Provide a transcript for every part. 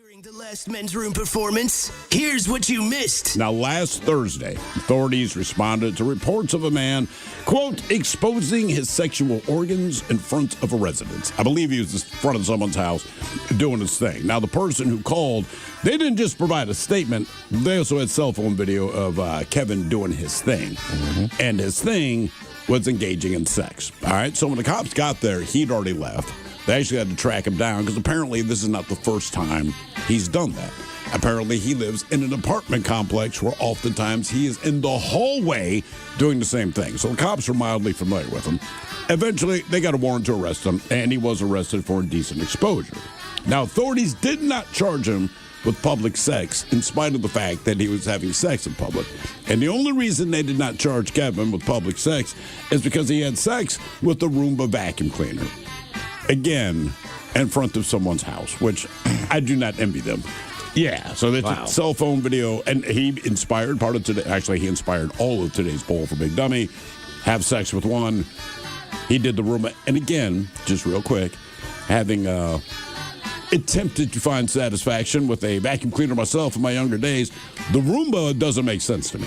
During the last men's room performance, here's what you missed. Now, last Thursday, authorities responded to reports of a man, quote, exposing his sexual organs in front of a residence. I believe he was in front of someone's house doing his thing. Now, the person who called, they didn't just provide a statement. They also had cell phone video of Kevin doing his thing. Mm-hmm. And his thing was engaging in sex. All right, so when the cops got there, he'd already left. They actually had to track him down because apparently this is not the first time he's done that. Apparently he lives in an apartment complex where oftentimes he is in the hallway doing the same thing. So the cops are mildly familiar with him. Eventually, they got a warrant to arrest him, and he was arrested for indecent exposure. Now, authorities did not charge him with public sex in spite of the fact that he was having sex in public. And the only reason they did not charge Kevin with public sex is because he had sex with the Roomba vacuum cleaner. Again, in front of someone's house, which I do not envy them. Yeah, so that's a cell phone video, and he inspired part of today. Actually, he inspired all of today's poll for Big Dummy. Have sex with one. He did the Roomba. And again, just real quick, having attempted to find satisfaction with a vacuum cleaner myself in my younger days, the Roomba doesn't make sense to me.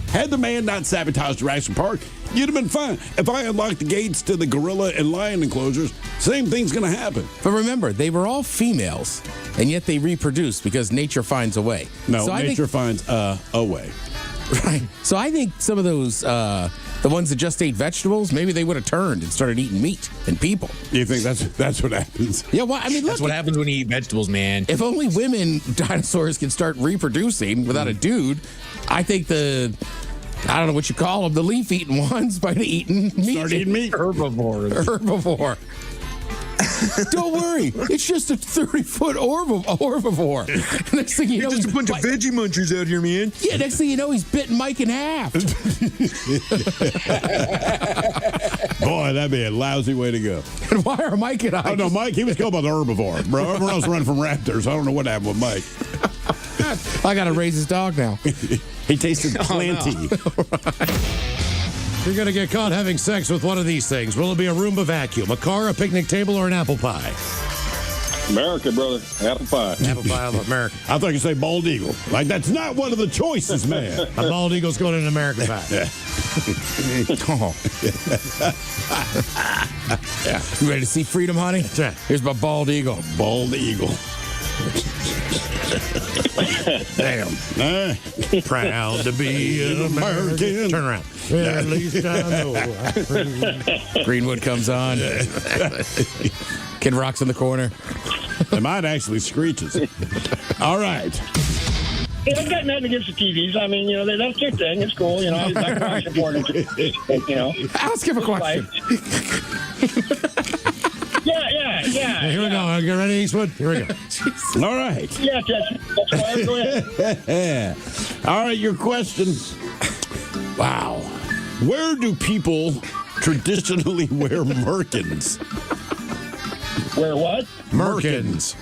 Had the man not sabotaged Jurassic Park, you'd have been fine. If I unlocked the gates to the gorilla and lion enclosures, same thing's going to happen. But remember, they were all females, and yet they reproduced because nature finds a way. No, so nature finds a way. Right. So I think some of those, the ones that just ate vegetables, maybe they would have turned and started eating meat and people. You think that's what happens? Yeah, well, I mean, look, that's what happens when you eat vegetables, man. If only women dinosaurs can start reproducing without a dude, I think I don't know what you call them, the leaf-eating ones by eating meat. Start eating meat. Herbivore. Don't worry, it's just a 30-foot herbivore. Next thing you know, just a bunch of veggie munchers out here, man. Yeah, next thing you know, he's bitten Mike in half. Boy, that'd be a lousy way to go. And why are Mike and I? Oh no, Mike, he was killed by the herbivore, bro. Everyone else running from raptors. I don't know what happened with Mike. I gotta raise his dog now. He tasted plenty. You're going to get caught having sex with one of these things. Will it be a Roomba vacuum, a car, a picnic table, or an apple pie? America, brother. Apple pie. Apple pie of America. I thought you say bald eagle. Like, that's not one of the choices, man. A bald eagle's going in an American pie. Yeah. You ready to see freedom, honey? Yeah. Here's my bald eagle. Bald eagle. Damn. Proud to be an American. Turn around. At least I know I'm free. Greenwood comes on. Kid Rock's in the corner. It might actually screeches. All right. Hey, I've got nothing against the TVs. I mean, that's their thing. It's cool. I watch important. Ask him a question. Yeah. Here we go. Get ready, Eastwood? Here we go. All right. Yeah, that's fine. Go ahead. All right, your question. Wow. Where do people traditionally wear merkins? Where what? Merkins.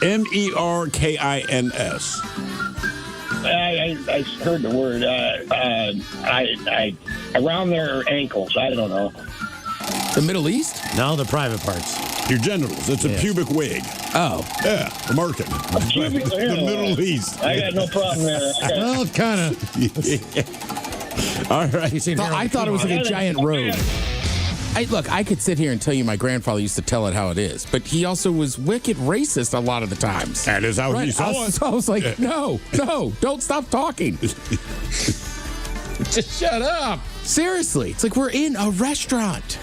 Merkins. I heard the word. Around their ankles. I don't know. The Middle East? No, the private parts. Your genitals. It's a pubic wig. Oh. Yeah, a merkin. The Middle East. I got no problem there. Well, kind of. All right. I thought it was like a giant robe. Look, I could sit here and tell you my grandfather used to tell it how it is, but he also was wicked racist a lot of the times. That is how he saw it. So I was like, no, don't stop talking. Just shut up. Seriously, it's like we're in a restaurant.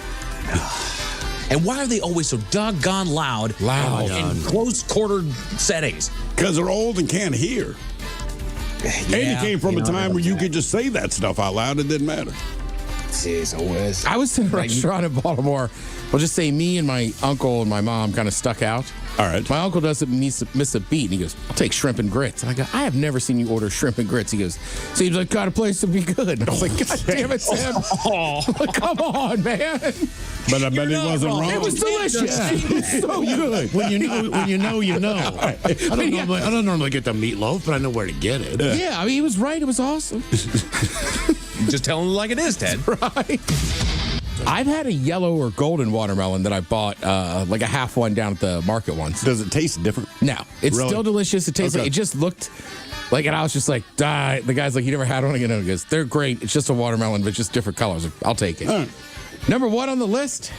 And why are they always so doggone loud in close-quartered settings? Because they're old and can't hear. And it came from a time where you could just say that stuff out loud. It didn't matter. Jeez, always. I was in a restaurant in Baltimore. We'll just say me and my uncle and my mom kind of stuck out. All right. My uncle doesn't miss a beat. And he goes, I'll take shrimp and grits. And I go, I have never seen you order shrimp and grits. He goes, seems like got a place to be good. And I was like, God damn it, Sam. Like, come on, man. But I bet he wasn't wrong. It was delicious. It was so good. When you know, you know. I don't normally get the meatloaf, but I know where to get it. Yeah, I mean, he was right. It was awesome. Just tell them like it is, Ted. Right. I've had a yellow or golden watermelon that I bought, like a half one down at the market once. Does it taste different? No, it's Really? still delicious. It tastes like, it just looked like, and I was just like, die. The guy's like, you never had one again? He goes, they're great. It's just a watermelon, but just different colors. I'll take it. Number 1 on the list,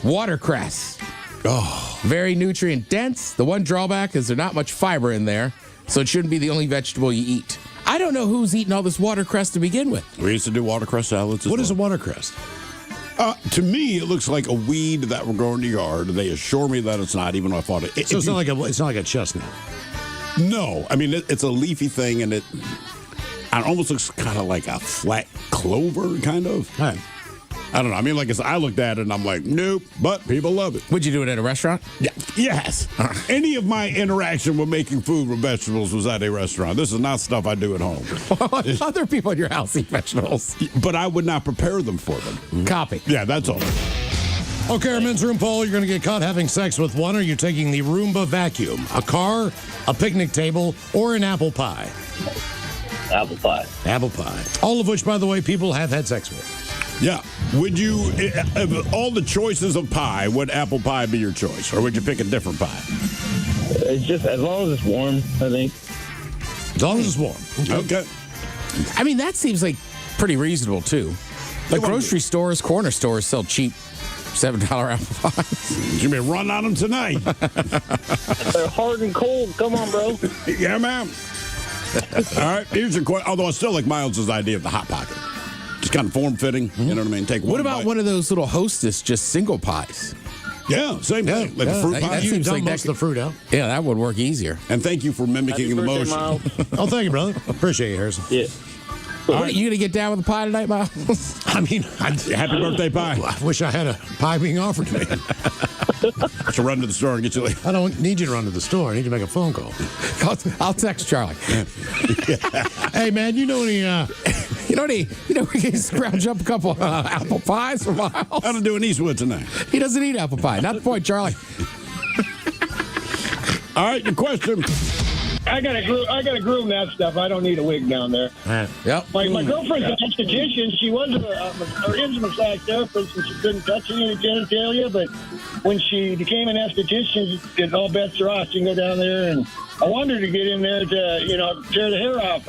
watercress. Oh, Very nutrient dense. The one drawback is there's not much fiber in there, so it shouldn't be the only vegetable you eat. I don't know who's eating all this watercress to begin with. we used to do watercress salads. What is a watercress? To me, it looks like a weed that will grow in the yard. They assure me that it's not, even though I thought it. So it's not like a chestnut. No, I mean it's a leafy thing, and it almost looks kind of like a flat clover, kind of. All right. I don't know. I mean, like I looked at it and I'm like, nope. But people love it. Would you do it at a restaurant? Yeah. Yes. Any of my interaction with making food with vegetables was at a restaurant. This is not stuff I do at home. Other people in your house eat vegetables. But I would not prepare them for them. Copy. Yeah, that's all. Okay, our men's room poll. You're going to get caught having sex with one. Are you taking the Roomba vacuum, a car, a picnic table, or an apple pie? Apple pie. Apple pie. All of which, by the way, people have had sex with. Yeah. Would you, of all the choices of pie, would apple pie be your choice? Or would you pick a different pie? It's just as long as it's warm, I think. As long as it's warm. Okay. I mean, that seems like pretty reasonable, too. Like grocery stores, corner stores sell cheap $7 apple pies. You may run on them tonight. They're hard and cold. Come on, bro. Yeah, ma'am. All right, here's your question. Although I still like Miles's idea of the Hot Pocket. Just kind of form-fitting, you know what I mean? Take one What about bite. one of those little Hostess just single pies? Yeah, same thing. Like a fruit that pie. seems You've done like most that of the fruit out. Yeah, that would work easier. And thank you for mimicking the motion. Oh, thank you, brother. Appreciate you, Harrison. Yeah. All right, you going to get down with the pie tonight, Miles? I mean, Happy birthday pie. I wish I had a pie being offered to me. I should run to the store and get you I don't need you to run to the store. I need to make a phone call. I'll text Charlie. Hey, man, you know any... we can scrounge up a couple apple pies for Miles. How to do in Eastwood tonight. He doesn't eat apple pie. Not the point, Charlie. All right, your question. I got to groom that stuff. I don't need a wig down there. Yep. My girlfriend's an esthetician. She was a massage therapist, and she couldn't touch any genitalia. But when she became an esthetician, all bets are off. She can go down there, and I wanted her to get in there to, tear the hair off.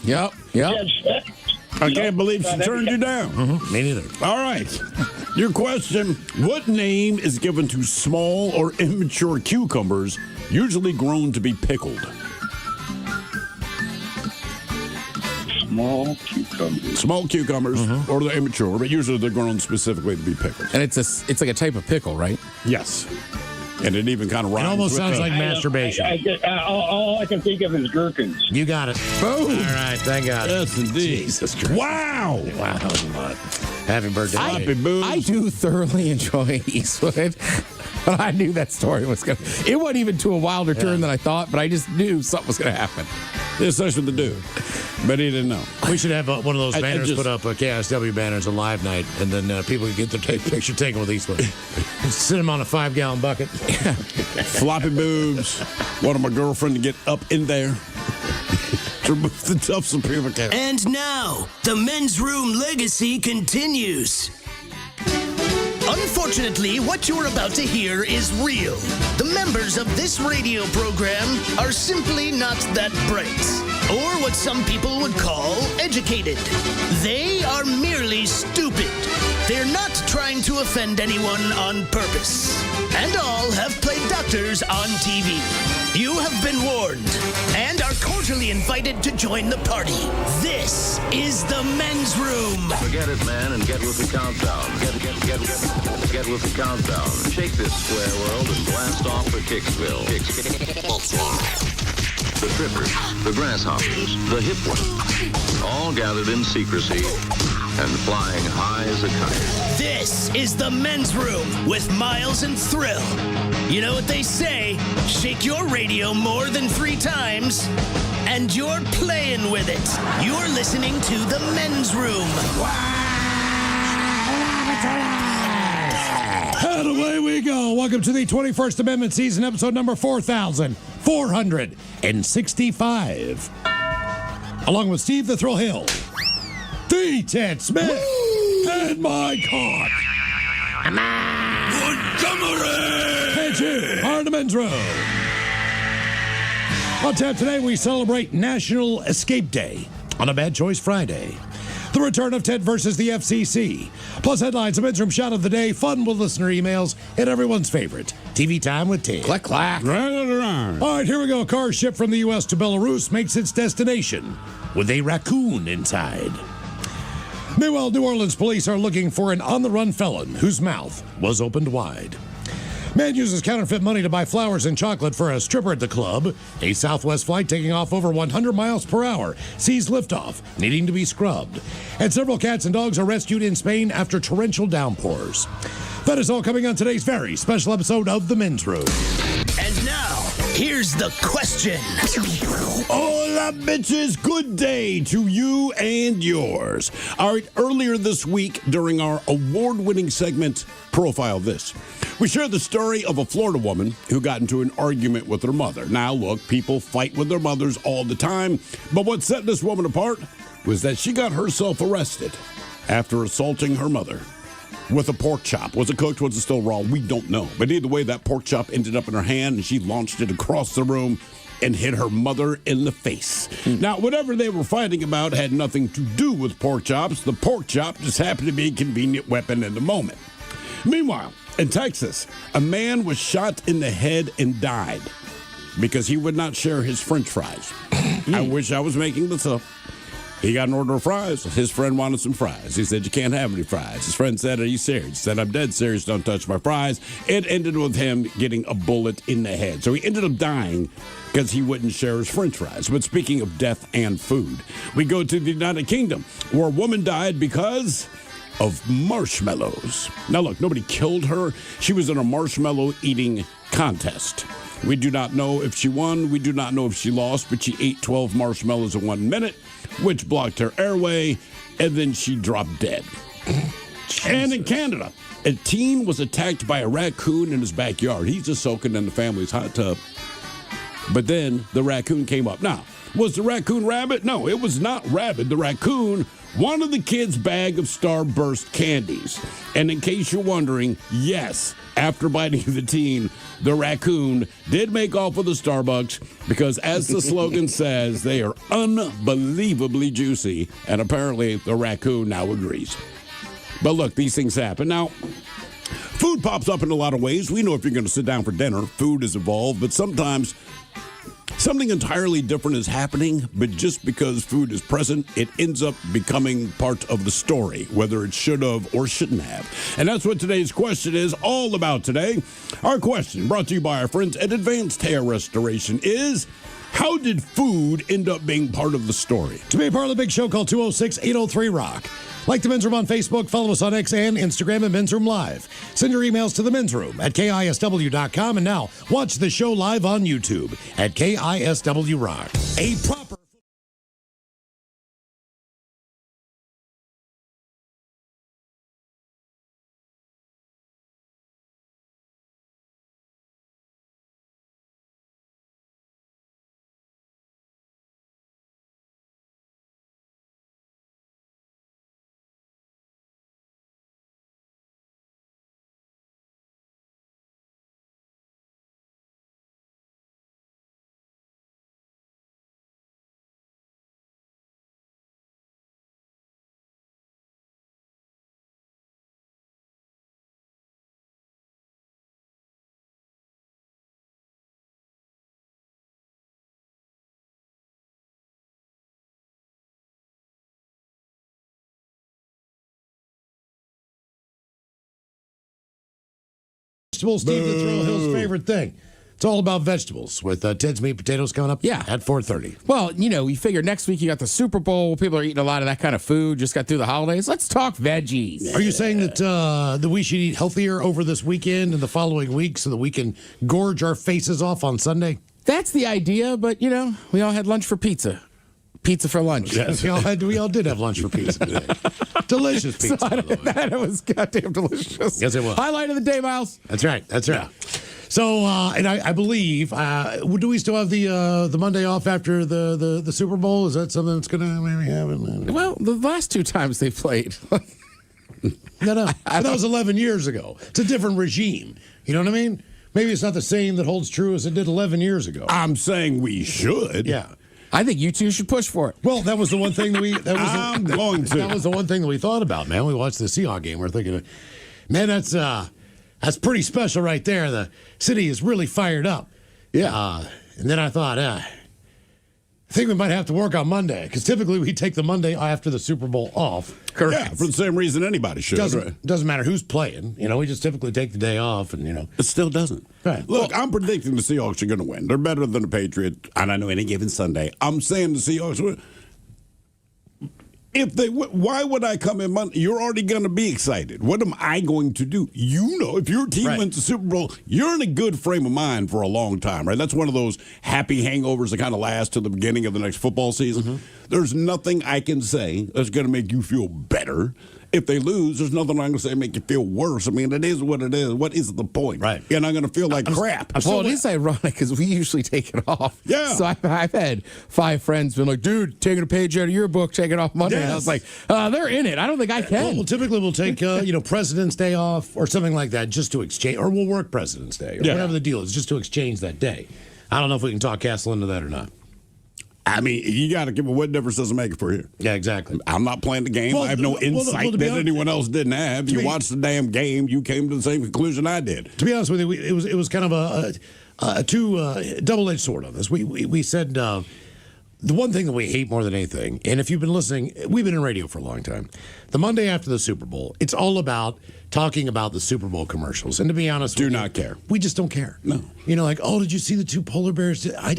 Yep. I can't believe she turned you down. Me neither. All right. Your question. What name is given to small or immature cucumbers, usually grown to be pickled? Small cucumbers. Small cucumbers, or they're immature, but usually they're grown specifically to be pickled. And it's like a type of pickle, right? Yes. And it even kind of It rhymes almost with sounds the- like masturbation. All I can think of is gherkins. You got it. Boom. All right, thank God. Yes, indeed. Jesus Christ. Wow. Wow, that was a lot. Happy birthday. Happy boobs. I do thoroughly enjoy Eastwood. But I knew that story was going to... It wasn't even to a wilder turn than I thought, but I just knew something was going to happen. This is what to do. But he didn't know. We should have one of those I banners just- put up, KISW banners, a live night, and then people can get their picture taken with Eastwood. Sit them on a 5-gallon bucket. Floppy boobs. Wanted my girlfriend to get up in there. To remove the tufts of pubic hair. And now, the men's room legacy continues. Unfortunately, what you're about to hear is real. The members of this radio program are simply not that bright, or what some people would call educated. They are merely stupid. They're not trying to offend anyone on purpose. And all have played doctors on TV. You have been warned and are cordially invited to join the party. This is the men's room. Forget it, man, and get with the countdown. Get with the countdown. Shake this square world and blast off for Kicksville. The trippers, the grasshoppers, the hip ones, all gathered in secrecy and flying high as a kite. This is the men's room with Miles and Thrill. You know what they say, shake your radio more than 3 times, and you're playing with it. You're listening to the men's room. And away we go. Welcome to the 21st Amendment season, episode number 4,465. Along with Steve the Thrill Hill, the Ted Smith, And my God. Montgomery! Catch him on the men's row. On tap today, we celebrate National Escape Day on a Bad Choice Friday. The return of Ted versus the FCC. Plus headlines, a men's room shot of the day, fun with listener emails, and everyone's favorite, TV Time with Ted. Clack, clack. All right, here we go. A car shipped from the U.S. to Belarus makes its destination with a raccoon inside. Meanwhile, New Orleans police are looking for an on-the-run felon whose mouth was opened wide. Man uses counterfeit money to buy flowers and chocolate for a stripper at the club. A Southwest flight taking off over 100 miles per hour sees liftoff, needing to be scrubbed. And several cats and dogs are rescued in Spain after torrential downpours. That is all coming on today's very special episode of The Men's Room. And now, here's the question. Hola, bitches. Good day to you and yours. All right, earlier this week during our award-winning segment, Profile This, we shared the story of a Florida woman who got into an argument with her mother. Now, look, people fight with their mothers all the time, but what set this woman apart was that she got herself arrested after assaulting her mother with a pork chop. Was it cooked? Was it still raw? We don't know. But either way, that pork chop ended up in her hand, and she launched it across the room and hit her mother in the face. Now, whatever they were fighting about had nothing to do with pork chops. The pork chop just happened to be a convenient weapon in the moment. Meanwhile, in Texas, a man was shot in the head and died because he would not share his French fries. I wish I was making this up. He got an order of fries. His friend wanted some fries. He said, "You can't have any fries." His friend said, "Are you serious?" He said, "I'm dead serious. Don't touch my fries." It ended with him getting a bullet in the head. So he ended up dying because he wouldn't share his French fries. But speaking of death and food, we go to the United Kingdom, where a woman died because of marshmallows. Now, look, nobody killed her. She was in a marshmallow eating contest. We do not know if she won. We do not know if she lost, but she ate 12 marshmallows in 1 minute, which blocked her airway, and then she dropped dead. And in Canada, a teen was attacked by a raccoon in his backyard. He's just soaking in the family's hot tub. But then the raccoon came up. Now, was the raccoon rabid? No, it was not rabid. The raccoon wanted the kid's bag of Starburst candies. And in case you're wondering, yes, after biting the teen, the raccoon did make off with the Starbucks because, as the slogan says, they are unbelievably juicy. And apparently the raccoon now agrees. But look, these things happen. Now, food pops up in a lot of ways. We know if you're going to sit down for dinner, food is involved, but sometimes something entirely different is happening, but just because food is present, it ends up becoming part of the story, whether it should have or shouldn't have. And that's what today's question is all about today. Our question, brought to you by our friends at Advanced Hair Restoration, is: how did food end up being part of the story? To be a part of the big show, call 206-803-ROCK. Like the Men's Room on Facebook, follow us on X and Instagram at Men's Room Live. Send your emails to the Men's Room at KISW.com. And now, watch the show live on YouTube at KISW Rock. A proper... Vegetables, Steve the Thrill Hill's favorite thing. It's all about vegetables with Ted's Meat Potatoes coming up at 4:30. Well, you know, we figure next week you got the Super Bowl. People are eating a lot of that kind of food. Just got through the holidays. Let's talk veggies. Are you saying that we should eat healthier over this weekend and the following week so that we can gorge our faces off on Sunday? That's the idea, but, you know, we all had lunch for pizza. Pizza for lunch. Yes, we all did have lunch for pizza today. Delicious pizza. So it was goddamn delicious. Yes, it was. Highlight of the day, Miles. That's right. That's right. So, and I believe, do we still have the Monday off after the Super Bowl? Is that something that's going to maybe happen? Well, the last two times they played. No. That was 11 years ago. It's a different regime. You know what I mean? Maybe it's not the same that holds true as it did 11 years ago. I'm saying we should. Yeah. I think you two should push for it. Well, that was the one thing that we. I'm going to. That was the one thing that we thought about, man. We watched the Seahawks game. We're thinking, man, that's pretty special right there. The city is really fired up. Yeah. And then I thought, I think we might have to work on Monday because typically we take the Monday after the Super Bowl off. Correct. Yeah, for the same reason anybody should. Doesn't matter who's playing. We just typically take the day off, and It still doesn't. Right. Look, I'm predicting the Seahawks are going to win. They're better than the Patriots, and I know any given Sunday. I'm saying the Seahawks win. Why would I come in Monday? You're already going to be excited. What am I going to do? If your team wins the Super Bowl, you're in a good frame of mind for a long time, right? That's one of those happy hangovers that kind of last to the beginning of the next football season. Mm-hmm. There's nothing I can say that's going to make you feel better. If they lose, there's nothing I'm going to say to make you feel worse. I mean, it is what it is. What is the point? Right. You're not going to feel like crap. Well, it is ironic because we usually take it off. Yeah. So I've had 5 friends been like, dude, taking a page out of your book, taking it off Monday. Yes. And I was like, they're in it. I don't think I can. Well, typically we'll take President's Day off or something like that just to exchange, or we'll work President's Day or whatever the deal is, just to exchange that day. I don't know if we can talk Castle into that or not. I mean, you got to give what difference does it make for here? Yeah, exactly. I'm not playing the game. I have no insight that anyone else didn't have. You watched the damn game. You came to the same conclusion I did. To be honest with you, it was kind of a double-edged sword on this. We said the one thing that we hate more than anything, and if you've been listening, we've been in radio for a long time. The Monday after the Super Bowl, it's all about talking about the Super Bowl commercials. And to be honest, do not care. We just don't care. No. Did you see the 2 polar bears? Okay.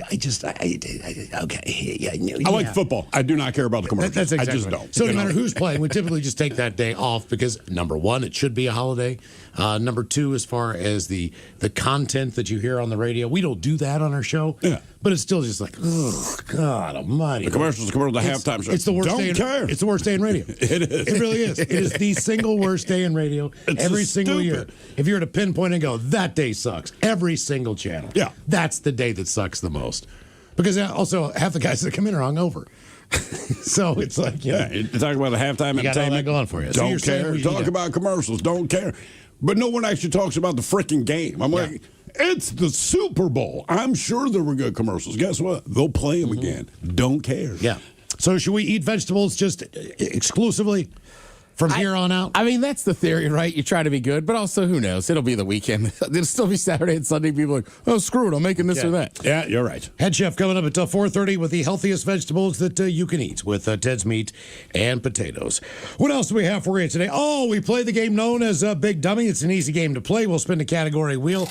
Yeah. I like football. I do not care about the commercials. That's exactly I just right. don't. So no matter who's playing, we typically just take that day off because, number one, it should be a holiday. Number two, as far as the content that you hear on the radio, we don't do that on our show. Yeah. But it's still just like, oh, God almighty. The commercials, the halftime show. It's the worst day. Care. It's the worst day in radio. It is. It really is. It is the single worst day in radio every single year. If you were to pinpoint and go, that day sucks, every single channel. Yeah. That's the day that sucks the most. Because also, half the guys that come in are hungover. So it's like, you're talking about the halftime you got all that going for you. Don't care. Talk about commercials. Don't care. But no one actually talks about the freaking game. I'm like, it's the Super Bowl. I'm sure there were good commercials. Guess what? They'll play them again. Don't care. Yeah. So should we eat vegetables just exclusively from here on out? I mean, that's the theory, right? You try to be good, but also, who knows? It'll be the weekend. It'll still be Saturday and Sunday. People are like, oh, screw it. I'm making this or that. Yeah, you're right. Head Chef coming up at 4:30 with the healthiest vegetables that you can eat with Ted's Meat and Potatoes. What else do we have for you today? Oh, we play the game known as Big Dummy. It's an easy game to play. We'll spin the category wheel.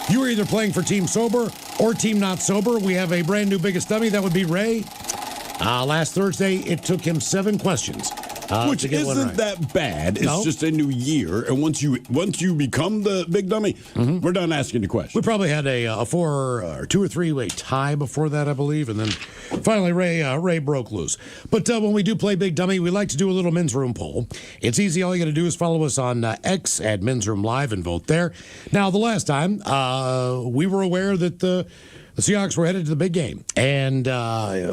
You are either playing for Team Sober or Team Not Sober. We have a brand new Biggest Dummy. That would be Ray. Last Thursday, it took him 7 questions. Which isn't that bad. It's just a new year. And once you become the big dummy, we're done asking the question. We probably had a 4 or 2 or 3 way tie before that, I believe. And then finally, Ray broke loose. But when we do play Big Dummy, we like to do a little men's room poll. It's easy. All you got to do is follow us on X at Men's Room Live and vote there. Now, the last time, we were aware that the Seahawks were headed to the big game. And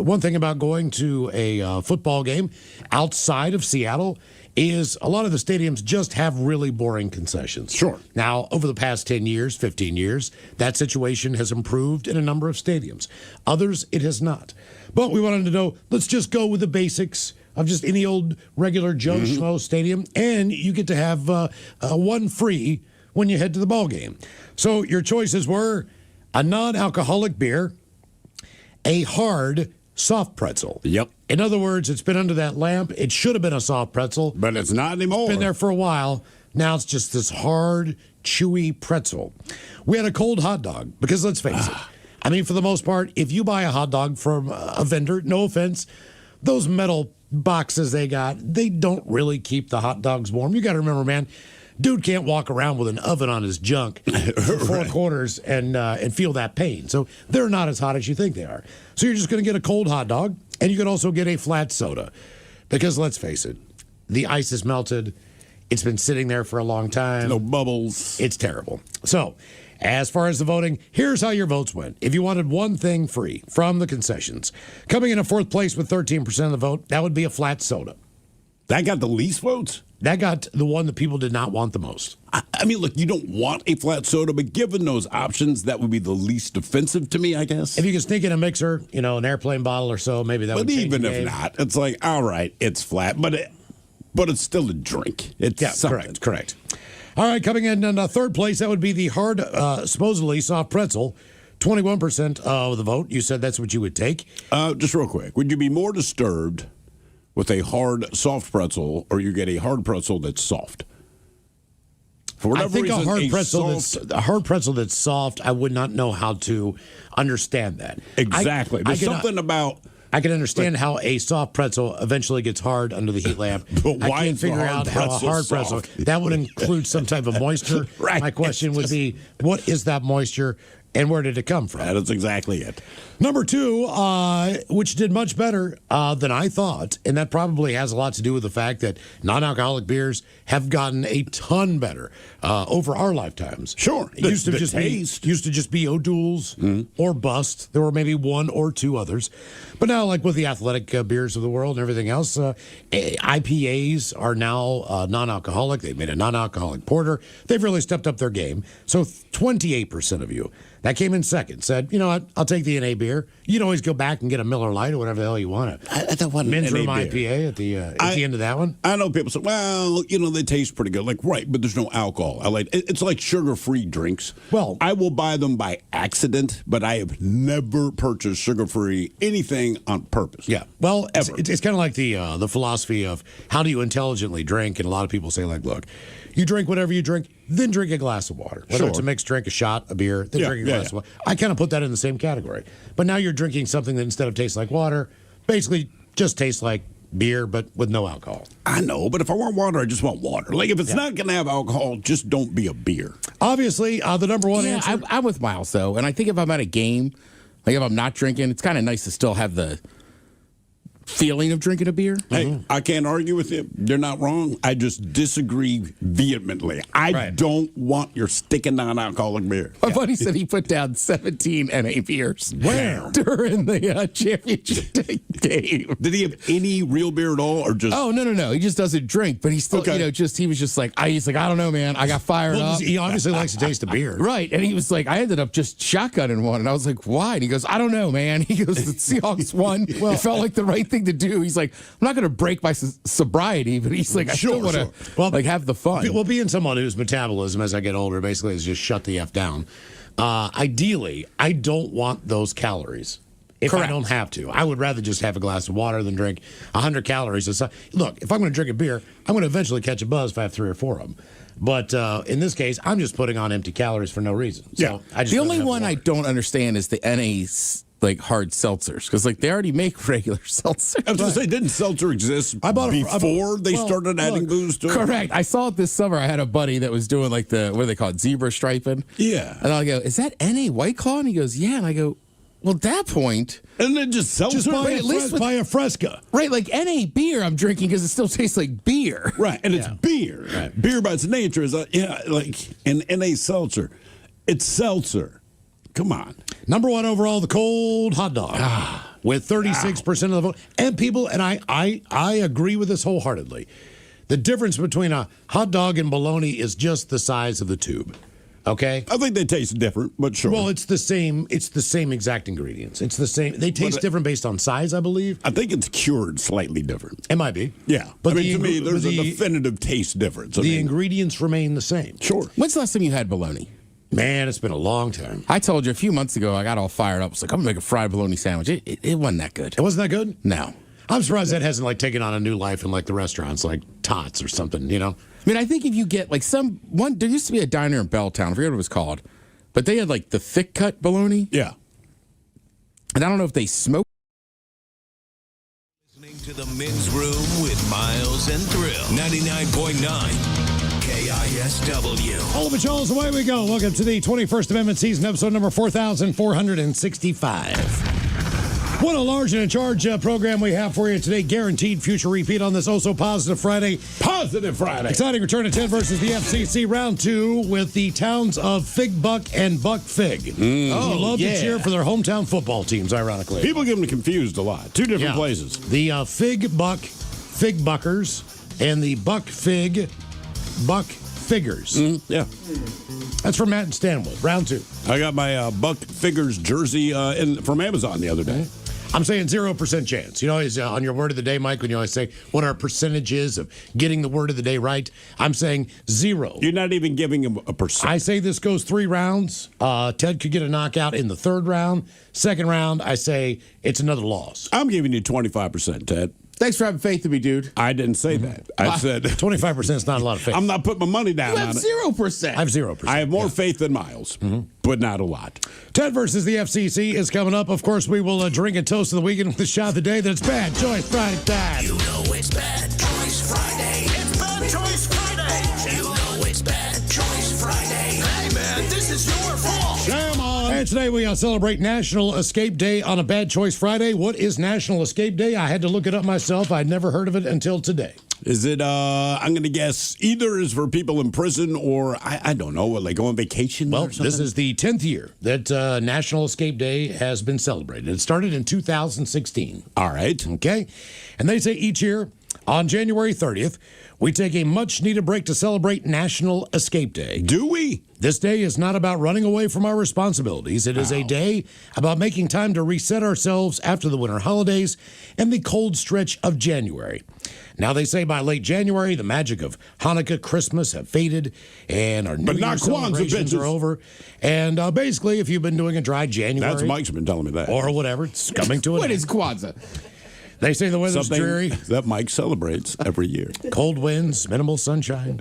one thing about going to a football game outside of Seattle is a lot of the stadiums just have really boring concessions. Sure. Now, over the past 10 years, 15 years, that situation has improved in a number of stadiums. Others, it has not. But we wanted to know, let's just go with the basics of just any old regular Joe Schmo stadium, and you get to have one free when you head to the ball game. So your choices were a non-alcoholic beer, a hard soft pretzel. Yep. In other words, it's been under that lamp. It should have been a soft pretzel. But it's not anymore. It's been there for a while. Now it's just this hard, chewy pretzel. We had a cold hot dog because let's face it. I mean, for the most part, if you buy a hot dog from a vendor, no offense, those metal boxes they got, they don't really keep the hot dogs warm. You got to remember, man, dude can't walk around with an oven on his junk for 4 quarters and feel that pain. So they're not as hot as you think they are. So you're just going to get a cold hot dog, and you can also get a flat soda. Because let's face it, the ice is melted. It's been sitting there for a long time. No bubbles. It's terrible. So as far as the voting, here's how your votes went. If you wanted one thing free from the concessions, coming in at 4th place with 13% of the vote, that would be a flat soda. That got the least votes? That got the one that people did not want the most. I mean, look, you don't want a flat soda, but given those options, that would be the least offensive to me, I guess. If you can sneak in a mixer, an airplane bottle or so, maybe that would change even the if game. not, it's like, all right, it's flat, but it's still a drink. It's something. Correct. All right, coming in third place, that would be the hard, supposedly soft pretzel. 21% of the vote. You said that's what you would take. Just real quick, would you be more disturbed with a hard, soft pretzel, or you get a hard pretzel that's soft? For whatever I think reason, a hard pretzel that's soft, I would not know how to understand that. Exactly. There's something about... I can understand how a soft pretzel eventually gets hard under the heat lamp. But why I can't is the figure hard out how a pretzel hard pretzel, soft? that would include some type of moisture. Right. My question would be, what is that moisture and where did it come from? That is exactly it. Number two, which did much better than I thought, and that probably has a lot to do with the fact that non-alcoholic beers have gotten a ton better over our lifetimes. Sure. It used to just be O'Doul's or Bust. There were maybe one or two others. But now, like with the athletic beers of the world and everything else, IPAs are now non-alcoholic. They've made a non-alcoholic porter. They've really stepped up their game. So 28% of you, that came in second, said, you know what, I'll take the NA beer. You can always go back and get a Miller Lite or whatever the hell you want. I don't want Men's an Room NA IPA at the end of that one. I know people say, well, they taste pretty good. Like, right, but there's no alcohol. It's like sugar-free drinks. Well, I will buy them by accident, but I have never purchased sugar-free anything on purpose. Yeah. Well, Ever. it's kind of like the philosophy of how do you intelligently drink? And a lot of people say, like, look, you drink whatever you drink, then drink a glass of water. Whether it's a mixed drink, a shot, a beer, then drink a glass of water. I kind of put that in the same category. But now you're drinking something that instead of tastes like water, basically just tastes like beer, but with no alcohol. I know, but if I want water, I just want water. Like, if it's not going to have alcohol, just don't be a beer. Obviously, the number one answer. I'm with Miles, though. And I think if I'm at a game, like if I'm not drinking, it's kind of nice to still have the feeling of drinking a beer. Hey, I can't argue with you. They're not wrong. I just disagree vehemently. I don't want your sticking non-alcoholic beer. My buddy said he put down 17 NA beers. Where? During the championship game. Did he have any real beer at all, or just? Oh, no. He just doesn't drink, but he's still, he was just like, I don't know, man. I got fired up. He obviously likes to taste the beer. Right. And he was like, I ended up just shotgunning one. And I was like, why? And he goes, I don't know, man. He goes, the Seahawks won. Well, it felt like the right thing to do. He's like, I'm not going to break my sobriety, but he's like, I still want to have the fun. Well, being someone whose metabolism as I get older basically is just shut the F down, ideally, I don't want those calories. If I don't have to, I would rather just have a glass of water than drink 100 calories. Look, if I'm going to drink a beer, I'm going to eventually catch a buzz if I have 3 or 4 of them. But in this case, I'm just putting on empty calories for no reason. So the only one I don't understand is the NA's hard seltzers, because they already make regular seltzers. I was going to say, didn't seltzer exist before they started adding booze to it? Correct. I saw it this summer. I had a buddy that was doing what do they call it, zebra striping. Yeah. And I go, is that NA White Claw? And he goes, yeah. And I go, well, at that point, and then just seltzer. Just buy a Fresca. Right, like NA beer I'm drinking because it still tastes like beer. Right, and it's beer. Right. Beer by its nature is like an NA seltzer. It's seltzer. Come on. Number one overall, the cold hot dog. With 36% of the vote. And people, and I agree with this wholeheartedly. The difference between a hot dog and bologna is just the size of the tube. Okay? I think they taste different, but sure. Well, it's the same exact ingredients. It's the same. They taste different based on size, I believe. I think it's cured slightly different. It might be. Yeah. But to me, there's a definitive taste difference. The ingredients remain the same. Sure. When's the last time you had bologna? Man, it's been a long time. I told you a few months ago, I got all fired up. I was like, I'm going to make a fried bologna sandwich. It wasn't that good. It wasn't that good? No. I'm surprised that hasn't taken on a new life in the restaurants, like Tots or something, I mean, I think if you get there used to be a diner in Belltown, I forget what it was called, but they had the thick cut bologna. Yeah. And I don't know if they smoke. Listening to the Men's Room with Miles and Thrill, 99.9. KISW. All of it, Charles, away we go. Welcome to the 21st Amendment season, episode number 4,465. What a large and in charge program we have for you today. Guaranteed future repeat on this also positive Friday. Positive Friday. Exciting return to 10 versus the FCC round 2 with the towns of Fig Buck and Buck Fig. Who love to cheer for their hometown football teams, ironically. People get them confused a lot. Two different places. The Fig Buckers and the Buck Figures. Yeah. That's from Matt and Stanwood. Round 2. I got my Buck Figures jersey from Amazon the other day. I'm saying 0% chance. You know, on your word of the day, Mike, when you always say what our percentage is of getting the word of the day right, I'm saying 0. You're not even giving him a percent. I say this goes 3 rounds. Ted could get a knockout in the 3rd round. 2nd round, I say it's another loss. I'm giving you 25%, Ted. Thanks for having faith in me, dude. I didn't say that. I said 25% is not a lot of faith. I'm not putting my money down You on have it. 0%. I have 0%. I have more faith than Miles, but not a lot. Ted versus the FCC is coming up. Of course, we will drink and toast of the weekend with the shot of the day. That's Bad Choice Friday time. You know it's Bad Choice Friday. It's Bad Choice Friday. You know it's Bad Choice Friday. Hey, man, this is your fault. Shame on. And today we celebrate National Escape Day on a Bad Choice Friday. What is National Escape Day? I had to look it up myself. I'd never heard of it until today. Is it, I'm going to guess, either is for people in prison or, I don't know, like go on vacation Well, or something? this is the 10th year that National Escape Day has been celebrated. It started in 2016. All right. Okay? And they say each year on January 30th, we take a much-needed break to celebrate National Escape Day. Do we? This day is not about running away from our responsibilities. It is a day about making time to reset ourselves after the winter holidays and the cold stretch of January. Now, they say by late January, the magic of Hanukkah, Christmas have faded, and our New But Year not Kwanzaa, celebrations bitches. are over. And basically, if you've been doing a dry January That's Mike's been telling me that. or whatever, it's coming to an What end. is Kwanzaa? They say the weather's Something dreary. that Mike celebrates every year. Cold winds, minimal sunshine.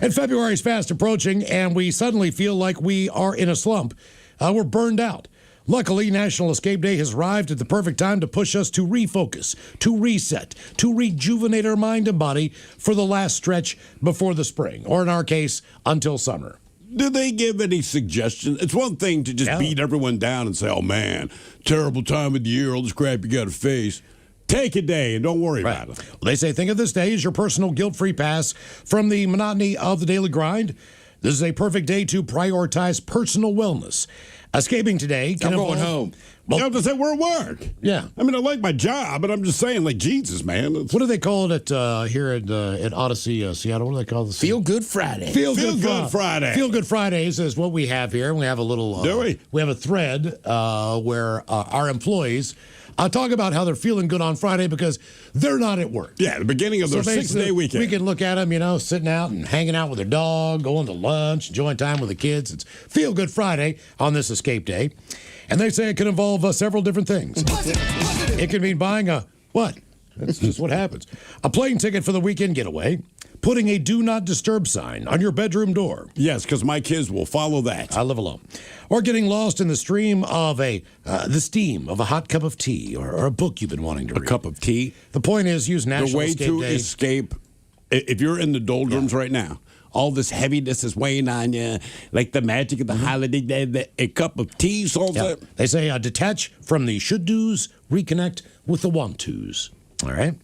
And February is fast approaching, and we suddenly feel like we are in a slump. We're burned out. Luckily, National Escape Day has arrived at the perfect time to push us to refocus, to reset, to rejuvenate our mind and body for the last stretch before the spring, or in our case, until summer. Do they give any suggestions? It's one thing to just beat everyone down and say, oh, man, terrible time of the year, all this crap you got to face. Take a day and don't worry about it. Well, they say think of this day as your personal guilt-free pass from the monotony of the daily grind. This is a perfect day to prioritize personal wellness. Escaping today can I'm going involve- home. You have to say we're at work. Yeah. I mean, I like my job, but I'm just saying, like, Jesus, man. What do they call it here at Odyssey, Seattle? What do they call this? Feel Good Friday. Feel Good Good Friday. Feel Good Fridays is what we have here. We have a little. Do we? We have a thread where our employees talk about how they're feeling good on Friday because they're not at work. Yeah, the beginning of their basically, 6-day weekend. We can look at them, sitting out and hanging out with their dog, going to lunch, enjoying time with the kids. It's Feel Good Friday on this escape day. And they say it can involve several different things. It can mean buying what? That's just what happens. A plane ticket for the weekend getaway, putting a do not disturb sign on your bedroom door. Yes, because my kids will follow that. I live alone. Or getting lost in the stream of the steam of a hot cup of tea or a book you've been wanting to read. A cup of tea. The point is, use National The way Escape to Day. escape, if you're in the doldrums right now, all this heaviness is weighing on you, like the magic of the holiday, a cup of tea solves Yeah. it. They say detach from the should-dos, reconnect with the want-tos. All right?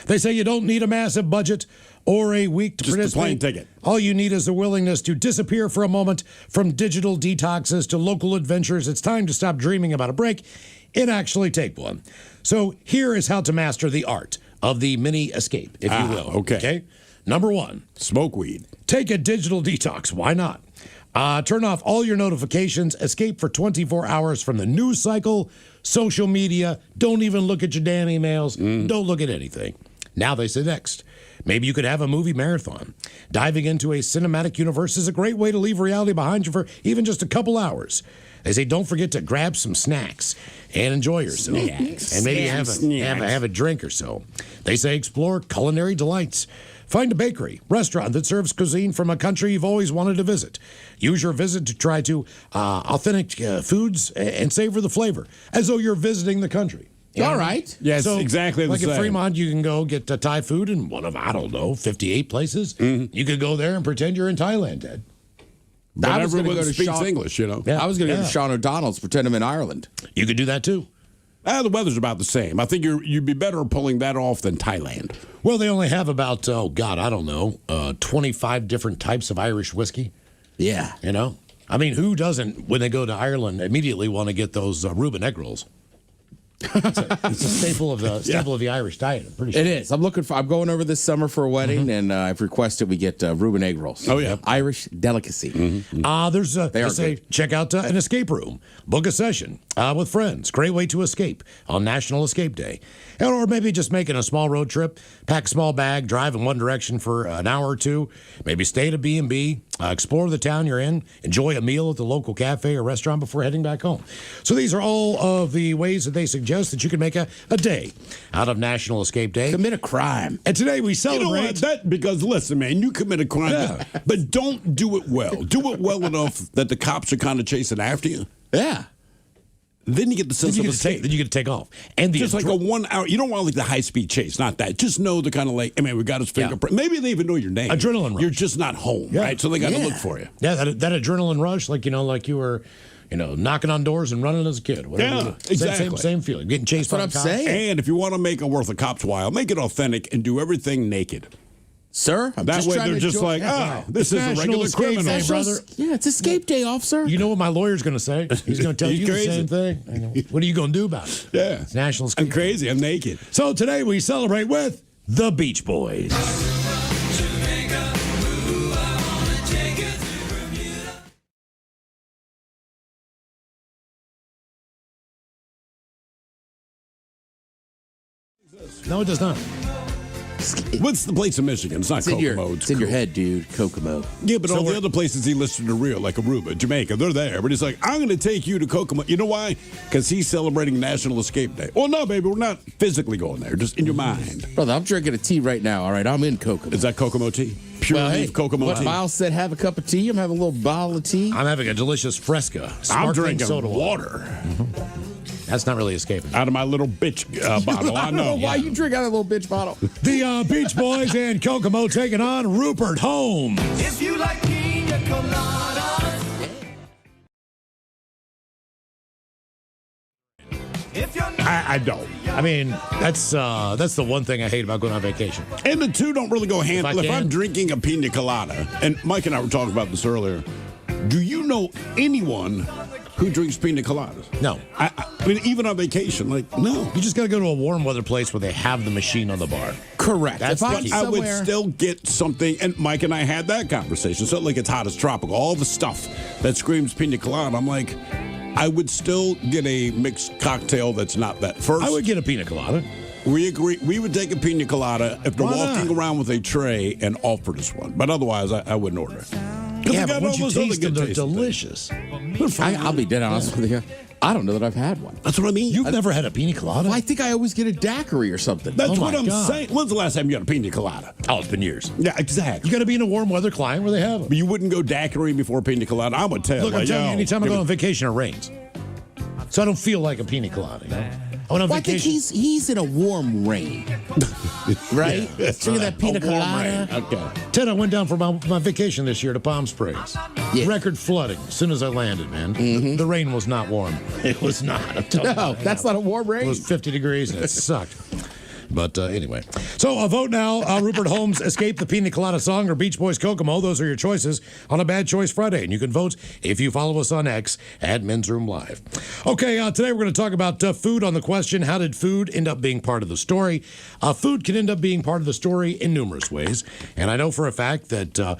They say you don't need a massive budget or a week to Just a participate. plane ticket. All you need is a willingness to disappear for a moment from digital detoxes to local adventures. It's time to stop dreaming about a break and actually take one. So here is how to master the art of the mini escape, if you will. okay. Number 1. Smoke weed. Take a digital detox. Why not? Turn off all your notifications. Escape for 24 hours from the news cycle, social media. Don't even look at your damn emails. Don't look at anything. Now they say next. Maybe you could have a movie marathon. Diving into a cinematic universe is a great way to leave reality behind you for even just a couple hours. They say don't forget to grab some snacks and enjoy yourself. And maybe have a drink or so. They say explore culinary delights. Find a bakery, restaurant that serves cuisine from a country you've always wanted to visit. Use your visit to try to authentic foods and savor the flavor, as though you're visiting the country. All right. Yes, exactly the Like same. in Fremont, you can go get Thai food in one of, 58 places. You could go there and pretend you're in Thailand, Ted. But I was gonna everyone go to speaks Sean- English, I was going to go to Sean O'Donnell's, pretend I'm in Ireland. You could do that too. The weather's about the same. I think you'd be better pulling that off than Thailand. Well, they only have about, 25 different types of Irish whiskey. Yeah. I mean, who doesn't, when they go to Ireland, immediately want to get those Reuben egg rolls? It's a staple of the Irish diet. I'm pretty sure. It is. I'm going over this summer for a wedding, and I've requested we get Reuben egg rolls. Oh, yeah. Irish delicacy. They say check out an escape room, book a session with friends. Great way to escape on National Escape Day, or maybe just making a small road trip. Pack a small bag, drive in one direction for an hour or two. Maybe stay at a B&B, explore the town you're in, enjoy a meal at the local cafe or restaurant before heading back home. So these are all of the ways that they suggest that you can make a day out of National Escape Day. Commit a crime. And today we You celebrate. know what? Because listen, man, you commit a crime, but don't do it well. Do it well enough that the cops are kind of chasing after you. Yeah. Then you get the sense of escape. Then you get to take off. And Just like a 1 hour. You don't want like the high speed chase, not that. Just know the kind of like, I mean, we got his fingerprint. Maybe they even know your name. Adrenaline rush. You're just not home, right? So they got to look for you. Yeah, that adrenaline rush, like you were, knocking on doors and running as a kid. Whatever you do. Exactly. Same feeling. Getting chased by That's what the I'm cops. saying. And if you want to make it worth a cop's while, make it authentic and do everything naked. Sir, I'm That just way trying they're to just enjoy- like, Yeah. oh, this is a National regular Escape criminal. Day, brother. Yeah, it's escape day, officer. You know what my lawyer's going to say? He's going to tell He's you crazy. the same thing. What are you going to do about it? Yeah. It's National Escape I'm crazy. I'm naked. So today we celebrate with the Beach Boys. No, it does not. What's the place in Michigan? It's not It's in your, Kokomo. it's in your head, dude. Kokomo. Yeah, but all the other places he listed are real, like Aruba, Jamaica, they're there. But he's like, I'm going to take you to Kokomo. You know why? Because he's celebrating National Escape Day. Well, no, baby, we're not physically going there, just in your mind. Brother, I'm drinking a tea right now. All right, I'm in Kokomo. Is that Kokomo tea? Pure Well, leaf hey, Kokomo what tea? Miles said, have a cup of tea. I'm having a little bottle of tea. I'm having a delicious Fresca. I'm sparkling drinking soda water That's not really escaping. out of my little bitch bottle. I I don't know know. why you drink out of that little bitch bottle. The Beach Boys and Kokomo taking on Rupert Holmes. If you like pina coladas, if you're not I don't. I mean, that's the one thing I hate about going on vacation. And the two don't really go hand. If I If I'm can. drinking a pina colada, and Mike and I were talking about this earlier, do you know anyone who drinks pina coladas? No. I mean, even on vacation, like, no. You just got to go to a warm weather place where they have the machine on the bar. Correct. That's if the I'm key. I would somewhere- still get something, and Mike and I had that conversation. So like it's hot as tropical, all the stuff that screams pina colada. I'm like, I would still get a mixed cocktail that's not that. First, I would get a pina colada. we agree. We would take a pina colada if they're Why walking not? around with a tray and offered us one. But otherwise, I wouldn't order it. 'Cause Yeah, they got but once all you those other taste them, good they're tasting things. delicious. I'll be dead honest with you. I don't know that I've had one. That's what I mean. You've never had a pina colada? Well, I think I always get a daiquiri or something. That's Oh what my I'm God. saying. When's the last time you had a pina colada? Oh, it's been years. Yeah, exactly. You got to be in a warm weather clime where they have them. But you wouldn't go daiquiri before pina colada. I would tell. Look, I'm like, telling you, yo, anytime I give go me- on vacation, it rains. So I don't feel like a pina colada. You know? I went on Well, I think vacation. he's in a warm rain, right? Drinking that pina A warm colada. rain. Okay. Ted, I went down for my vacation this year to Palm Springs. Yeah. Record flooding as soon as I landed, man. The rain was not warm. It was not. I'm telling you No, right that's now. not a warm It rain. was 50 degrees and it sucked. But anyway. So a vote now. Rupert Holmes, Escape the Pina Colada Song, or Beach Boys Kokomo. Those are your choices on a Bad Choice Friday. And you can vote if you follow us on X at Men's Room Live. Okay, today we're going to talk about food on the question, how did food end up being part of the story? Food can end up being part of the story in numerous ways. And I know for a fact that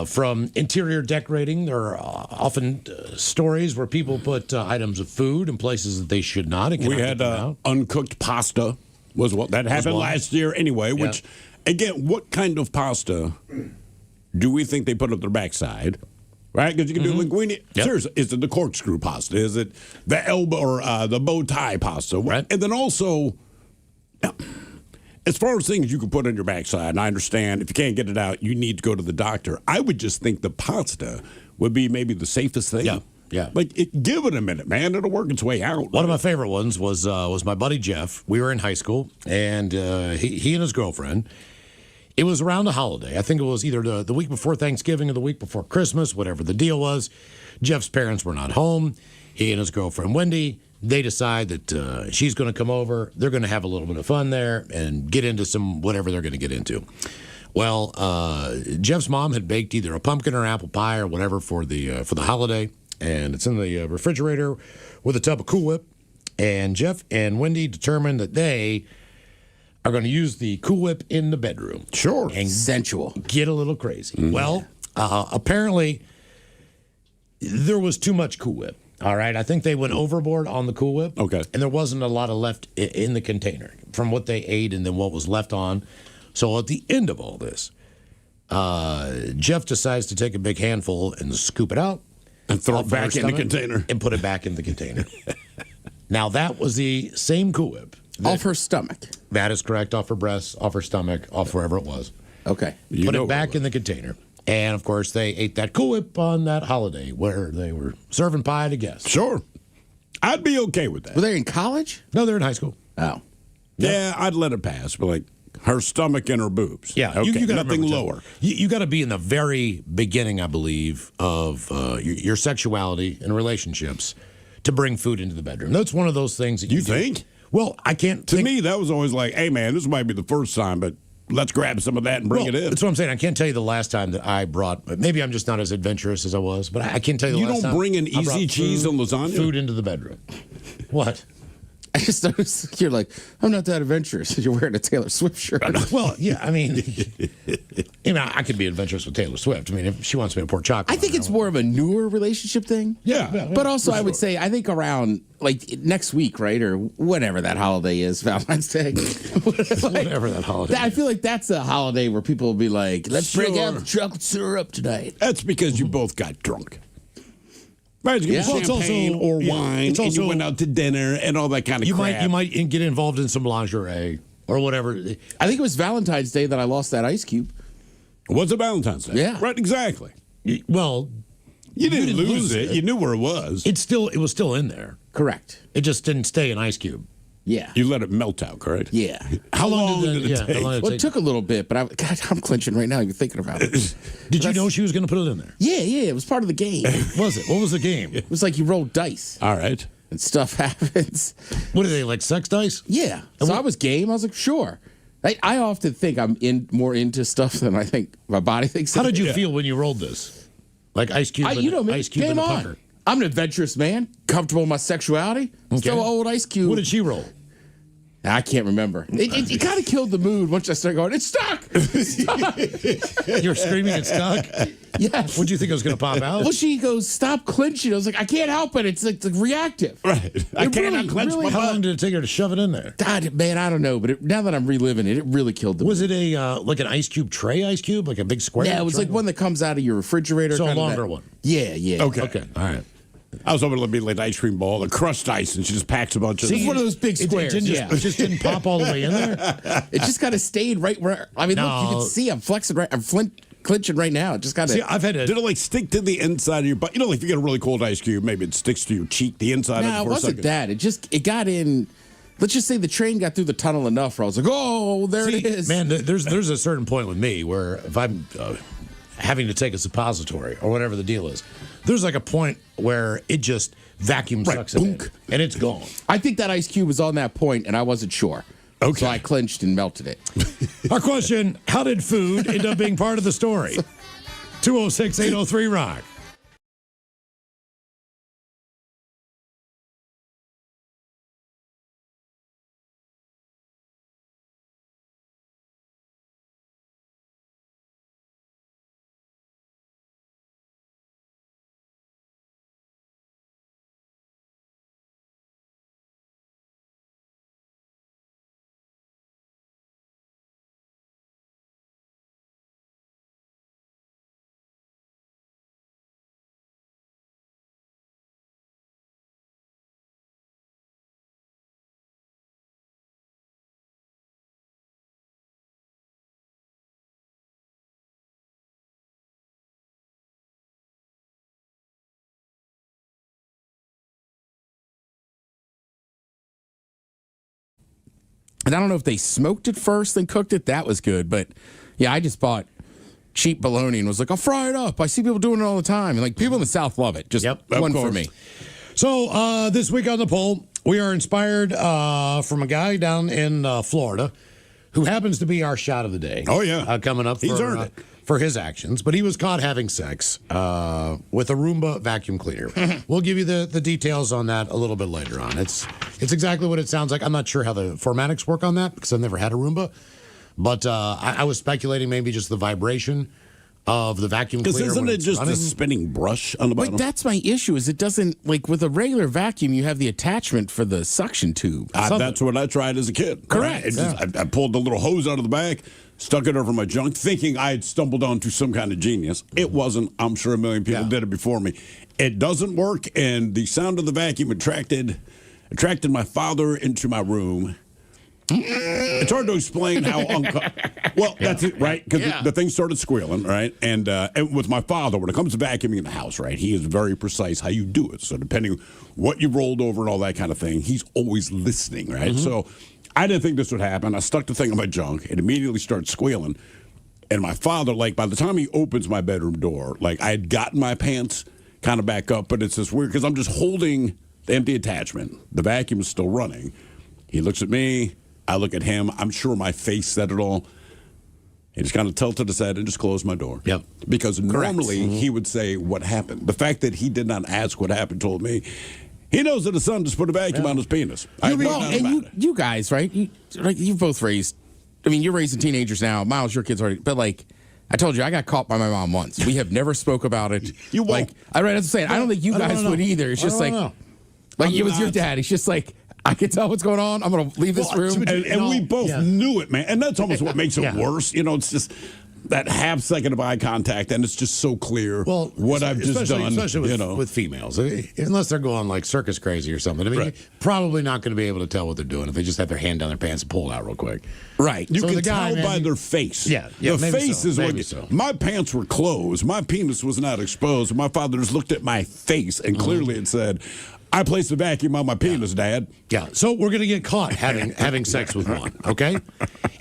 from interior decorating, there are often stories where people put items of food in places that they should not. And We cannot had get them out. uncooked pasta. Was what that happened one. last year anyway. Which, again, what kind of pasta do we think they put up their backside? Right, because you can do linguine. Yep. Seriously, is it the corkscrew pasta? Is it the elbow or the bow tie pasta? Right. And then also, as far as things you can put on your backside, and I understand if you can't get it out, you need to go to the doctor. I would just think the pasta would be maybe the safest thing. Yeah. Yeah. Like, give it a minute, man. It'll work its way out. One of my favorite ones was my buddy Jeff. We were in high school, and he and his girlfriend. It was around the holiday. I think it was either the week before Thanksgiving or the week before Christmas, whatever the deal was. Jeff's parents were not home. He and his girlfriend Wendy, they decide that she's going to come over. They're going to have a little bit of fun there and get into some whatever they're going to get into. Well, Jeff's mom had baked either a pumpkin or apple pie or whatever for the holiday. And it's in the refrigerator with a tub of Cool Whip. And Jeff and Wendy determined that they are going to use the Cool Whip in the bedroom. Sure. And Sensual. get a little crazy. Well, apparently there was too much Cool Whip. All right. I think they went overboard on the Cool Whip. Okay. And there wasn't a lot of left in the container from what they ate and then what was left on. So at the end of all this, Jeff decides to take a big handful and scoop it out. And throw off it of her back in the stomach container. And put it back in the container. Now, that was the same Cool Whip. Off her stomach. That is correct. Off her breasts, off her stomach, off wherever it was. Okay. You Put know it back in the container. And, of course, they ate that Cool Whip on that holiday where they were serving pie to guests. Sure. I'd be okay with that. Were they in college? No, they're in high school. Oh. Yeah, I'd let it pass, but like her stomach and her boobs. Yeah, okay, you gotta nothing remember, lower. Tom, You got to be in the very beginning, I believe, of your sexuality and relationships to bring food into the bedroom. That's one of those things that You do. think? Well, I can't. To me, that was always like, hey, man, this might be the first time, but let's grab some of that and bring it in. That's what I'm saying. I can't tell you the last time that I brought. Maybe I'm just not as adventurous as I was, but I can't tell you. The You last don't time bring an I brought easy cheese and lasagna? food into the bedroom. What? I just noticed you're like, I'm not that adventurous. You're wearing a Taylor Swift shirt. Well, yeah. I mean, I could be adventurous with Taylor Swift. I mean, if she wants me to pour chocolate, I think it's more of a newer relationship thing. Yeah. But also, I would say, I think around like next week, right? Or whenever that holiday is, Valentine's Day. whatever that holiday. I feel like that's a holiday where people will be like, let's break Sure. out the chocolate syrup tonight. That's because you both got drunk. Right, you Yeah. get Well, it's champagne also- or yeah, wine, it's and you also- went out to dinner and all that kind of you crap. might get involved in some lingerie or whatever. I think it was Valentine's Day that I lost that ice cube. Was it Valentine's Day? Yeah. Right, exactly. Well, You didn't, didn't lose lose it. it. You knew where it was. it was still in there. Correct. It just didn't stay an ice cube. Yeah. You let it melt out, correct? Yeah. How long did it yeah, take? how long did it Well, it take? took a little bit, but I'm clenching right now even thinking about it. Did you know she was going to put it in there? Yeah, it was part of the game. It Was it? What was the game? was like you roll dice All right. and stuff happens. What are they, like sex dice? Yeah. So I was game. I was like, sure. I often think I'm more into stuff than I think my body thinks. How did you feel when you rolled this? Like Ice Cube, Man, Ice Cube game and the on. pucker. I'm an adventurous man, comfortable in my sexuality. Okay. Throw an old Ice Cube. What did she roll? I can't remember. It kind of killed the mood once I started going, it's stuck. It's stuck. You're screaming and stuck? Yes. What do you think it was going to pop out? Well, she goes, stop clenching. I was like, I can't help it. It's like reactive. Right. I cannot clench my How butt. long did it take her to shove it in there? God, man, I don't know. But now that I'm reliving it, it really killed the Was mood. it a like an ice cube tray ice cube, like a big square? Yeah, it was like triangle? one that comes out of your refrigerator. So a kind of longer that- one. Yeah. Okay. Okay, all right. I was hoping it'd be like an ice cream ball, a crushed ice, and she just packs a bunch of It's one of those big squares. It Yeah. just didn't pop all the way in there. It just kind of stayed right where. I mean, look, you No. can see I'm flexing right. I'm clenching right now. It just kind of. See, I've had Did a. it like stick to the inside of your butt? You know, like if you get a really cold ice cube, maybe it sticks to your cheek, the inside of it No, it for a wasn't second. that. It got in. Let's just say the train got through the tunnel enough where I was like, oh, there it is. Man, there's a certain point with me where if I'm having to take a suppository or whatever the deal is, there's like a point where it just vacuum sucks it in, Boonk. and it's gone. I think that ice cube was on that point, and I wasn't sure. Okay. So I clenched and melted it. Our question: how did food end up being part of the story? 206-803-ROCK. And I don't know if they smoked it first, then cooked it. That was good. But yeah, I just bought cheap bologna and was like, I'll fry it up. I see people doing it all the time. And like people in the South love it. Just Yep, one of for course. me. So this week on the poll, we are inspired from a guy down in Florida who happens to be our shot of the day. Oh, yeah. coming up He's for earned it. for his actions, but he was caught having sex with a Roomba vacuum cleaner. We'll give you the details on that a little bit later on. It's exactly what it sounds like. I'm not sure how the formatics work on that because I've never had a Roomba, but I was speculating maybe just the vibration of the vacuum cleaner. Because isn't when it it's just running. a spinning brush on the bottom? But that's my issue. Is it doesn't like with a regular vacuum you have the attachment for the suction tube. That's what I tried as a kid. Correct. Right? It just, I pulled the little hose out of the back, stuck it over my junk, thinking I had stumbled onto some kind of genius. It wasn't. I'm sure a million people did it before me. It doesn't work, and the sound of the vacuum attracted my father into my room. It's hard to explain how well, that's it, right? Because the thing started squealing, right? And with my father, when it comes to vacuuming in the house, right, he is very precise how you do it. So depending what you rolled over and all that kind of thing, he's always listening, right? So I didn't think this would happen. I stuck the thing in my junk. It immediately started squealing. And my father, like, by the time he opens my bedroom door, like, I had gotten my pants kind of back up, but it's just weird because I'm just holding the empty attachment. The vacuum is still running. He looks at me. I look at him. I'm sure my face said it all. He just kind of tilted his head and just closed my door. Yep. Because normally he would say what happened. The fact that he did not ask what happened told me he knows that his son just put a vacuum on his penis. You guys, right? You've both raised. I mean, you're raising teenagers now. Miles, your kids already. But like, I told you, I got caught by my mom once. We have never spoke about it. You won't. Like, I was saying, I don't think you guys would either. It's just like it was your dad. It's just like. I can tell what's going on. I'm going to leave this room. And we both knew it, man. And that's almost what makes it worse. You know, it's just that half second of eye contact, and it's just so clear what I've just done. Especially with females. Unless they're going like circus crazy or something. I mean, you're probably not going to be able to tell what they're doing if they just have their hand down their pants and pull it out real quick. Right. You can tell by their face. Yeah. The face is what. My pants were closed. My penis was not exposed. My father just looked at my face, and clearly it said, I placed the vacuum on my penis, Dad. Yeah, so we're going to get caught having sex with one, okay?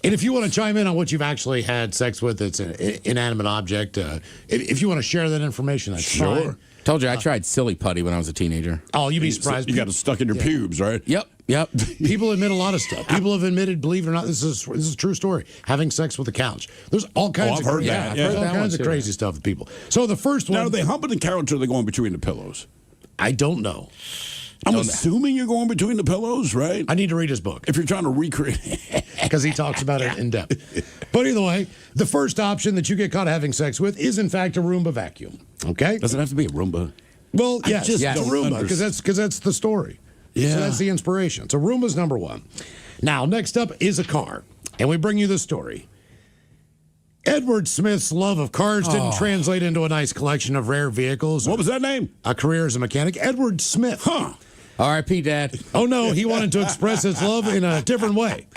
And if you want to chime in on what you've actually had sex with, it's an inanimate object. If you want to share that information, that's fine. Told you, I tried silly putty when I was a teenager. Oh, you'd be surprised. You got it stuck in your pubes, right? Yep. People admit a lot of stuff. People have admitted, believe it or not, this is a true story. Having sex with a couch. There's all kinds of heard that. I've heard all kinds of crazy stuff with people. So the first one. Now, are they humping the couch or are they going between the pillows? I don't know. I'm assuming you're going between the pillows, right? I need to read his book. If you're trying to recreate because he talks about it in depth. But either way, the first option that you get caught having sex with is, in fact, a Roomba vacuum. Okay? Does it have to be a Roomba? Well, yes, it's a Roomba, because that's the story. Yeah. So that's the inspiration. So Roomba's number one. Now, next up is a car. And we bring you the story. Edward Smith's love of cars didn't translate into a nice collection of rare vehicles. What was that name? A career as a mechanic. Edward Smith. R.I.P. Dad. Oh, no, he wanted to express his love in a different way.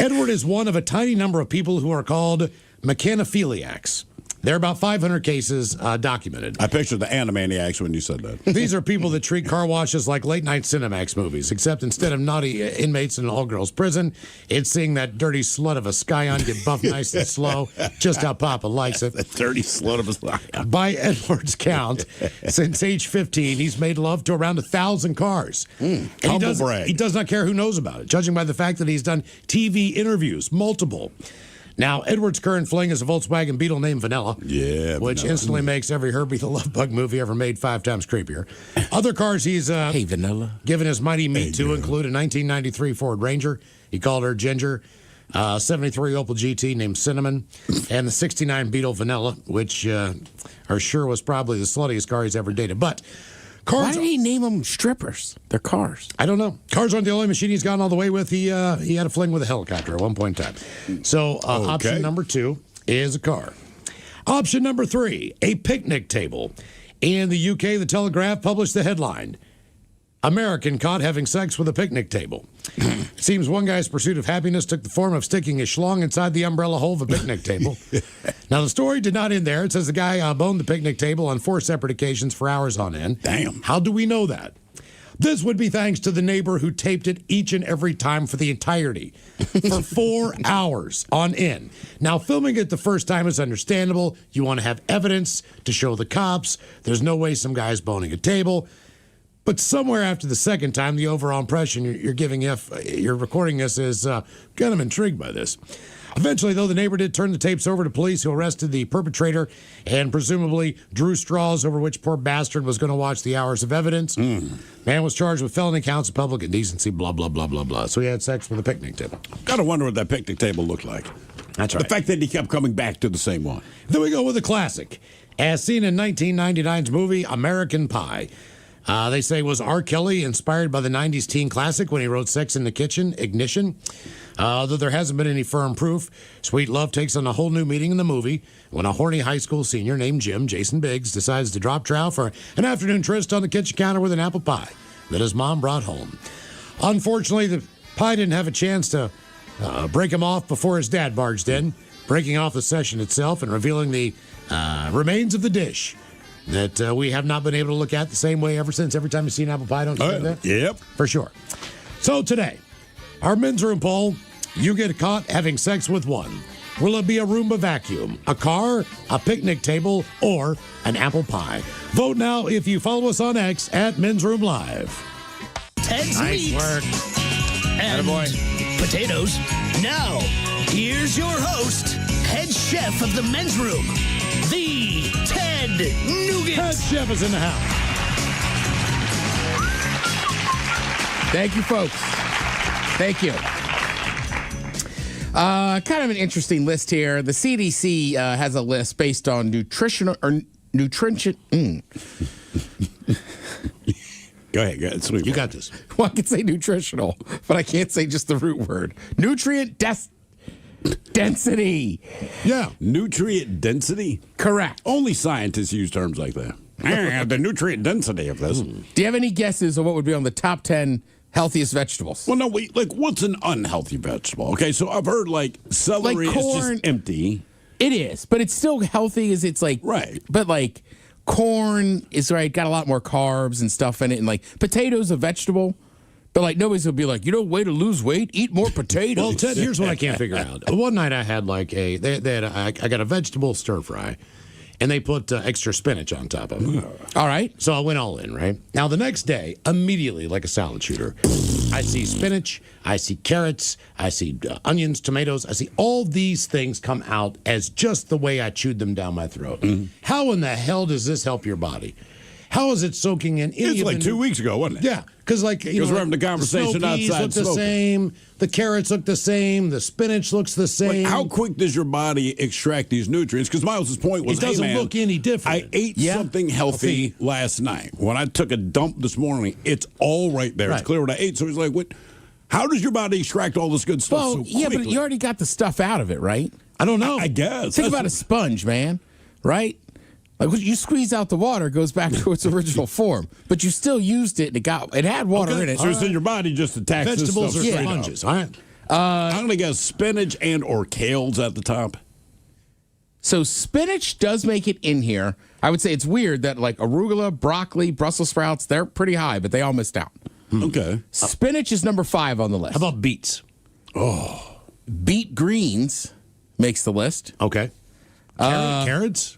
Edward is one of a tiny number of people who are called mechanophiliacs. There are about 500 cases documented. I pictured the Animaniacs when you said that. These are people that treat car washes like late-night Cinemax movies, except instead of naughty inmates in an all-girls prison, it's seeing that dirty slut of a Scion get buffed nice and slow, just how Papa likes it. The dirty slut of a Scion. By Edward's count, since age 15, he's made love to around 1,000 cars. And Humble brag. He does not care who knows about it, judging by the fact that he's done TV interviews, multiple. Now, Edward's current fling is a Volkswagen Beetle named Vanilla, which instantly makes every Herbie the Love Bug movie ever made 5 times creepier. Other cars he's Vanilla. given his mighty meat to include a 1993 Ford Ranger. He called her Ginger. 73 Opel GT named Cinnamon, and the 69 Beetle Vanilla, which are sure was probably the sluttiest car he's ever dated. But cars, why did he name them strippers? They're cars. I don't know. Cars aren't the only machine he's gone all the way with. He had a fling with a helicopter at one point in time. So option number 2 is a car. Option number 3, a picnic table. In the UK, the Telegraph published the headline, American caught having sex with a picnic table. It seems one guy's pursuit of happiness took the form of sticking his schlong inside the umbrella hole of a picnic table. Now, the story did not end there. It says the guy boned the picnic table on 4 separate occasions for hours on end. Damn. How do we know that? This would be thanks to the neighbor who taped it each and every time for the entirety for 4 hours on end. Now, filming it the first time is understandable. You want to have evidence to show the cops. There's no way some guy's boning a table. But somewhere after the second time, the overall impression you're giving if you're recording this is kind of intrigued by this. Eventually, though, the neighbor did turn the tapes over to police, who arrested the perpetrator and presumably drew straws over which poor bastard was going to watch the hours of evidence. Man was charged with felony counts of public indecency, blah, blah, blah, blah, blah. So he had sex with a picnic table. Gotta wonder what that picnic table looked like. That's right. The fact that he kept coming back to the same one. Then we go with a classic. As seen in 1999's movie American Pie. They say, was R. Kelly inspired by the 90s teen classic when he wrote Sex in the Kitchen, Ignition? Though there hasn't been any firm proof, Sweet Love takes on a whole new meaning in the movie when a horny high school senior named Jim, Jason Biggs, decides to drop trow for an afternoon tryst on the kitchen counter with an apple pie that his mom brought home. Unfortunately, the pie didn't have a chance to break him off before his dad barged in, breaking off the session itself and revealing the remains of the dish that we have not been able to look at the same way ever since. Every time you see an apple pie, don't you think that? Yep. For sure. So today, our men's room poll, you get caught having sex with one. Will it be a Roomba vacuum, a car, a picnic table, or an apple pie? Vote now if you follow us on X at Men's Room Live. Ted's Nice meat work. and potatoes. Now, here's your host, head chef of the men's room, the Ted Nugent. Head chef is in the house. Thank you, folks. Thank you. Kind of an interesting list here. The CDC has a list based on nutritional or nutrition. Go ahead. Sweet. You got this. Well, I can say nutritional, but I can't say just the root word. Nutrient density. Yeah. Nutrient density? Correct. Only scientists use terms like that. The nutrient density of this. Do you have any guesses on what would be on the top 10 healthiest vegetables? Well, no, wait. Like, what's an unhealthy vegetable? Okay, so I've heard, like, celery Like corn. is just empty. It is, but it's still healthy as it's like. Right. But like corn is right, got a lot more carbs and stuff in it. And like potatoes, a vegetable. But like nobody's gonna be like, way to lose weight, eat more potatoes. Well, Ted, here's what I can't figure out. One night I had like I got a vegetable stir fry, and they put extra spinach on top of it. All right. So I went all in, right? Now, the next day, immediately, like a salad shooter, I see spinach, I see carrots, I see onions, tomatoes. I see all these things come out as just the way I chewed them down my throat. How in the hell does this help your body? How is it soaking in? It's like 2 weeks ago, wasn't it? Yeah, because like you know, we're having the conversation snow peas outside look the smoking. same, the carrots look the same, the spinach looks the same. Wait, how quick does your body extract these nutrients? Because Miles' point was, It doesn't hey, man, look any different. I ate something healthy last night. When I took a dump this morning, it's all right there. It's Right. clear what I ate. So he's like, what? How does your body extract all this good stuff Well, so yeah, quickly? but you already got the stuff out of it, right? I don't know. I guess. Think about a sponge, man. Right? Like when you squeeze out the water, it goes back to its original form. But you still used it. It had water in it. So it's in your body just attacks this Vegetables stuff are straight up. sponges. All right. I'm going to guess spinach and or kales at the top. So spinach does make it in here. I would say it's weird that like arugula, broccoli, Brussels sprouts, they're pretty high, but they all missed out. Okay. Spinach is number 5 on the list. How about beets? Beet greens makes the list. Okay. Carrots?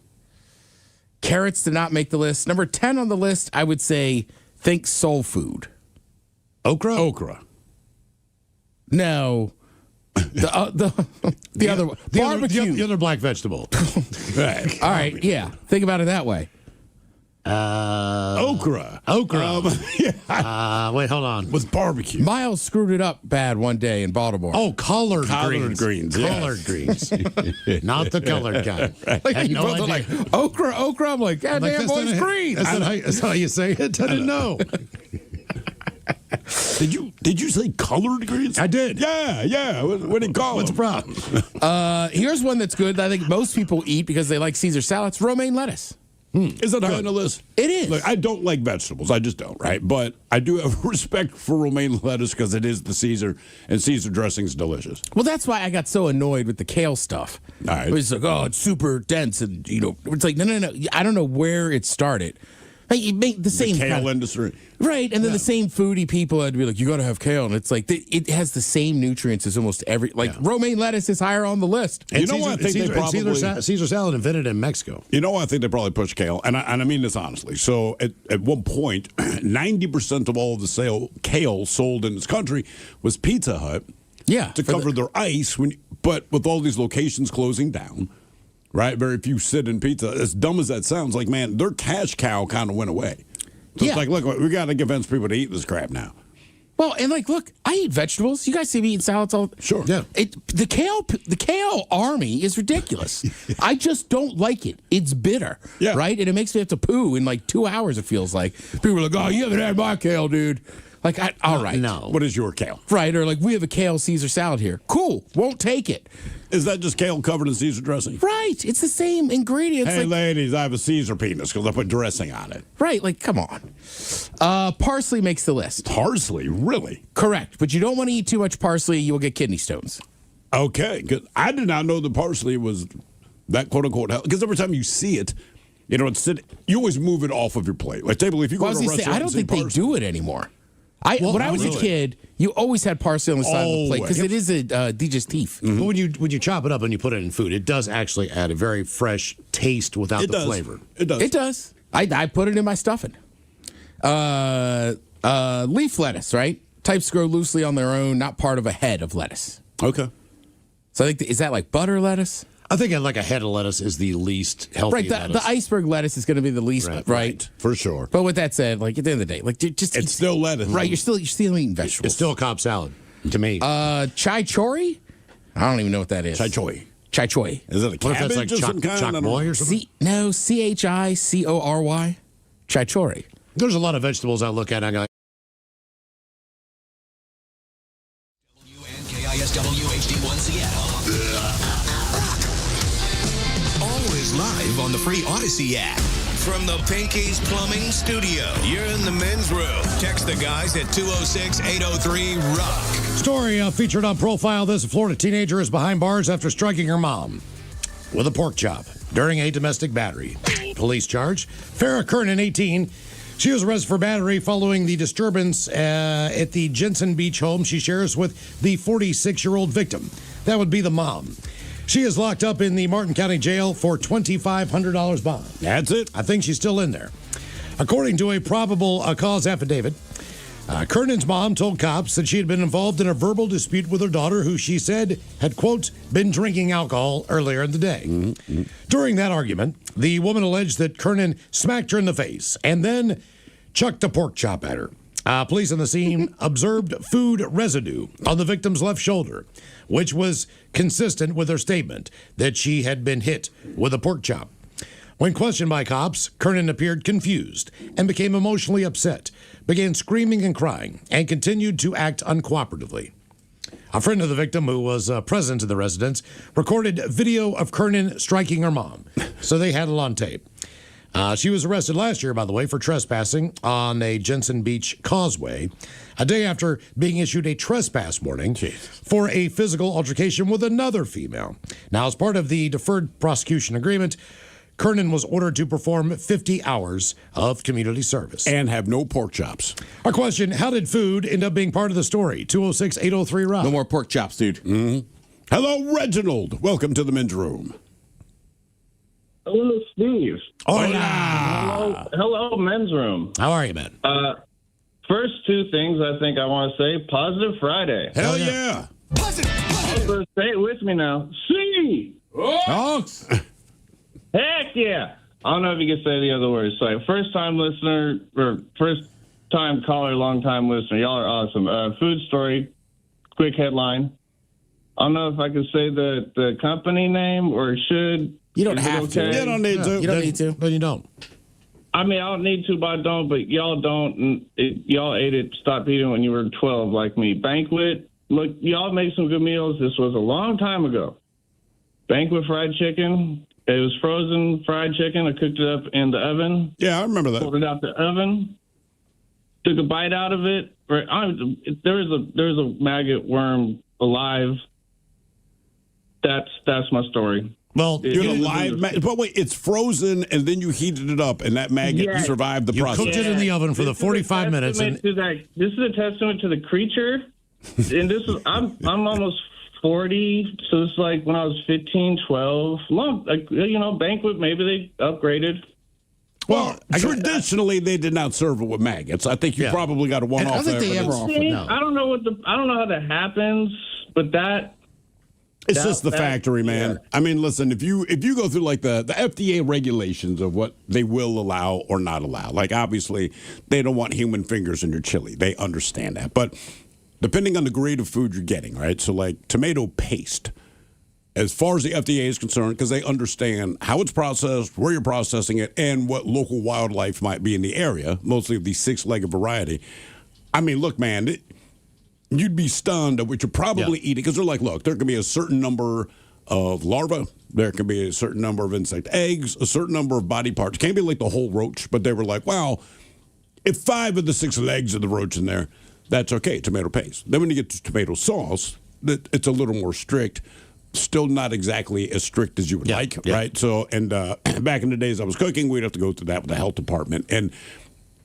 Carrots did not make the list. Number 10 on the list, I would say think soul food. Okra? Okra. No. The other one. Barbecue. The other black vegetable. Right. All right, yeah. Think about it that way. Okra. Wait, hold on. With barbecue. Miles screwed it up bad one day in Baltimore. Oh, collard Collard greens, yes. Collard greens. Not the colored kind. like, Had you no both are idea. like, okra. I'm like, God damn, boy, it's green. That's how you say it? I didn't know. Did you say colored greens? I did. Yeah. What do you call What's the them? problem? Here's one that's good that I think most people eat because they like Caesar salads, romaine lettuce. Is that high on the list? It is. Look, I don't like vegetables. I just don't, right? But I do have respect for romaine lettuce because it is the Caesar, and Caesar dressing's delicious. Well, that's why I got so annoyed with the kale stuff. All right. It was like, oh, it's super dense, and it's like, no. I don't know where it started. Like, you make the same Kale kind of- industry. right? And then the same foodie people had to be like, you got to have kale, and it's like it has the same nutrients as almost every romaine lettuce is higher on the list. You know what I think they probably... Caesar salad invented in Mexico. You know what I think they probably pushed kale, and I mean this honestly. So at one point, 90% of all of the kale sold in this country was Pizza Hut, Yeah, to cover their ice. But with all these locations closing down, right? Very few sit-in pizza. As dumb as that sounds, like, man, their cash cow kind of went away. So it's like, look, we got to convince people to eat this crap now. Well, and like, look, I eat vegetables. You guys see me eating salads all. Sure. Yeah. The kale army is ridiculous. I just don't like it. It's bitter. Yeah. Right? And it makes me have to poo in like 2 hours, it feels like. People are like, oh, you haven't had my kale, dude. Like, all right. No. What is your kale? Right. Or like, we have a kale Caesar salad here. Cool. Won't take it. Is that just kale covered in Caesar dressing? Right. It's the same ingredients. Hey, like, ladies, I have a Caesar penis because I put dressing on it. right. Like, come on. Parsley makes the list. Parsley, really? Correct. But you don't want to eat too much parsley. You will get kidney stones. Okay, good. I did not know that parsley was that quote unquote health. Because every time you see it, you know, you always move it off of your plate. Like, table, if you go Well, to a restaurant, I don't think they do it anymore. When I was a kid, you always had parsley on the side of the plate because it is a digestif. But when you chop it up and you put it in food, it does actually add a very fresh taste without the flavor. It does. It does. I put it in my stuffing. Leaf lettuce, right? Types grow loosely on their own, not part of a head of lettuce. Okay. So I think is that like butter lettuce? I think like a head of lettuce is the least healthy Right. lettuce. The iceberg lettuce is going to be the least, right? For sure. But with that said, like at the end of the day, like just It's still lettuce. right. You're still eating vegetables. It's still a Cobb salad to me. Chai chori. I don't even know what that is. Chai choy. Chai choy. Is it a What if cabbage that's like of some kind? choc boy or something? CHICORY. Chai chori. There's a lot of vegetables I look at and I go, KISW HD1 Seattle. Always live on the free Odyssey app. From the Pinky's Plumbing Studio, you're in the men's room. Text the guys at 206-803-ROCK. Story featured on Profile. This Florida teenager is behind bars after striking her mom with a pork chop during a domestic battery. Police charge Farrah Kernan, 18. She was arrested for battery following the disturbance at the Jensen Beach home she shares with the 46-year-old victim. That would be the mom. She is locked up in the Martin County Jail for $2,500 bond. That's it. I think she's still in there. According to a probable cause affidavit, Kernan's mom told cops that she had been involved in a verbal dispute with her daughter, who she said had, quote, been drinking alcohol earlier in the day. Mm-hmm. During that argument, the woman alleged that Kernan smacked her in the face and then chucked a pork chop at her. Police on the scene observed food residue on the victim's left shoulder, which was consistent with her statement that she had been hit with a pork chop. When questioned by cops, Kernan appeared confused and became emotionally upset, began screaming and crying, and continued to act uncooperatively. A friend of the victim who was present in the residence recorded video of Kernan striking her mom, so they had it on tape. She was arrested last year, by the way, for trespassing on a Jensen Beach causeway, a day after being issued a trespass warning for a physical altercation with another female. Now, as part of the deferred prosecution agreement, Kernan was ordered to perform 50 hours of community service. And have no pork chops. Our question, how did food end up being part of the story? 206-803-ROCK. No more pork chops, dude. Mm-hmm. Hello, Reginald. Welcome to the men's room. Hello, Steve. Hola. Hello, men's room. How are you, man? First two things I think I want to say. Positive Friday. Hell yeah. Also, say it with me now. See. Oh. Heck yeah. I don't know if you can say the other words. So, first time listener or first time caller, long time listener. Y'all are awesome. Food story. Quick headline. I don't know if I can say the company name or should. You don't have to. You don't need to. You don't need to. No, you don't. I mean, I don't need to, but I don't. But y'all don't. And y'all ate it, stopped eating when you were 12 like me. Banquet. Look, y'all make some good meals. This was a long time ago. Banquet fried chicken. It was frozen fried chicken. I cooked it up in the oven. Yeah, I remember that. Pulled it out the oven. Took a bite out of it. There is a maggot worm alive. That's my story. Well, you're alive, but wait, it's frozen, and then you heated it up, and that maggot survived the process. Cooked it in the oven for the 45 minutes. This is a testament to the creature. And this is I'm almost 40, so it's like when I was 15, 12. Banquet, maybe they upgraded. Well, traditionally they did not serve it with maggots. I think you probably got a one-off. I don't think they ever offered. I don't know how that happens. but that. It's just the factory, man. I mean, listen, if you go through like the FDA regulations of what they will allow or not allow, like obviously they don't want human fingers in your chili. They understand that. But depending on the grade of food you're getting, right? So like tomato paste, as far as the FDA is concerned, because they understand how it's processed, where you're processing it, and what local wildlife might be in the area, mostly of the 6-legged variety. I mean, look, man, you'd be stunned at what you're probably eating, because they're like, look, there can be a certain number of larvae, there can be a certain number of insect eggs, a certain number of body parts. It can't be like the whole roach, but they were like, wow, if 5 of the 6 legs of the roach in there, that's okay, tomato paste. Then when you get to tomato sauce, it's a little more strict. Still not exactly as strict as you would like, right? So, and back in the days I was cooking, we'd have to go through that with the health department. And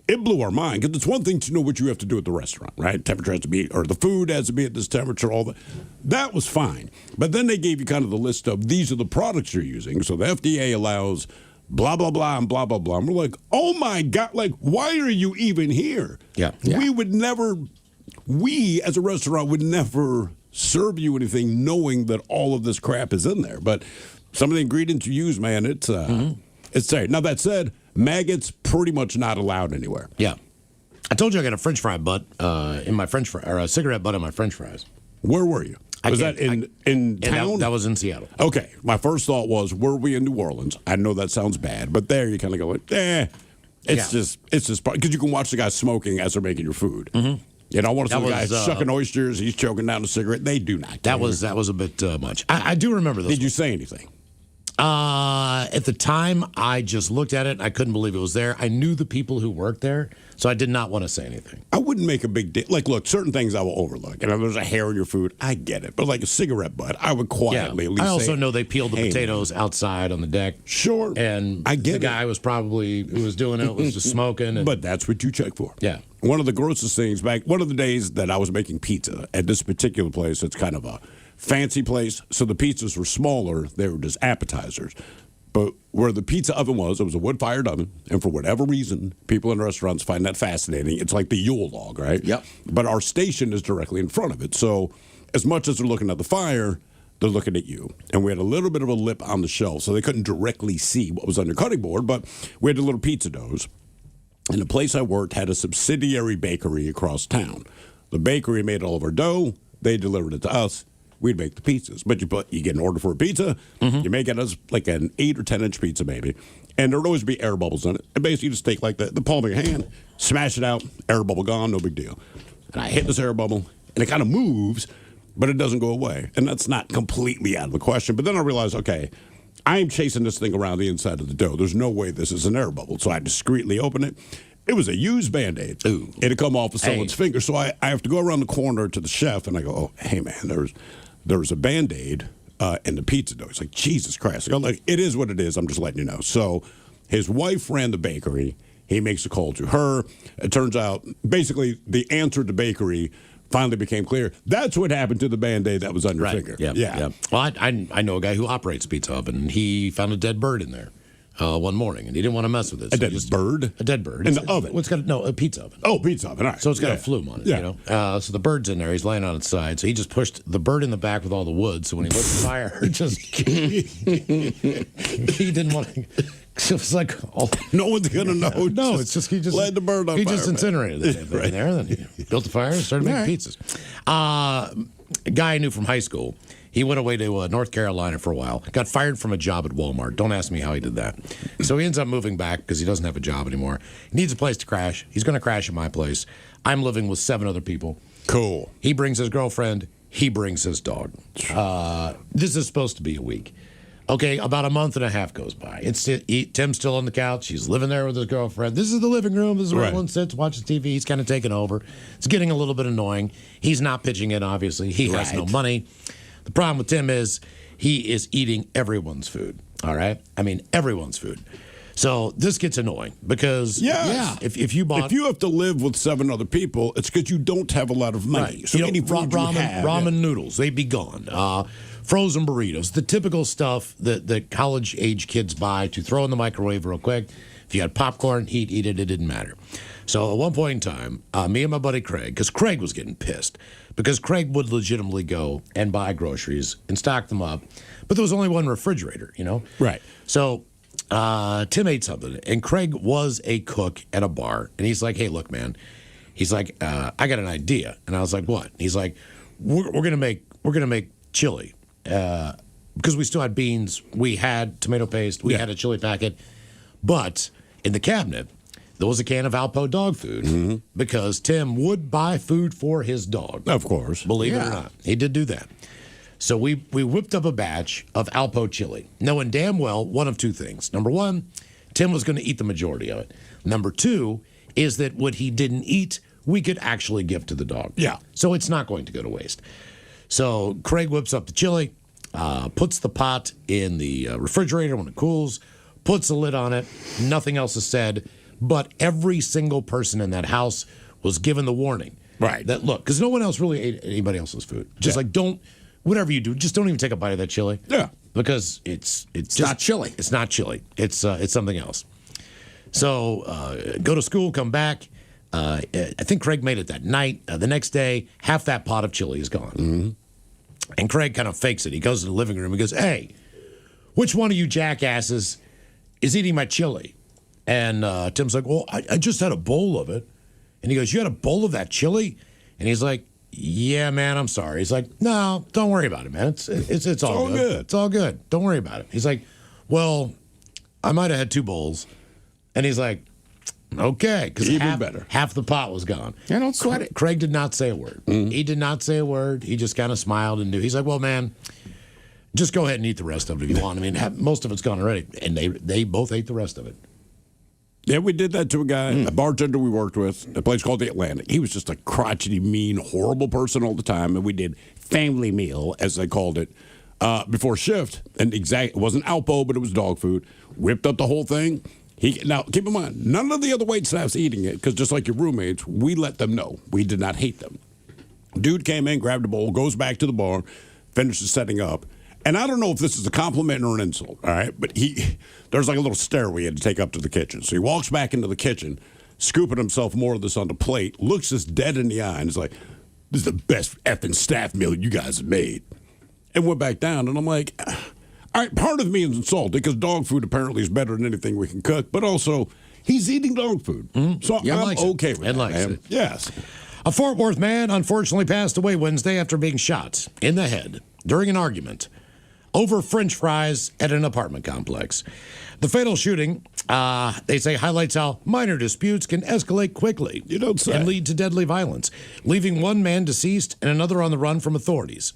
it blew our mind, because it's one thing to know what you have to do at the restaurant, right? Temperature has to be, or the food has to be at this temperature, all that. That was fine. But then they gave you kind of the list of, these are the products you're using. So the FDA allows blah, blah, blah, and blah, blah, blah. And we're like, oh my God, like, why are you even here? Yeah. We would never, we as a restaurant would never serve you anything knowing that all of this crap is in there. But some of the ingredients you use, man, it's there. Now, that said, maggots pretty much not allowed anywhere. Yeah. I told you I got a French fry butt in my French fry, or a cigarette butt in my French fries. Where were you? Was that in town? That was in Seattle. Okay. My first thought was, were we in New Orleans? I know that sounds bad, but there you kind of go like, it's just because you can watch the guys smoking as they're making your food. Mm-hmm. You know, one of the guys shucking oysters, he's choking down a cigarette. They do not care. That was a bit much. I do remember this. Did you say anything? At the time, I just looked at it and I couldn't believe it was there. I knew the people who worked there, so I did not want to say anything. I wouldn't make a big deal. Like, look, certain things I will overlook. You know, there's a hair in your food. I get it. But like a cigarette butt, I would quietly at least I also say, know they peeled the potatoes outside on the deck. Sure. And I get the guy was probably, who was doing it, was just smoking. But that's what you check for. Yeah. One of the grossest things one of the days that I was making pizza at this particular place, it's kind of a fancy place. So the pizzas were smaller. They were just appetizers. But where the pizza oven was, it was a wood-fired oven, and for whatever reason, people in restaurants find that fascinating. It's like the Yule log, right? Yep. But our station is directly in front of it. So as much as they're looking at the fire, they're looking at you. And we had a little bit of a lip on the shelf, so they couldn't directly see what was on your cutting board, but we had the little pizza doughs. And the place I worked had a subsidiary bakery across town. The bakery made all of our dough. They delivered it to us. We'd make the pizzas. But you get an order for a pizza, you make it as like an 8 or 10-inch pizza maybe, and there'd always be air bubbles in it. And basically you just take like the palm of your hand, smash it out, air bubble gone, no big deal. And I hit this air bubble, and it kind of moves, but it doesn't go away. And that's not completely out of the question. But then I realized, okay, I'm chasing this thing around the inside of the dough. There's no way this is an air bubble. So I discreetly open it. It was a used Band-Aid. Ooh. It had come off of someone's finger. So I have to go around the corner to the chef, and I go, oh, hey, man, there was a Band-Aid in the pizza dough. He's like, Jesus Christ. I go, like, it is what it is. I'm just letting you know. So his wife ran the bakery. He makes a call to her. It turns out, basically, the answer to bakery finally became clear. That's what happened to the Band-Aid that was on your finger. Yeah. Well, I know a guy who operates a pizza oven, and he found a dead bird in there one morning, and he didn't want to mess with it. A dead bird? A dead bird. In the oven? Well, a pizza oven. Oh, pizza oven. All right. So it's got a flume on it, you know. So the bird's in there. He's laying on its side. So he just pushed the bird in the back with all the wood. So when he lit the fire, he didn't want to. It was like, no one's going to know. No, it's just he just let the bird on he fire. Just incinerated the thing in there. Then he built the fire and started making pizzas. A guy I knew from high school. He went away to North Carolina for a while. Got fired from a job at Walmart. Don't ask me how he did that. So he ends up moving back because he doesn't have a job anymore. He needs a place to crash. He's going to crash at my place. I'm living with 7 other people. Cool. He brings his girlfriend. He brings his dog. This is supposed to be a week. Okay, about a month and a half goes by. Tim's still on the couch. He's living there with his girlfriend. This is the living room. This is where everyone sits, watches TV. He's kind of taking over. It's getting a little bit annoying. He's not pitching in, obviously. He has no money. The problem with Tim is he is eating everyone's food, all right? I mean, everyone's food. So this gets annoying because if you have to live with 7 other people, it's because you don't have a lot of money. Right. So any food ramen noodles, they'd be gone. Frozen burritos, the typical stuff that college-age kids buy to throw in the microwave real quick. If you had popcorn, he'd eat it. It didn't matter. So at one point in time, me and my buddy Craig, because Craig was getting pissed, because Craig would legitimately go and buy groceries and stock them up, but there was only one refrigerator, you know? Right. So Tim ate something, and Craig was a cook at a bar, and he's like, hey, look, man. He's like, I got an idea. And I was like, what? He's like, we're gonna make chili. Because we still had beans, we had tomato paste, we had a chili packet, but in the cabinet, there was a can of Alpo dog food because Tim would buy food for his dog. Of course. Believe it or not. He did do that. So we whipped up a batch of Alpo chili, knowing damn well one of two things. Number one, Tim was going to eat the majority of it. Number two is that what he didn't eat, we could actually give to the dog. Yeah. So it's not going to go to waste. So Craig whips up the chili, puts the pot in the refrigerator when it cools, puts a lid on it. Nothing else is said. But every single person in that house was given the warning. Right. That look, because no one else really ate anybody else's food. Just like whatever you do, just don't even take a bite of that chili. Yeah. Because it's just not chili. It's not chili. It's something else. So go to school, come back. I think Craig made it that night. The next day, half that pot of chili is gone. And Craig kind of fakes it. He goes to the living room and goes, hey, which one of you jackasses is eating my chili? And Tim's like, well, I just had a bowl of it. And he goes, you had a bowl of that chili? And he's like, yeah, man, I'm sorry. He's like, no, don't worry about it, man. It's all good. It's all good. Don't worry about it. He's like, well, I might have had 2 bowls. And he's like, okay, because half the pot was gone. Yeah, don't sweat it. Craig did not say a word. He did not say a word. He just kind of smiled and knew. He's like, well, man, just go ahead and eat the rest of it if you want. I mean, most of it's gone already. And they both ate the rest of it. Yeah, we did that to a guy, a bartender we worked with, a place called the Atlantic. He was just a crotchety, mean, horrible person all the time, and we did family meal, as they called it, before shift. And it wasn't Alpo, but it was dog food. Whipped up the whole thing. Now, keep in mind, none of the other wait staff's eating it, because just like your roommates, we let them know. We did not hate them. Dude came in, grabbed a bowl, goes back to the bar, finishes setting up. And I don't know if this is a compliment or an insult, all right? But there's like a little stair we had to take up to the kitchen. So he walks back into the kitchen, scooping himself more of this on the plate, looks us dead in the eye, and is like, this is the best effing staff meal you guys have made. And went back down, and I'm like, all right, part of me is insulted because dog food apparently is better than anything we can cook, but also he's eating dog food. So I'm okay with that, man. Yes. A Fort Worth man unfortunately passed away Wednesday after being shot in the head during an argument over French fries at an apartment complex. The fatal shooting, they say, highlights how minor disputes can escalate quickly. You don't say. And lead to deadly violence, leaving one man deceased and another on the run from authorities.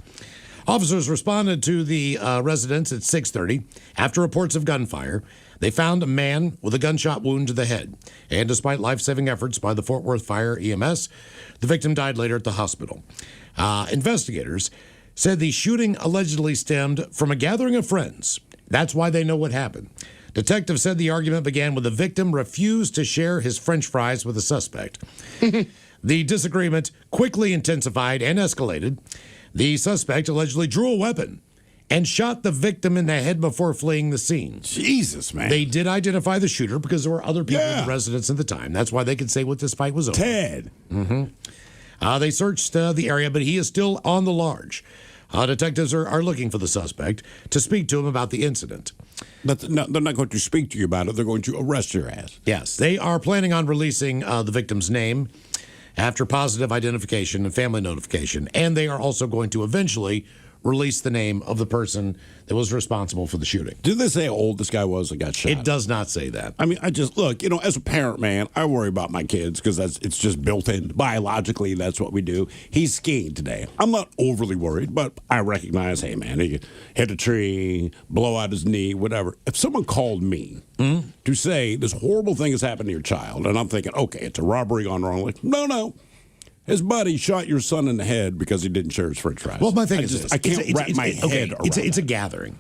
Officers responded to the residence at 6:30 after reports of gunfire. They found a man with a gunshot wound to the head. And despite life-saving efforts by the Fort Worth Fire EMS, the victim died later at the hospital. Investigators said the shooting allegedly stemmed from a gathering of friends. That's why they know what happened. Detectives said the argument began when the victim refused to share his French fries with the suspect. The disagreement quickly intensified and escalated. The suspect allegedly drew a weapon and shot the victim in the head before fleeing the scene. Jesus, man. They did identify the shooter because there were other people in the residence at the time. That's why they could say what this fight was over. Ted. They searched the area, but he is still on the large. Detectives are looking for the suspect to speak to him about the incident. But they're not going to speak to you about it. They're going to arrest your ass. Yes, they are planning on releasing the victim's name after positive identification and family notification. And they are also going to eventually release the name of the person that was responsible for the shooting. Did they say how old this guy was that got shot? It does not say that. I mean, look, as a parent, man, I worry about my kids because it's just built in. Biologically, that's what we do. He's skiing today. I'm not overly worried, but I recognize, hey, man, he hit a tree, blow out his knee, whatever. If someone called me to say this horrible thing has happened to your child, and I'm thinking, okay, it's a robbery gone wrong, like, no. His buddy shot your son in the head because he didn't share his French fries. Well, my thing is this. I can't wrap my head around It's a gathering.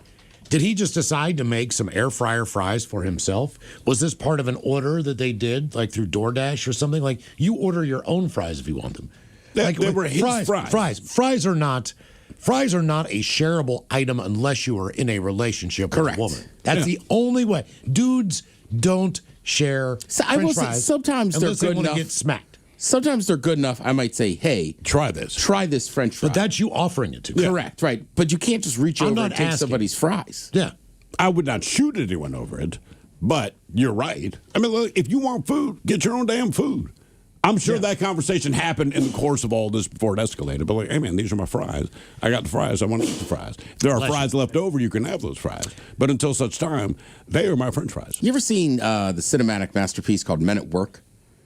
Did he just decide to make some air fryer fries for himself? Was this part of an order that they did, like through DoorDash or something? Like, you order your own fries if you want them. They were his fries. Fries are not a shareable item unless you are in a relationship with a woman. That's the only way. Dudes don't share So I French will say, fries. sometimes they're unless they good want to enough. get smacked. Sometimes they're good enough. I might say, hey, Try this. try this French fry. But that's you offering it to. Correct, right. But you can't just reach I'm over not and take asking. somebody's fries. Yeah. I would not shoot anyone over it, but you're right. I mean, look, if you want food, get your own damn food. I'm sure that conversation happened in the course of all this before it escalated. But like, hey man, these are my fries. I got the fries. I want to eat the fries. If there are fries left over, you can have those fries. But until such time, they are my French fries. You ever seen the cinematic masterpiece called Men at Work?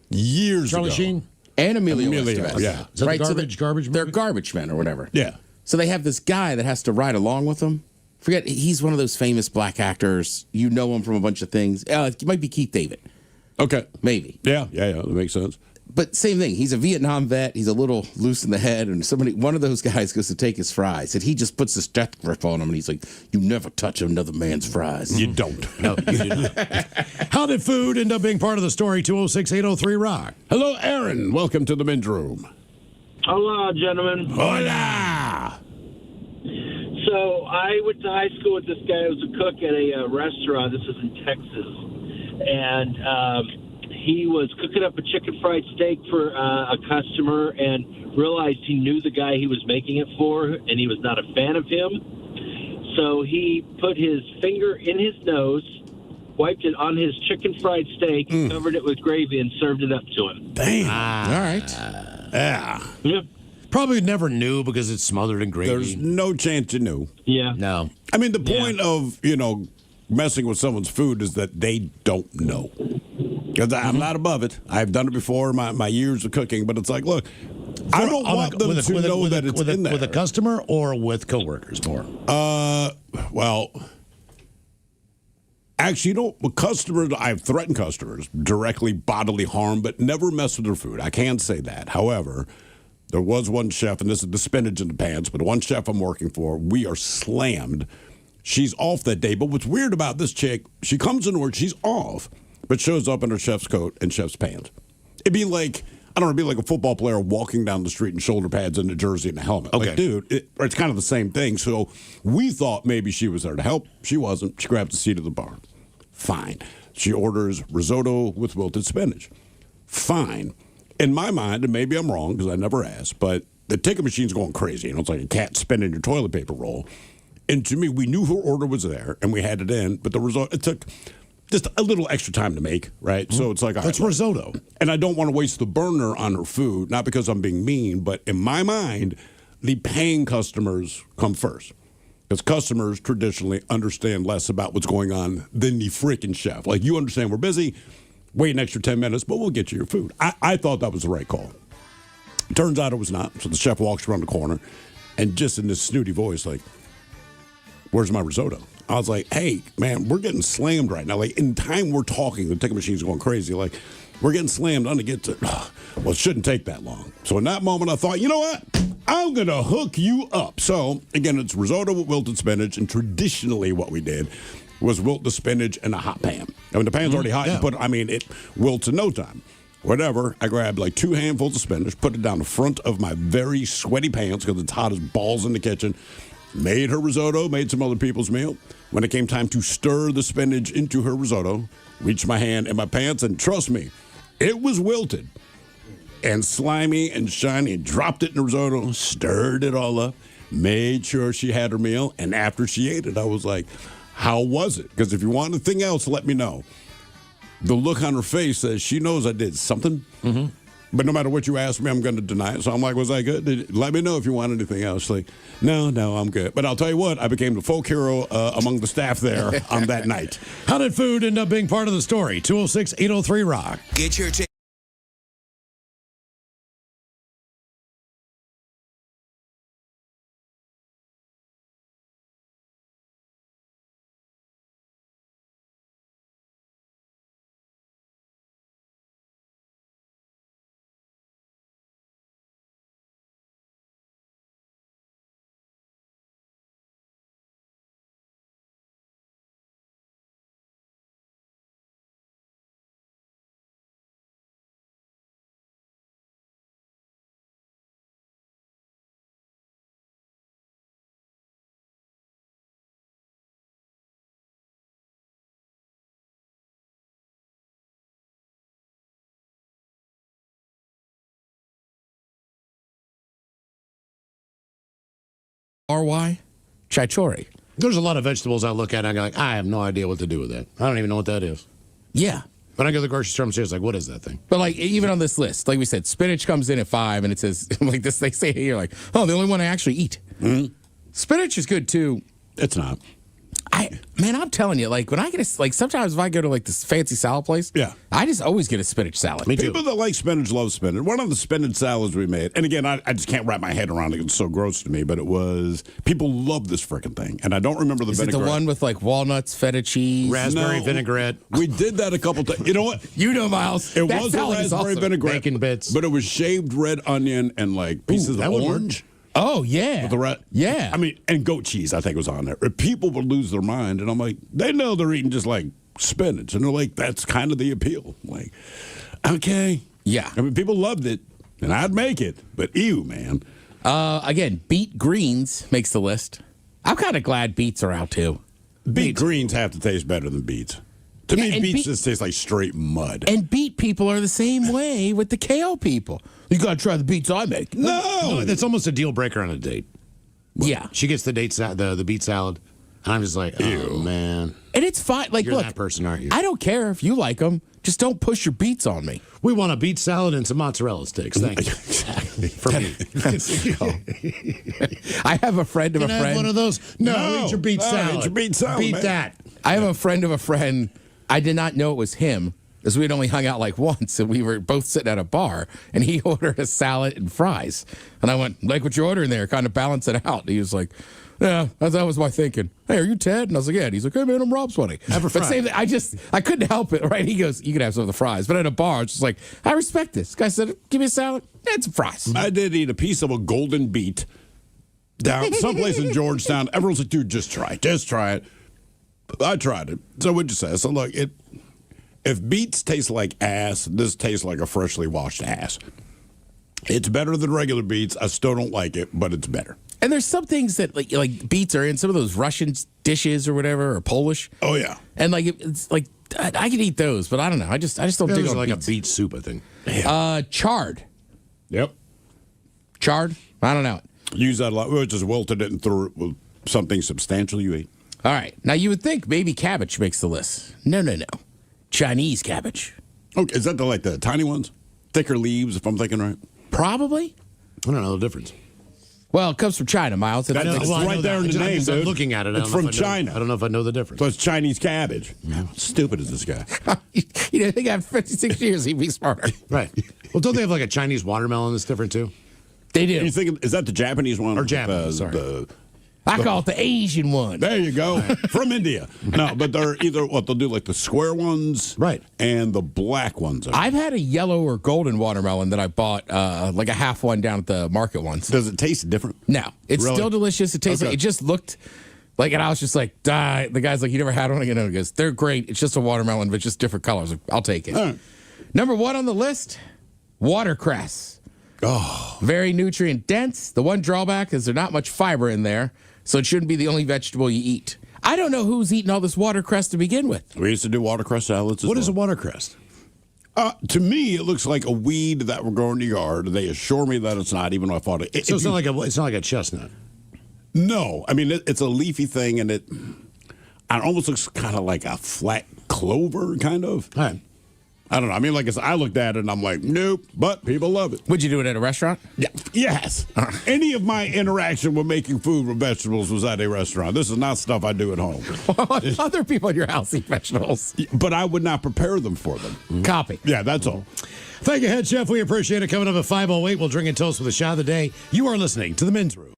Years Charlie ago. Sheen? And Emilio Emilio, Estevez. yeah. Is that Right, the so garbage they're movie? garbage men or whatever. Yeah. So they have this guy that has to ride along with them. Forget, he's one of those famous black actors. You know him from a bunch of things. It might be Keith David. Okay. Maybe. Yeah. That makes sense. But same thing. He's a Vietnam vet. He's a little loose in the head, and one of those guys goes to take his fries, and he just puts this death grip on him, and he's like, "You never touch another man's fries." You don't. No, you do not. How did food end up being part of the story? 206-803-ROCK. Hello, Aaron. Welcome to the men's room. Hello, gentlemen. Hola. So I went to high school with this guy who was a cook at a restaurant. This was in Texas. And he was cooking up a chicken fried steak for a customer and realized he knew the guy he was making it for, and he was not a fan of him. So he put his finger in his nose, wiped it on his chicken fried steak, covered it with gravy, and served it up to him. Damn. All right. Yeah. Yeah. Probably never knew because it's smothered in gravy. There's no chance you knew. Yeah. No. I mean, the point of, messing with someone's food is that they don't know. Because I'm not above it. I've done it before in my years of cooking, but it's like, look, I don't want them to know that it's in there. With a customer or with coworkers more? Well, actually, with customers, I've threatened customers directly bodily harm, but never mess with their food. I can't say that. However, there was one chef, and this is the spinach in the pants, but one chef I'm working for, we are slammed. She's off that day. But what's weird about this chick, she comes into work, she's off, but shows up in her chef's coat and chef's pants. It'd be like, I don't know, it'd be like a football player walking down the street in shoulder pads and a jersey and a helmet. Okay. Like, dude, it's kind of the same thing. So we thought maybe she was there to help. She wasn't. She grabbed the seat of the bar. Fine. She orders risotto with wilted spinach. Fine. In my mind, and maybe I'm wrong because I never asked, but the ticket machine's going crazy. It's like a cat spinning your toilet paper roll. And to me, we knew her order was there and we had it in, but the risotto, it took just a little extra time to make, right? So it's like, That's risotto. And I don't want to waste the burner on her food, not because I'm being mean, but in my mind, the paying customers come first. Because customers traditionally understand less about what's going on than the freaking chef. Like, you understand we're busy, wait an extra 10 minutes, but we'll get you your food. I thought that was the right call. Turns out it was not. So the chef walks around the corner and just in this snooty voice, like, "Where's my risotto?" I was like, "Hey, man, we're getting slammed right now. Like, in time we're talking, the ticket machine's going crazy. Like, we're getting slammed on to get to, well, it shouldn't take that long." So in that moment, I thought, you know what? I'm going to hook you up. So, again, it's risotto with wilted spinach, and traditionally what we did was wilt the spinach in a hot pan. I mean, the pan's already hot. Yeah. It wilts in no time. Whatever, I grabbed like 2 handfuls of spinach, put it down the front of my very sweaty pants because it's hot as balls in the kitchen, made her risotto, made some other people's meal. When it came time to stir the spinach into her risotto, reached my hand in my pants, and trust me, it was wilted and slimy and shiny, and dropped it in the risotto, stirred it all up, made sure she had her meal, and after she ate it, I was like, "How was it?" Because if you want anything else, let me know. The look on her face says she knows I did something, but no matter what you ask me, I'm going to deny it. So I'm like, "Was I good? Let me know if you want anything else." Like, no, I'm good. But I'll tell you what, I became the folk hero among the staff there on that night. How did food end up being part of the story? 206-803-ROCK. Get your R-Y, chichori. There's a lot of vegetables I look at and I'm like, I have no idea what to do with that. I don't even know what that is. Yeah. When I go to the grocery store, I'm serious, like, what is that thing? But like even on this list, like we said, spinach comes in at 5, and it says like this. They say here, like, oh, the only one I actually eat. Mm-hmm. Spinach is good too. It's not. I'm telling you, like when I get sometimes if I go to like this fancy salad place, yeah, I just always get a spinach salad. Me too. People that like spinach love spinach. One of the spinach salads we made, and again, I just can't wrap my head around it. It's so gross to me, but it was people love this freaking thing, and I don't remember the Is vinaigrette. it the one with like walnuts, feta cheese, raspberry vinaigrette? We did that a couple times. You know what? You know, Miles. It that was a salad is raspberry awesome. vinaigrette, Bacon bits, but it was shaved red onion and like pieces of orange. Oh, yeah. With the yeah. I mean, and goat cheese, I think, was on there. People would lose their mind. And I'm like, they know they're eating just like spinach. And they're like, that's kind of the appeal. Like, okay. Yeah. I mean, people loved it. And I'd make it. But ew, man. Again, beet greens makes the list. I'm kind of glad beets are out, too. Beet greens have to taste better than beets. To me, beets just taste like straight mud. And beet people are the same way with the kale people. You got to try the beets I make. No, that's almost a deal breaker on a date. Yeah. She gets the the beet salad, and I'm just like, oh, man. And it's fine. Like, You're look, that person, aren't you? I don't care if you like them. Just don't push your beets on me. We want a beet salad and some mozzarella sticks. Thank you. Exactly. For me. I have a friend of Can a I friend. have one of those? No, eat your beet salad. Eat your beet salad, Beat man. that. I have a friend of a friend. I did not know it was him, because we'd only hung out like once, and we were both sitting at a bar, and he ordered a salad and fries. And I went, like what you're ordering there, kind of balance it out. And he was like, yeah, that was my thinking. Hey, are you Ted? And I was like, yeah. And he's like, hey, man, I'm Rob Sweaty. Have a fry. But same thing, I couldn't help it, right? He goes, you can have some of the fries. But at a bar, it's just like, I respect this. This guy said, give me a salad. And some fries. I did eat a piece of a golden beet down someplace in Georgetown. Everyone's like, dude, just try it. Just try it. I tried it. So what'd you say? So look, if beets taste like ass, this tastes like a freshly washed ass. It's better than regular beets. I still don't like it, but it's better. And there's some things that like beets are in some of those Russian dishes or whatever, or Polish. Oh yeah. And like it's like I could eat those, but I don't know. I just don't dig on like beets. a beet soup, I think. Chard. Yep. Chard? I don't know. Use that a lot. We just wilted it and threw it with something substantial you ate. All right. Now, you would think baby cabbage makes the list. No. Chinese cabbage. Okay, is that the tiny ones? Thicker leaves, if I'm thinking right? Probably. I don't know the difference. Well, it comes from China, Miles. It's right there in the name, I'm dude. looking at it. It's from China. I don't know if I know the difference. So it's Chinese cabbage. How stupid is this guy? You know, they got 56 years. He'd be smarter. Right. Well, don't they have like a Chinese watermelon that's different too? They do. You think is that the Japanese one? Or Japanese, sorry. I call it the Asian one. There you go. From India. No, but they're either they'll do like the square ones, right, and the black ones. I've had a yellow or golden watermelon that I bought, like a half one down at the market once. Does it taste different? No, it's Really? still delicious. It tastes like it just looked like, and I was just like, die. The guy's like, you never had one? He goes, they're great. It's just a watermelon, but just different colors. Like, I'll take it. All right. Number 1 on the list, watercress. Oh, very nutrient dense. The one drawback is there's not much fiber in there, so it shouldn't be the only vegetable you eat. I don't know who's eating all this watercress to begin with. We used to do watercress salads. What is a watercress? To me, it looks like a weed that would grow in the yard. They assure me that it's not, even though I thought it. So it's not like a chestnut. No, I mean it's a leafy thing, and it almost looks kind of like a flat clover, kind of. All right. I don't know. I mean, like I looked at it and I'm like, nope, but people love it. Would you do it at a restaurant? Yeah. Yes. Any of my interaction with making food with vegetables was at a restaurant. This is not stuff I do at home. Other people in your house eat vegetables. But I would not prepare them for them. Copy. Yeah, that's all. Thank you, Head Chef. We appreciate it. Coming up at 5:08, we'll drink and toast with a shot of the day. You are listening to The Men's Room.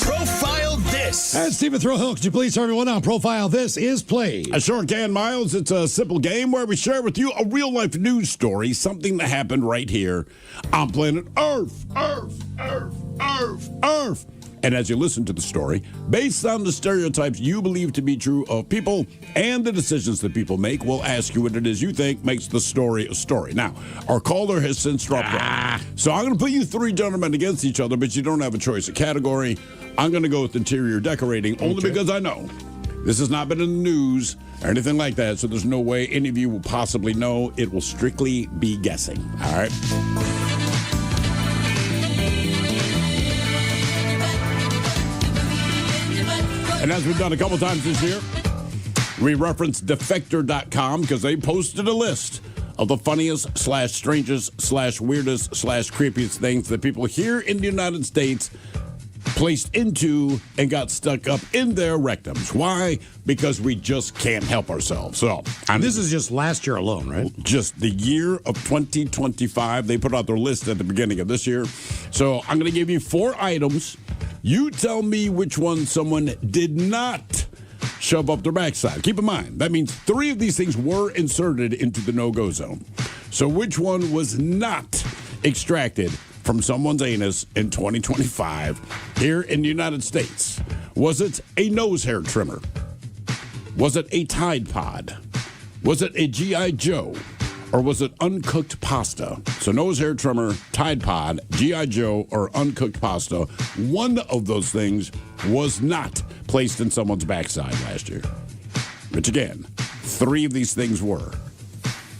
Profile This. And Stephen Throwhill, could you please tell everyone on Profile This is played? I sure can, Miles. It's a simple game where we share with you a real-life news story, something that happened right here on planet Earth. And as you listen to the story, based on the stereotypes you believe to be true of people and the decisions that people make, we'll ask you what it is you think makes the story a story. Now, our caller has since dropped off. So I'm going to put you three gentlemen against each other, but you don't have a choice of category. I'm going to go with interior decorating only because I know this has not been in the news or anything like that, so there's no way any of you will possibly know. It will strictly be guessing. All right? And as we've done a couple times this year, we reference defector.com because they posted a list of the funniest / strangest / weirdest / creepiest things that people here in the United States placed into and got stuck up in their rectums. Why? Because we just can't help ourselves. So, this is just last year alone, right? Just the year of 2025. They put out their list at the beginning of this year. So I'm going to give you 4 items. You tell me which one someone did not shove up their backside. Keep in mind, that means 3 of these things were inserted into the no-go zone. So which one was not extracted from someone's anus in 2025 here in the United States? Was it a nose hair trimmer? Was it a Tide Pod? Was it a G.I. Joe? Or was it uncooked pasta? So nose hair trimmer, Tide Pod, G.I. Joe, or uncooked pasta. One of those things was not placed in someone's backside last year. Which again, 3 of these things were.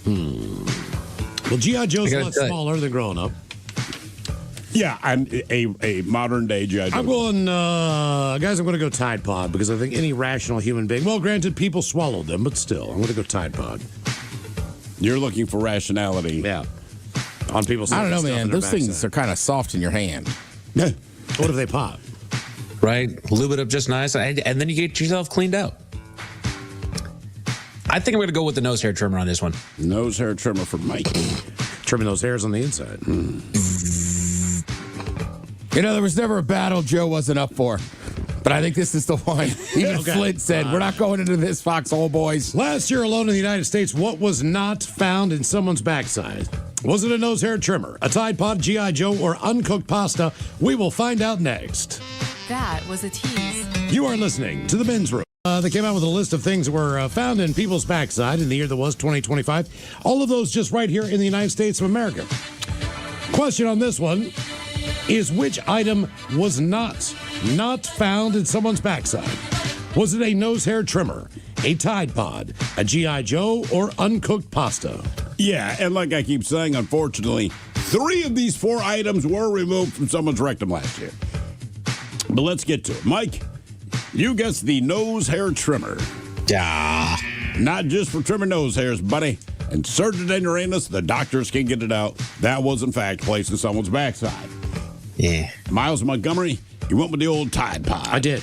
Well, G.I. Joe's a lot smaller than growing up. Yeah, I'm a modern day G.I. Joe. I'm going, guys, I'm going to go Tide Pod because I think any rational human being, well, granted, people swallowed them, but still, I'm going to go Tide Pod. You're looking for rationality. Yeah. On people's I don't know, man. Those things backside. are kind of soft in your hand. What if they pop? Right? Lube it up just nice, and then you get yourself cleaned out. I think I'm going to go with the nose hair trimmer on this one. Nose hair trimmer for Mike. Trimming those hairs on the inside. You know, there was never a battle Joe wasn't up for. But I think this is the one. Even Flint said, we're not going into this, foxhole boys. Last year alone in the United States, what was not found in someone's backside? Was it a nose hair trimmer, a Tide Pod, G.I. Joe, or uncooked pasta? We will find out next. That was a tease. You are listening to The Men's Room. They came out with a list of things that were found in people's backside in the year that was 2025. All of those just right here in the United States of America. Question on this one is which item was not found in someone's backside? Was it a nose hair trimmer, a Tide Pod, a G.I. Joe, or uncooked pasta? Yeah, and like I keep saying, unfortunately, 3 of these 4 items were removed from someone's rectum last year. But let's get to it. Mike, you guessed the nose hair trimmer. Yeah. Not just for trimming nose hairs, buddy. Insert it in your anus, the doctors can get it out. That was, in fact, placed in someone's backside. Yeah. Miles Montgomery, you went with the old Tide Pod. I did.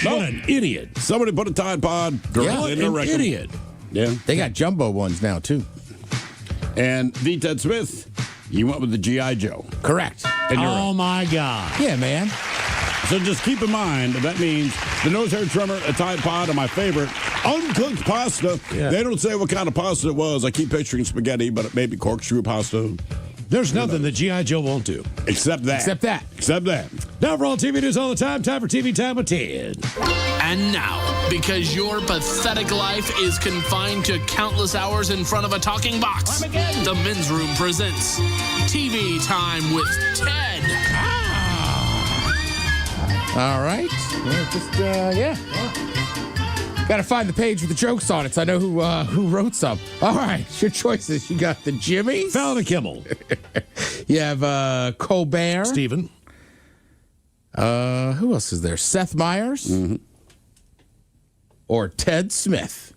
What an idiot. Somebody put a Tide Pod directly in their rectum. Idiot. Yeah. They got jumbo ones now, too. And V. Ted Smith, you went with the G.I. Joe. Correct. And you're Oh, my God. Yeah, man. So just keep in mind that means the nose hair trimmer, a Tide Pod, and my favorite, uncooked pasta. Yeah. They don't say what kind of pasta it was. I keep picturing spaghetti, but it may be corkscrew pasta. There's nothing that G.I. Joe won't do. Except that. Except that. Except that. Now for all TV news all the time for TV Time with Ted. And now, because your pathetic life is confined to countless hours in front of a talking box, the Men's Room presents TV Time with Ted. All right. Well, got to find the page with the jokes on it so I know who wrote some. All right. Your choices. You got the Jimmys. Fallon and Kimmel. You have Colbert. Steven. Who else is there? Seth Meyers. Mm-hmm. Or Ted Smith.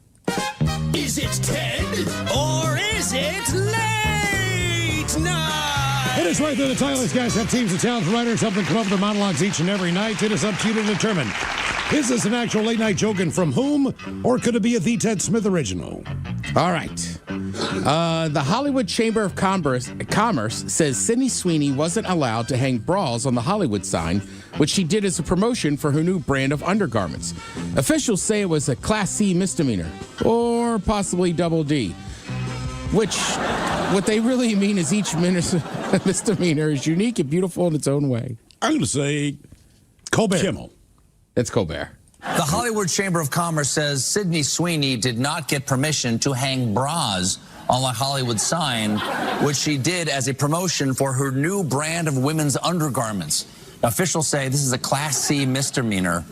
Is it Ted or is it late night? It is right there. The title. These guys have teams of talented writers helping come up with their monologues each and every night. It is up to you to determine. Is this an actual late night joke and from whom? Or could it be a The Ted Smith original? All right. The Hollywood Chamber of Commerce says Sydney Sweeney wasn't allowed to hang bras on the Hollywood sign, which she did as a promotion for her new brand of undergarments. Officials say it was a Class C misdemeanor, or possibly double D, which what they really mean is each misdemeanor is unique and beautiful in its own way. I'm going to say Colbert. Kimmel. It's Colbert. The Hollywood Chamber of Commerce says Sydney Sweeney did not get permission to hang bras on a Hollywood sign, which she did as a promotion for her new brand of women's undergarments. Officials say this is a Class C misdemeanor.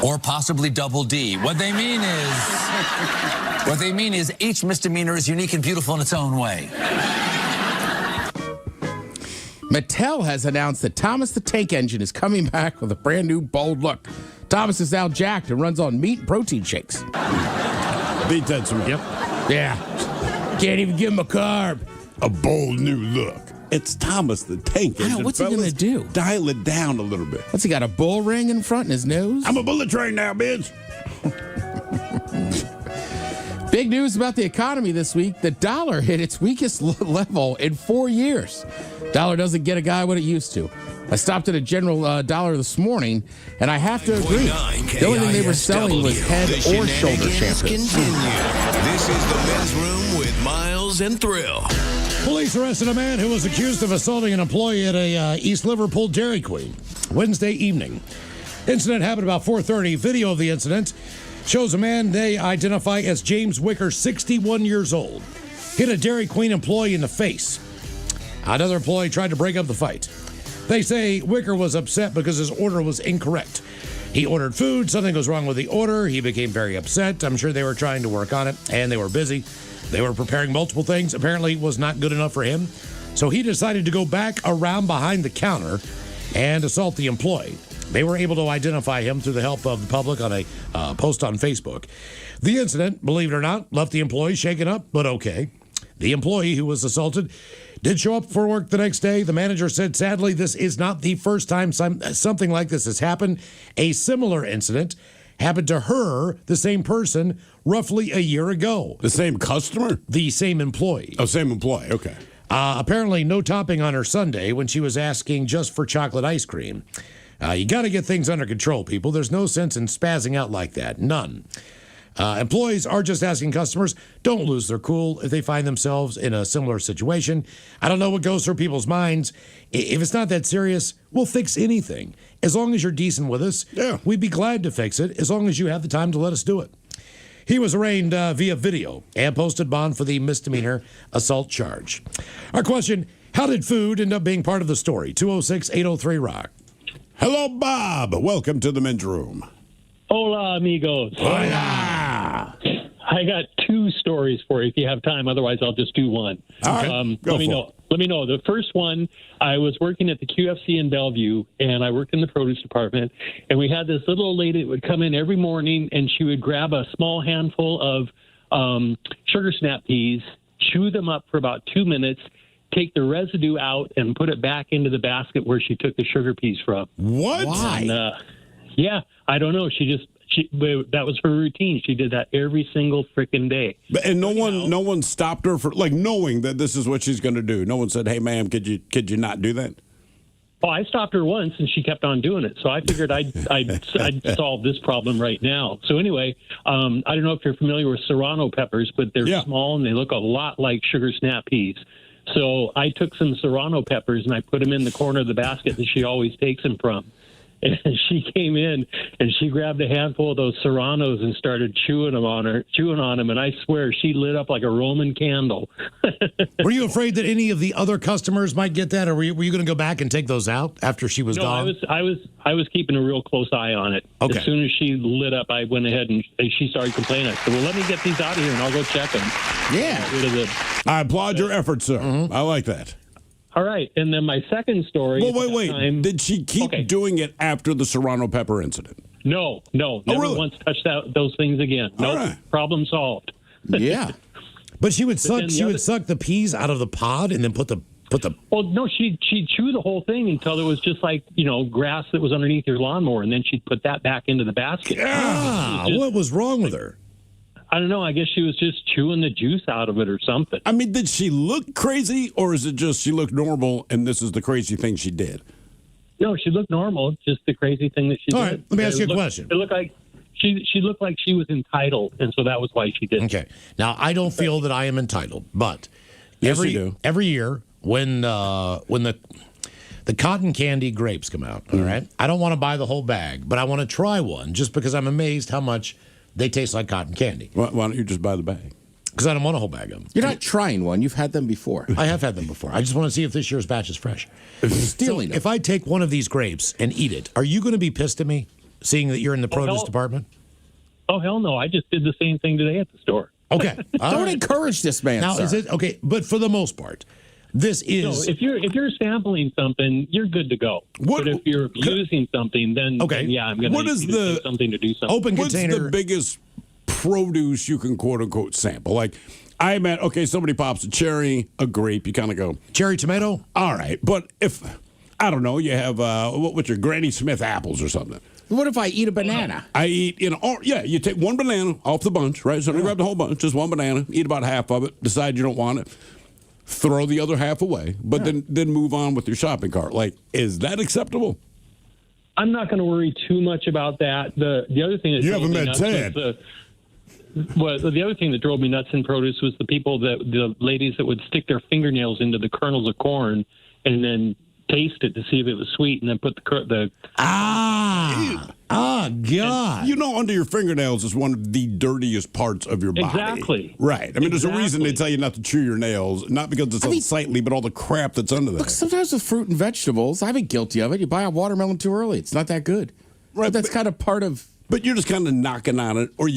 Or possibly double D. What they mean is each misdemeanor is unique and beautiful in its own way. Mattel has announced that Thomas the Tank Engine is coming back with a brand new bold look. Thomas is now jacked and runs on meat and protein shakes. Beat that to me. Yep. Yeah. Can't even give him a carb. A bold new look. It's Thomas the Tank Engine. What's he gonna do? Dial it down a little bit. What's he got, a bull ring in front in his nose? I'm a bullet train now, bitch. Big news about the economy this week. The dollar hit its weakest level in 4 years. Dollar doesn't get a guy what it used to. I stopped at a General Dollar this morning, and I have to agree. The only thing they were selling was head or shoulder shampoo. This is the Men's Room with Miles and Thrill. Police arrested a man who was accused of assaulting an employee at a East Liverpool Dairy Queen Wednesday evening. Incident happened about 4:30. Video of the incident shows a man they identify as James Wicker, 61 years old, hit a Dairy Queen employee in the face. Another employee tried to break up the fight. They say Wicker was upset because his order was incorrect. He ordered food, something was wrong with the order. He became very upset. I'm sure they were trying to work on it, and they were busy. They were preparing multiple things. Apparently, it was not good enough for him. So he decided to go back around behind the counter and assault the employee. They were able to identify him through the help of the public on a post on Facebook. The incident, believe it or not, left the employee shaken up, but okay. The employee who was assaulted did show up for work the next day. The manager said, sadly, this is not the first time something like this has happened. A similar incident happened to her, the same person, roughly a year ago. The same customer? The same employee. Oh, same employee. Okay. Apparently, no topping on her sundae when she was asking just for chocolate ice cream. You got to get things under control, people. There's no sense in spazzing out like that. None. Employees are just asking customers, don't lose their cool if they find themselves in a similar situation. I don't know what goes through people's minds. If it's not that serious, we'll fix anything. As long as you're decent with us, we'd be glad to fix it, as long as you have the time to let us do it. He was arraigned via video and posted bond for the misdemeanor assault charge. Our question, how did food end up being part of the story? 206-803-ROCK. Hello, Bob. Welcome to the Men's Room. Hola, amigos. Hola. I got two stories for you if you have time. Otherwise, I'll just do one. All right. Let me know. The first one, I was working at the QFC in Bellevue, and I worked in the produce department. And we had this little old lady that would come in every morning, and she would grab a small handful of sugar snap peas, chew them up for about 2 minutes, take the residue out, and put it back into the basket where she took the sugar peas from. What? And, yeah, I don't know. That was her routine. She did that every single freaking day. And no one stopped her for knowing that this is what she's going to do. No one said, "Hey, ma'am, could you not do that?" Well, I stopped her once, and she kept on doing it. So I figured I'd solve this problem right now. So anyway, I don't know if you're familiar with serrano peppers, but they're small and they look a lot like sugar snap peas. So I took some serrano peppers and I put them in the corner of the basket that she always takes them from. And she came in and she grabbed a handful of those serranos and started chewing on them. And I swear she lit up like a Roman candle. Were you afraid that any of the other customers might get that, or were you going to go back and take those out after she was gone? No, I was keeping a real close eye on it. Okay. As soon as she lit up, I went ahead and she started complaining. I said, "Well, let me get these out of here and I'll go check them." Yeah. I applaud your efforts, sir. Mm-hmm. I like that. All right, and then my second story. Well, wait. Did she keep doing it after the serrano pepper incident? No. Never once touched those things again. No, right. Problem solved. Yeah. But she would suck the peas out of the pod and then put the. Well, no, she'd chew the whole thing until it was just like, grass that was underneath your lawnmower, and then she'd put that back into the basket. What was wrong with her? I don't know. I guess she was just chewing the juice out of it or something. I mean, did she look crazy, or is it just she looked normal and this is the crazy thing she did? No, she looked normal. Just the crazy thing that she did. All right, let me ask you a question. It looked like she looked like she was entitled, and so that was why she did it. Okay. Now, I don't feel that I am entitled, but yes, you do. Every year when the The cotton candy grapes come out, all right? I don't want to buy the whole bag, but I want to try one just because I'm amazed how much they taste like cotton candy. Why don't you just buy the bag? Because I don't want a whole bag of them. You're not trying one. You've had them before. I have had them before. I just want to see if this year's batch is fresh. Stealing them. If I take one of these grapes and eat it, are you going to be pissed at me, seeing that you're in the produce department? Oh, hell no. I just did the same thing today at the store. Okay. Don't encourage this man, Now, sir. is it okay? But for the most part, this is. So if you're sampling something, you're good to go. But if you're using something, then yeah, I'm going to do something to do something. What's the biggest produce you can quote unquote sample? Like, I meant, okay, somebody pops a cherry, a grape, you kind of go cherry tomato. All right, but if I don't know, you have what's your Granny Smith apples or something. What if I eat a banana? I eat, you take one banana off the bunch, right? So don't grab the whole bunch, just one banana, eat about half of it, decide you don't want it, throw the other half away, but then move on with your shopping cart. Like, is that acceptable? I'm not going to worry too much about that. The other thing that You haven't met Ted. The other thing that drove me nuts in produce was the ladies that would stick their fingernails into the kernels of corn and then taste it to see if it was sweet, and then put the God! Under your fingernails is one of the dirtiest parts of your body. Exactly. Right. I mean, there's a reason they tell you not to chew your nails, not because it's unsightly, but all the crap that's under there. Look, sometimes with fruit and vegetables, I've been guilty of it. You buy a watermelon too early; it's not that good. Right. But that's kind of part of. But you're just kind of knocking on it, or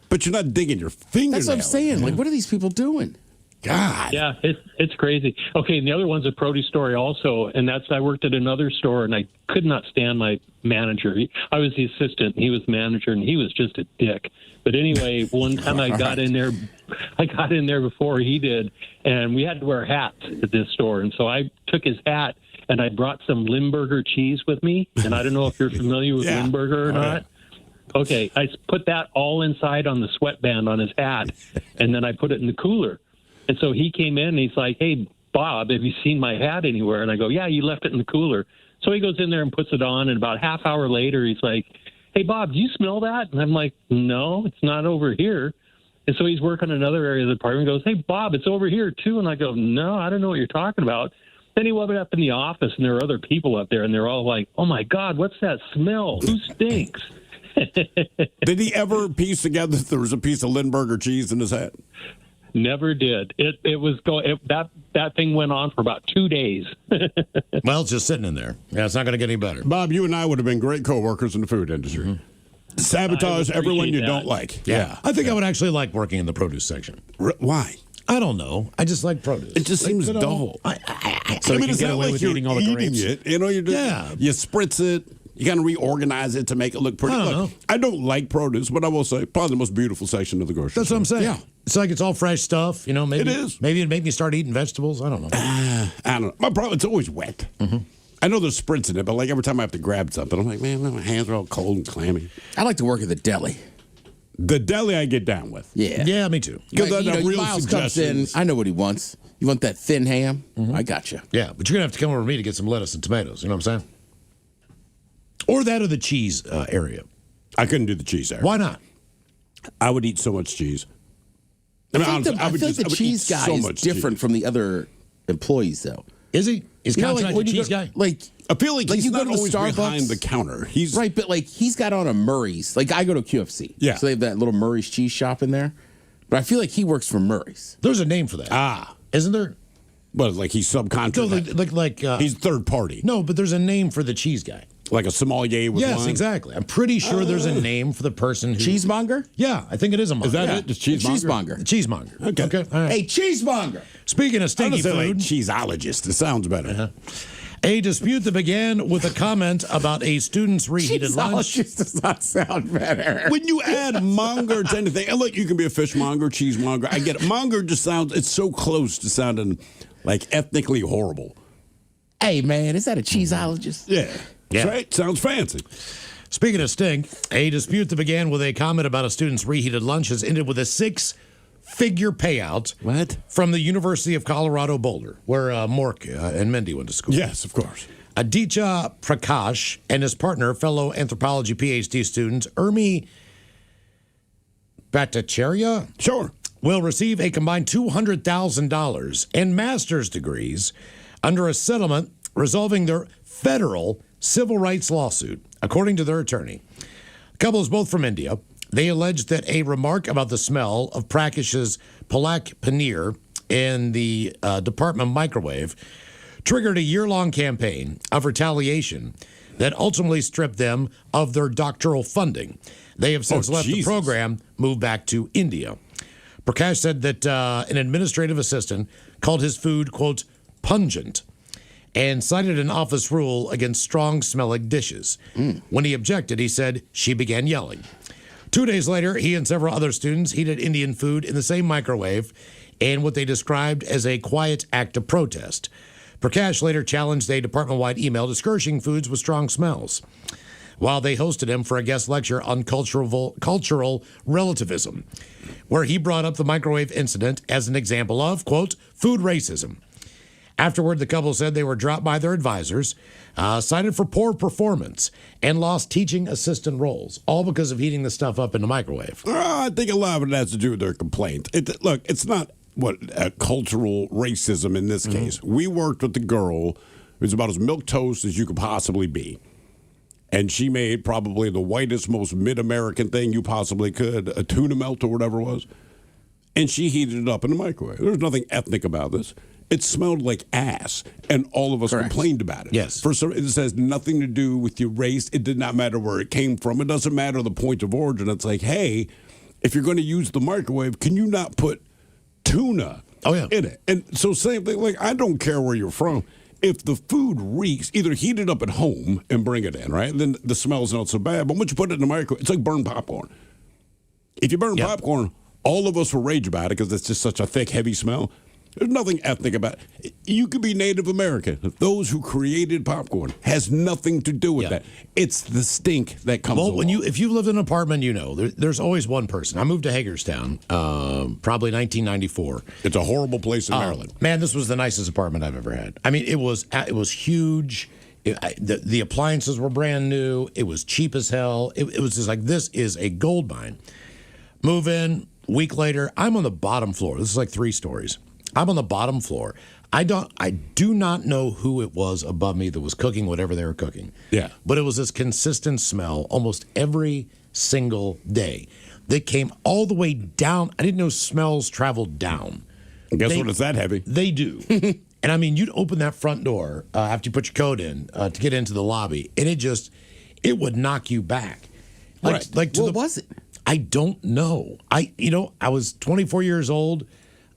but you're not digging your fingernails. That's what I'm saying. Like, what are these people doing? God. Yeah, it's crazy. Okay, and the other one's a produce story also, and that's I worked at another store, and I could not stand my manager. I was the assistant, and he was the manager, and he was just a dick. But anyway, one time I got in there before he did, and we had to wear hats at this store, and so I took his hat, and I brought some Limburger cheese with me, and I don't know if you're familiar with Limburger or not. Okay, I put that all inside on the sweatband on his hat, and then I put it in the cooler. And so he came in and he's like, "Hey, Bob, have you seen my hat anywhere?" And I go, "Yeah, you left it in the cooler." So he goes in there and puts it on. And about half hour later, he's like, "Hey, Bob, do you smell that?" And I'm like, "No, it's not over here." And so he's working another area of the department. He goes, "Hey, Bob, it's over here too." And I go, "No, I don't know what you're talking about." Then he went up in the office and there were other people up there and they're all like, "Oh my God, what's that smell? Who stinks?" Did he ever piece together that there was a piece of Limburger cheese in his hat? Never did. That thing went on for about 2 days. Well, it's just sitting in there. Yeah, it's not going to get any better. Bob, you and I would have been great co-workers in the food industry. Mm-hmm. Sabotage everyone you don't like. Yeah. I think I would actually like working in the produce section. Why? I don't know. I just like produce. It just seems dull. So you can get away with eating all the grapes. You spritz it. You kind of reorganize it to make it look pretty. I don't like produce, but I will say probably the most beautiful section of the grocery store. That's what I'm saying. Yeah. It's like it's all fresh stuff. Maybe it is. Maybe it'd make me start eating vegetables. I don't know. I don't know. My problem, it's always wet. Mm-hmm. I know there's spritz in it, but like every time I have to grab something, I'm like, man, my hands are all cold and clammy. I like to work at the deli. The deli I get down with. Yeah. Yeah, me too. Because real Miles comes in, I know what he wants. You want that thin ham? Mm-hmm. I got you. Yeah, but you're going to have to come over to me to get some lettuce and tomatoes. You know what I'm saying? Or that or the cheese area. I couldn't do the cheese area. Why not? I would eat so much cheese. I feel like the cheese guy is different from the other employees, though. Is he? Is contract a cheese guy? Like, I feel like he's you not go to always Starbucks behind the counter. He's right, but like he's got on a Murray's. Like I go to QFC. Yeah. So they have that little Murray's cheese shop in there. But I feel like he works for Murray's. There's a name for that. Isn't there? But like he's subcontracted. No, like he's third party. No, but there's a name for the cheese guy. Like a sommelier with Yes, wine? exactly. I'm pretty sure there's a name for the person who... Cheesemonger? Yeah, I think it is a monger. Is that it? Just cheesemonger? Cheesemonger. Okay. All right. Hey, cheesemonger. Speaking of stinky food... like cheeseologist. It sounds better. Uh-huh. A dispute that began with a comment about a student's reheated lunch. Does not sound better. When you add monger to anything, and look, you can be a fishmonger, cheesemonger. I get it. Monger just sounds, it's so close to sounding like ethnically horrible. Hey, man, is that a cheeseologist? Yeah. That's right. Sounds fancy. Speaking of stink, a dispute that began with a comment about a student's reheated lunch has ended with a 6-figure payout. What? From the University of Colorado Boulder, where Mork and Mindy went to school. Yes, of course. Aditya Prakash and his partner, fellow anthropology PhD student Urmi Bhattacharya, will receive a combined $200,000 and master's degrees under a settlement resolving their federal civil rights lawsuit, according to their attorney. The couple is both from India. They alleged that a remark about the smell of Prakash's palak paneer in the department microwave triggered a year-long campaign of retaliation that ultimately stripped them of their doctoral funding. They have since left the program, moved back to India. Prakash said that an administrative assistant called his food, quote, pungent, and cited an office rule against strong-smelling dishes. When he objected, he said she began yelling. 2 days later, he and several other students heated Indian food in the same microwave in what they described as a quiet act of protest. Prakash later challenged a department-wide email discouraging foods with strong smells, while they hosted him for a guest lecture on cultural relativism, where he brought up the microwave incident as an example of, quote, food racism. Afterward, the couple said they were dropped by their advisors, cited for poor performance, and lost teaching assistant roles, all because of heating the stuff up in the microwave. I think a lot of it has to do with their complaint. Look, it's not cultural racism in this case. We worked with the girl who's about as milquetoast as you could possibly be. And she made probably the whitest, most mid-American thing you possibly could, a tuna melt or whatever it was. And she heated it up in the microwave. There's nothing ethnic about this. It smelled like ass, and all of us complained about it. Yes. This has nothing to do with your race. It did not matter where it came from. It doesn't matter the point of origin. It's like, hey, if you're going to use the microwave, can you not put tuna in it? And so same thing, like, I don't care where you're from. If the food reeks, either heat it up at home and bring it in, right? Then the smell's not so bad. But once you put it in the microwave, it's like burnt popcorn. If you burn popcorn, all of us will rage about it because it's just such a thick, heavy smell. There's nothing ethnic about it. You could be Native American. Those who created popcorn has nothing to do with that. It's the stink that comes along. If you've lived in an apartment, you know, there's always one person. I moved to Hagerstown, probably 1994. It's a horrible place in Maryland. Man, this was the nicest apartment I've ever had. I mean, it was huge. The appliances were brand new. It was cheap as hell. It was just like, this is a gold mine. Move in, week later, I'm on the bottom floor. This is like 3 stories. I'm on the bottom floor. I do not know who it was above me that was cooking whatever they were cooking. Yeah. But it was this consistent smell almost every single day that came all the way down. I didn't know smells traveled down. Guess what? It's that heavy. They do. And I mean, you'd open that front door after you put your coat in to get into the lobby, and it would knock you back. What was it? I don't know. I was 24 years old.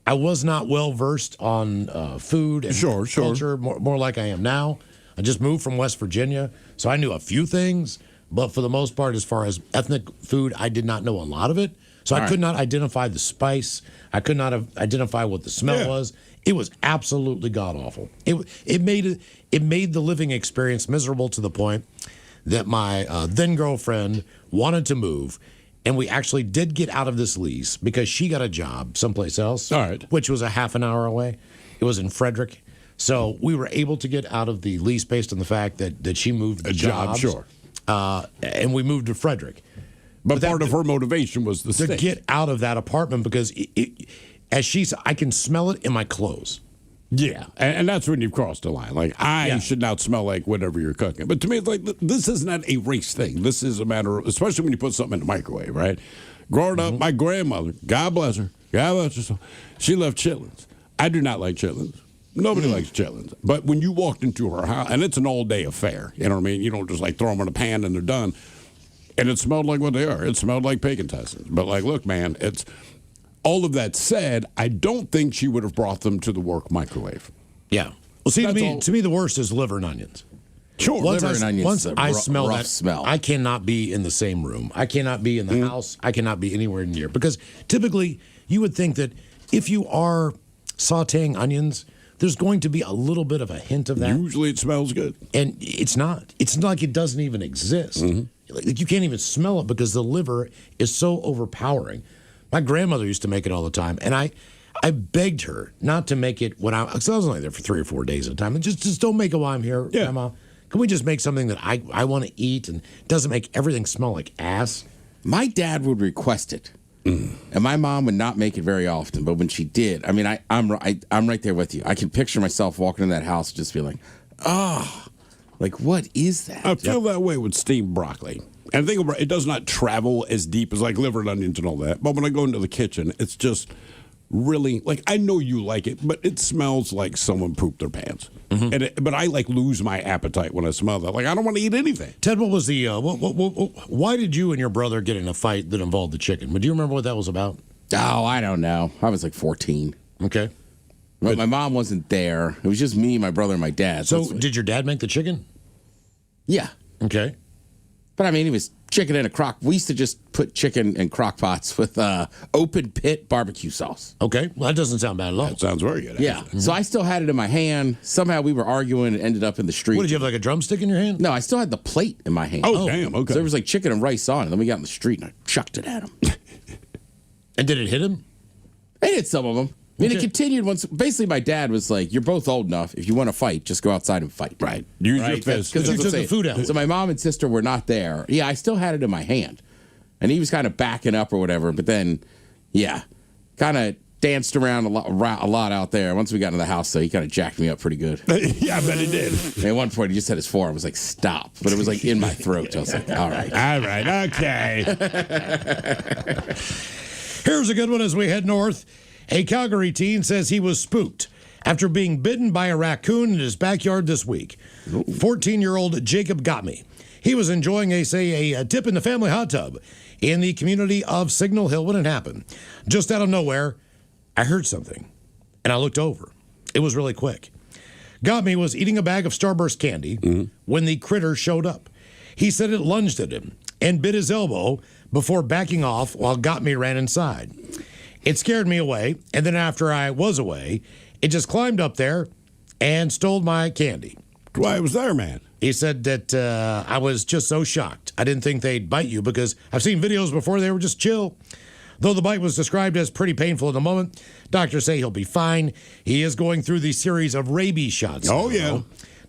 I was not well versed on food and culture, more like I am now. I just moved from West Virginia, so I knew a few things, but for the most part, as far as ethnic food, I did not know a lot of it. So I could not identify the spice. I could not identify what the smell was. It was absolutely god awful. It made the living experience miserable to the point that my then girlfriend wanted to move. And we actually did get out of this lease because she got a job someplace else, which was a half an hour away. It was in Frederick. So we were able to get out of the lease based on the fact that she moved jobs. And we moved to Frederick. But part of her motivation was the stink. Get out of that apartment because, as she said, I can smell it in my clothes. Yeah, and that's when you've crossed the line. Like, I should not smell like whatever you're cooking. But to me, it's like, this is not a race thing. This is a matter of, especially when you put something in the microwave, right? Growing up, my grandmother, God bless her, she loved chitlins. I do not like chitlins. Nobody likes chitlins. But when you walked into her house, and it's an all-day affair, you know what I mean? You don't just, like, throw them in a pan and they're done. And it smelled like what they are. It smelled like pig intestines. But, like, look, man, it's... All of that said, I don't think she would have brought them to the work microwave. Yeah. Well, see, to me, the worst is liver and onions. Sure, once liver and onions. Once I smell rough that smell, I cannot be in the same room. I cannot be in the house. I cannot be anywhere near. Because typically, you would think that if you are sautéing onions, there's going to be a little bit of a hint of that. Usually it smells good. And it's not. It's not like it doesn't even exist. Like you can't even smell it because the liver is so overpowering. My grandmother used to make it all the time, and I begged her not to make it when because I was only there for 3 or 4 days at a time. And just don't make it while I'm here, Grandma. Can we just make something that I want to eat and doesn't make everything smell like ass? My dad would request it, and my mom would not make it very often. But when she did, I mean, I'm right there with you. I can picture myself walking in that house, just feeling, Like, what is that? I feel that way with steamed broccoli. And think about it, does not travel as deep as like liver and onions and all that. But when I go into the kitchen, it's just really, like, I know you like it, but it smells like someone pooped their pants. Mm-hmm. But I, like, lose my appetite when I smell that. Like, I don't want to eat anything. Ted, what was the, why did you and your brother get in a fight that involved the chicken? Do you remember what that was about? Oh, I don't know. I was like 14. Okay. But my mom wasn't there. It was just me, my brother, and my dad. So did your dad make the chicken? Yeah. Okay. But I mean, it was chicken in a crock. We used to just put chicken in crock pots with open pit barbecue sauce. Okay. Well, that doesn't sound bad at all. That sounds very good. Yeah. Mm-hmm. So I still had it in my hand. Somehow we were arguing and ended up in the street. What, did you have like a drumstick in your hand? No, I still had the plate in my hand. Oh, damn. Okay. So there was like chicken and rice on it. Then we got in the street and I chucked it at him. And did it hit him? It hit some of them. I mean, it continued once. Basically, my dad was like, "You're both old enough. If you want to fight, just go outside and fight." Right. Use your fist. Because you took the food out. So my mom and sister were not there. Yeah, I still had it in my hand, and he was kind of backing up or whatever. But then, yeah, kind of danced around a lot out there. Once we got into the house, though, he kind of jacked me up pretty good. Yeah, I bet he did. And at one point, he just had his forearm. I was like, "Stop!" But it was like in my throat. I was like, "All right, okay." Here's a good one as we head north. A Calgary teen says he was spooked after being bitten by a raccoon in his backyard this week. 14-year-old Jacob got me. He was enjoying a dip in the family hot tub in the community of Signal Hill when it happened. Just out of nowhere, I heard something, and I looked over. It was really quick. Got me was eating a bag of Starburst candy when the critter showed up. He said it lunged at him and bit his elbow before backing off while Got me ran inside. It scared me away, and then after I was away, it just climbed up there and stole my candy. Why, it was there, man. He said that I was just so shocked. I didn't think they'd bite you because I've seen videos before they were just chill. Though the bite was described as pretty painful in the moment, doctors say he'll be fine. He is going through the series of rabies shots. Oh, yeah.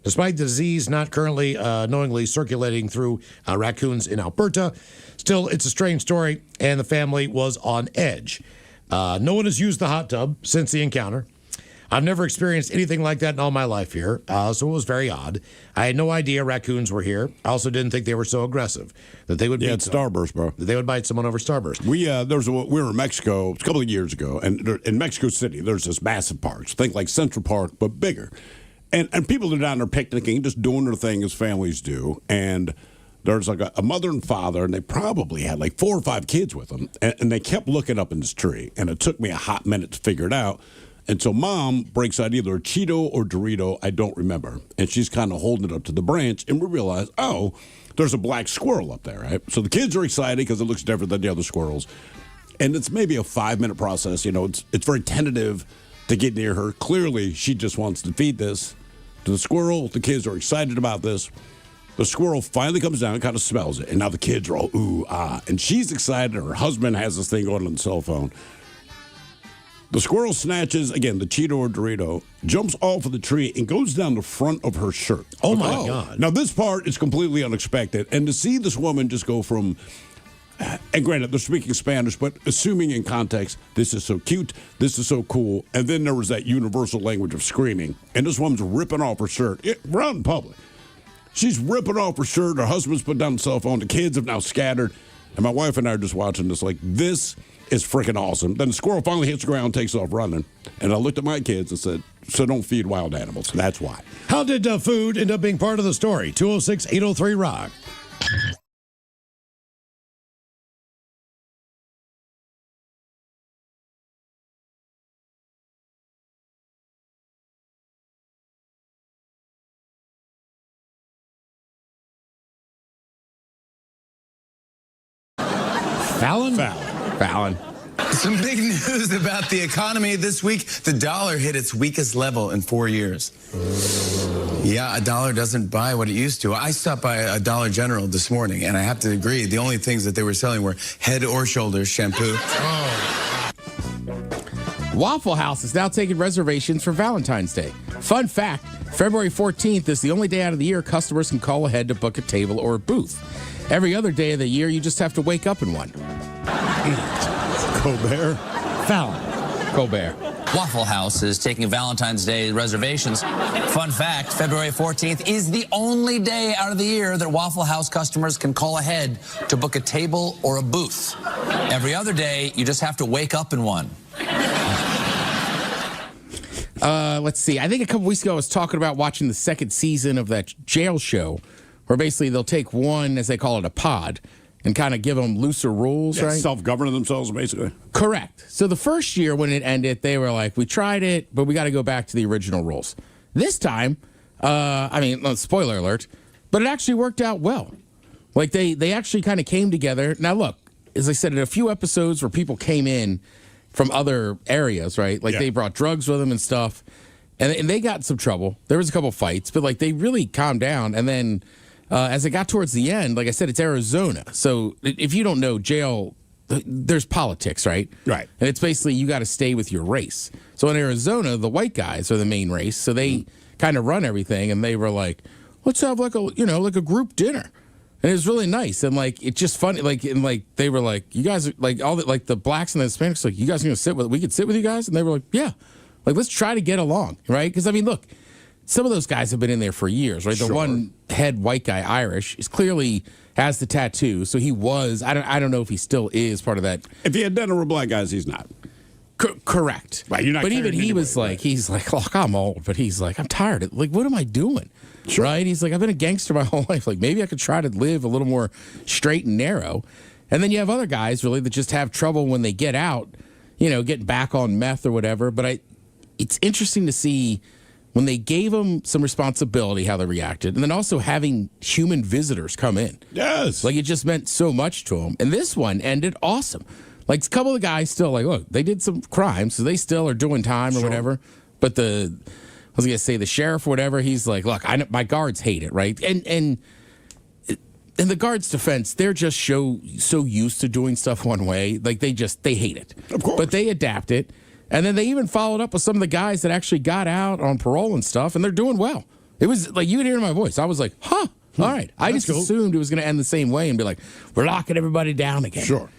Despite the disease not currently knowingly circulating through raccoons in Alberta, still, it's a strange story, and the family was on edge. No one has used the hot tub since the encounter. I've never experienced anything like that in all my life here, so it was very odd. I had no idea raccoons were here. I also didn't think they were so aggressive that they would beat it's Starburst, bro. That they would bite someone over Starburst. We were in Mexico a couple of years ago, and in Mexico City, there's this massive park. Think like Central Park, but bigger. And people are down there picnicking, just doing their thing as families do, and there's like a mother and father, and they probably had like 4 or 5 kids with them. And they kept looking up in this tree. And it took me a hot minute to figure it out. And so mom breaks out either a Cheeto or Dorito, I don't remember. And she's kind of holding it up to the branch. And we realize, oh, there's a black squirrel up there, right? So the kids are excited because it looks different than the other squirrels. And it's maybe a 5-minute process. You know, it's very tentative to get near her. Clearly, she just wants to feed this to the squirrel. The kids are excited about this. The squirrel finally comes down and kind of smells it. And now the kids are all, ooh, ah. And she's excited. Her husband has this thing going on the cell phone. The squirrel snatches, again, the Cheeto or Dorito, jumps off of the tree, and goes down the front of her shirt. Oh, my God. Now, this part is completely unexpected. And to see this woman just go from, and granted, they're speaking Spanish, but assuming in context, this is so cute, this is so cool. And then there was that universal language of screaming. And this woman's ripping off her shirt. We're out in public. She's ripping off her shirt. Her husband's put down the cell phone. The kids have now scattered. And my wife and I are just watching this like, this is freaking awesome. Then the squirrel finally hits the ground, takes off running. And I looked at my kids and said, so don't feed wild animals. That's why. How did food end up being part of the story? 206-803-ROCK. Fallon. Some big news about the economy this week. The dollar hit its weakest level in 4 years. Yeah, a dollar doesn't buy what it used to. I stopped by a Dollar General this morning, and I have to agree, the only things that they were selling were Head or Shoulders shampoo. Waffle House is now taking reservations for Valentine's Day. Fun fact, February 14th is the only day out of the year customers can call ahead to book a table or a booth. Every other day of the year, you just have to wake up in one. Colbert. Fallon. Colbert. Waffle House is taking Valentine's Day reservations. Fun fact, February 14th is the only day out of the year that Waffle House customers can call ahead to book a table or a booth. Every other day, you just have to wake up in one. Let's see. I think a couple weeks ago I was talking about watching the second season of that jail show where basically they'll take one, as they call it, a pod, and kind of give them looser rules, right? Self-governing themselves, basically. Correct. So the first year when it ended, they were like, we tried it, but we got to go back to the original rules. This time, spoiler alert, but it actually worked out well. Like they actually kind of came together. Now look, as I said, in a few episodes where people came in from other areas, right? Like they brought drugs with them and stuff, and they got in some trouble. There was a couple fights, but like they really calmed down. And then as it got towards the end, like I said, it's Arizona. So if you don't know, jail, there's politics, right? Right. And it's basically you got to stay with your race. So in Arizona, the white guys are the main race, so they kind of run everything. And they were like, let's have like a group dinner. And it was really nice, and like it's just funny. Like they were like, you guys are like all the like the blacks and the Hispanics, like you guys are gonna sit with. We could sit with you guys, and they were like, yeah, like let's try to get along, right? Because I mean, look, some of those guys have been in there for years, right? The one head white guy, Irish, is clearly has the tattoo, so he was. I don't know if he still is part of that. If he had done it with black guys, he's not. Correct. Right, you're not. But even he anyway, was like, he's like, look, I'm old, but he's like, I'm tired. Like, what am I doing? Sure. Right? He's like, I've been a gangster my whole life. Like, maybe I could try to live a little more straight and narrow. And then you have other guys really that just have trouble when they get out, getting back on meth or whatever. But it's interesting to see when they gave them some responsibility, how they reacted, and then also having human visitors come in. Yes. Like, it just meant so much to them. And this one ended awesome. Like, a couple of guys still like, look, they did some crimes, so they still are doing time or whatever. But I was going to say the sheriff or whatever, he's like, look, my guards hate it, right? And in the guards' defense, they're just so used to doing stuff one way. Like, they hate it. Of course. But they adapt it. And then they even followed up with some of the guys that actually got out on parole and stuff, and they're doing well. It was like, you could hear my voice. I was like, all right. I just assumed it was going to end the same way and be like, we're locking everybody down again. Sure.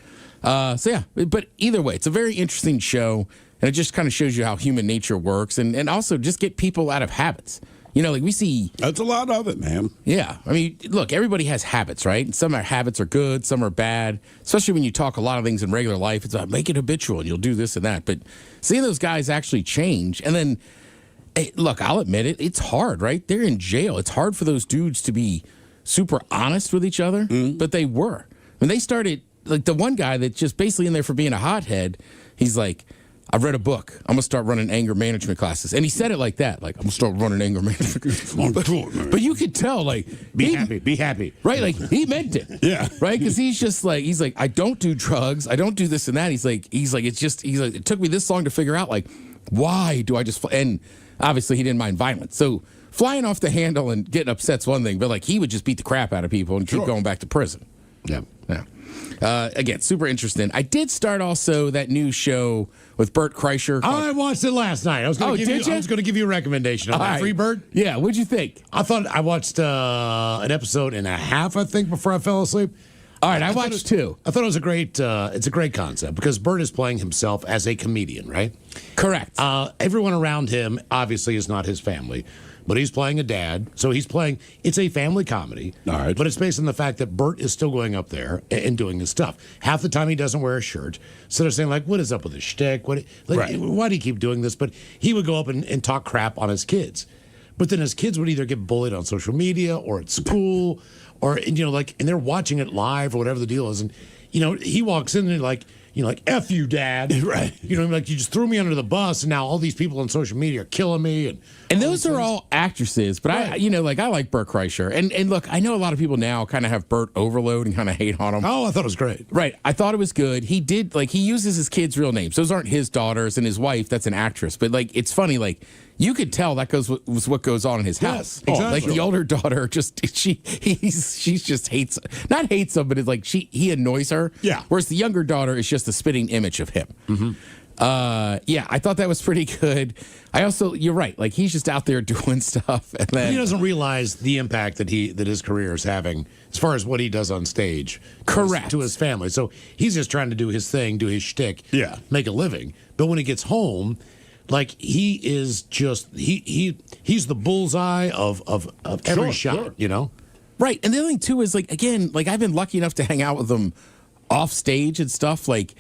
But either way, it's a very interesting show. And it just kind of shows you how human nature works and also just get people out of habits. Like we see. That's a lot of it, man. Yeah. I mean, look, everybody has habits, right? Some habits are good, some are bad, especially when you talk a lot of things in regular life. It's make it habitual and you'll do this and that. But seeing those guys actually change and then, look, I'll admit it, it's hard, right? They're in jail. It's hard for those dudes to be super honest with each other, but they were. When they started, like the one guy that's just basically in there for being a hothead, he's like, I've read a book. I'm going to start running anger management classes. And he said it like that. Like, I'm going to start running anger management. But you could tell, like... Be happy. Right? Like, he meant it. Yeah. Right? Because he's like, I don't do drugs. I don't do this and that. He's like, it took me this long to figure out, like, why do I just... And obviously, he didn't mind violence. So, flying off the handle and getting upset's one thing. But, like, he would just beat the crap out of people and keep going back to prison. Yeah. Again, super interesting. I did start also that new show with Bert Kreischer. I watched it last night. I was going to give you a recommendation on that. Free Bert? Yeah, what'd you think? I watched an episode and a half, I think, before I fell asleep. All right, I watched two. I thought it was it's a great concept because Bert is playing himself as a comedian, right? Correct. Everyone around him obviously is not his family. But he's playing a dad, so it's a family comedy. All right. But it's based on the fact that Bert is still going up there and doing his stuff. Half the time he doesn't wear a shirt. So they're saying, like, what is up with his shtick? Why do you keep doing this? But he would go up and talk crap on his kids. But then his kids would either get bullied on social media or at school or, and they're watching it live or whatever the deal is. And, he walks in and like F you, Dad. Right. Like you just threw me under the bus, and now all these people on social media are killing me. And those are all actresses, but I like Bert Kreischer. And look, I know a lot of people now kind of have Bert overload and kind of hate on him. Oh, I thought it was great. Right. I thought it was good. He uses his kids' real names. Those aren't his daughters, and his wife, that's an actress. But it's funny, you could tell that was what goes on in his house. Exactly. Like the older daughter, she just hates, not hates him, but it's like he annoys her. Yeah. Whereas the younger daughter is just a spitting image of him. Mm-hmm. I thought that was pretty good. You're right. Like he's just out there doing stuff, and then he doesn't realize the impact that his career is having as far as what he does on stage. Correct. To his family. So he's just trying to do his thing, do his shtick. Yeah. Make a living. But when he gets home, Like he is just he's the bullseye of every shot, you know? Right. And the other thing too is like, again, like I've been lucky enough to hang out with him off stage and stuff. Like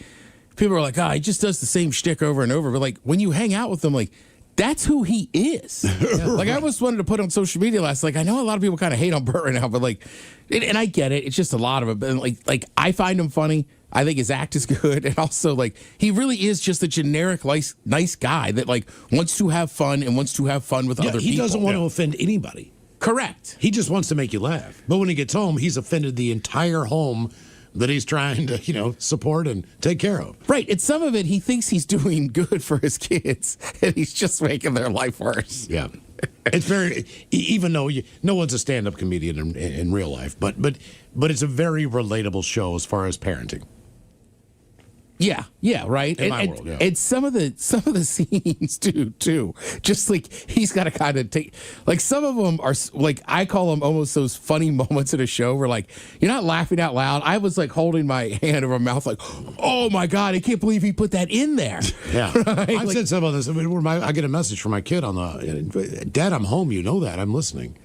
people are like, he just does the same shtick over and over. But like when you hang out with him, like that's who he is. Like I almost wanted to put on social media last. Like I know a lot of people kind of hate on Burt right now, but like, and I get it. It's just a lot of it. But like I find him funny. I think his act is good, and also like he really is just a generic nice guy that like wants to have fun and wants to have fun with other people. He doesn't want to offend anybody. Correct. He just wants to make you laugh. But when he gets home, he's offended the entire home that he's trying to, support and take care of. Right. And some of it, he thinks he's doing good for his kids, and he's just making their life worse. Yeah. It's very, even though no one's a stand-up comedian in real life, but it's a very relatable show as far as parenting. Yeah, right. In my world, yeah. And some of the scenes too. Just like he's got to kind of take, like some of them are like I call them almost those funny moments in a show where like you're not laughing out loud. I was like holding my hand over my mouth like, oh my god, I can't believe he put that in there. Yeah, right? I've said some of this. I mean, I get a message from my kid on the Dad, I'm home. You know that I'm listening.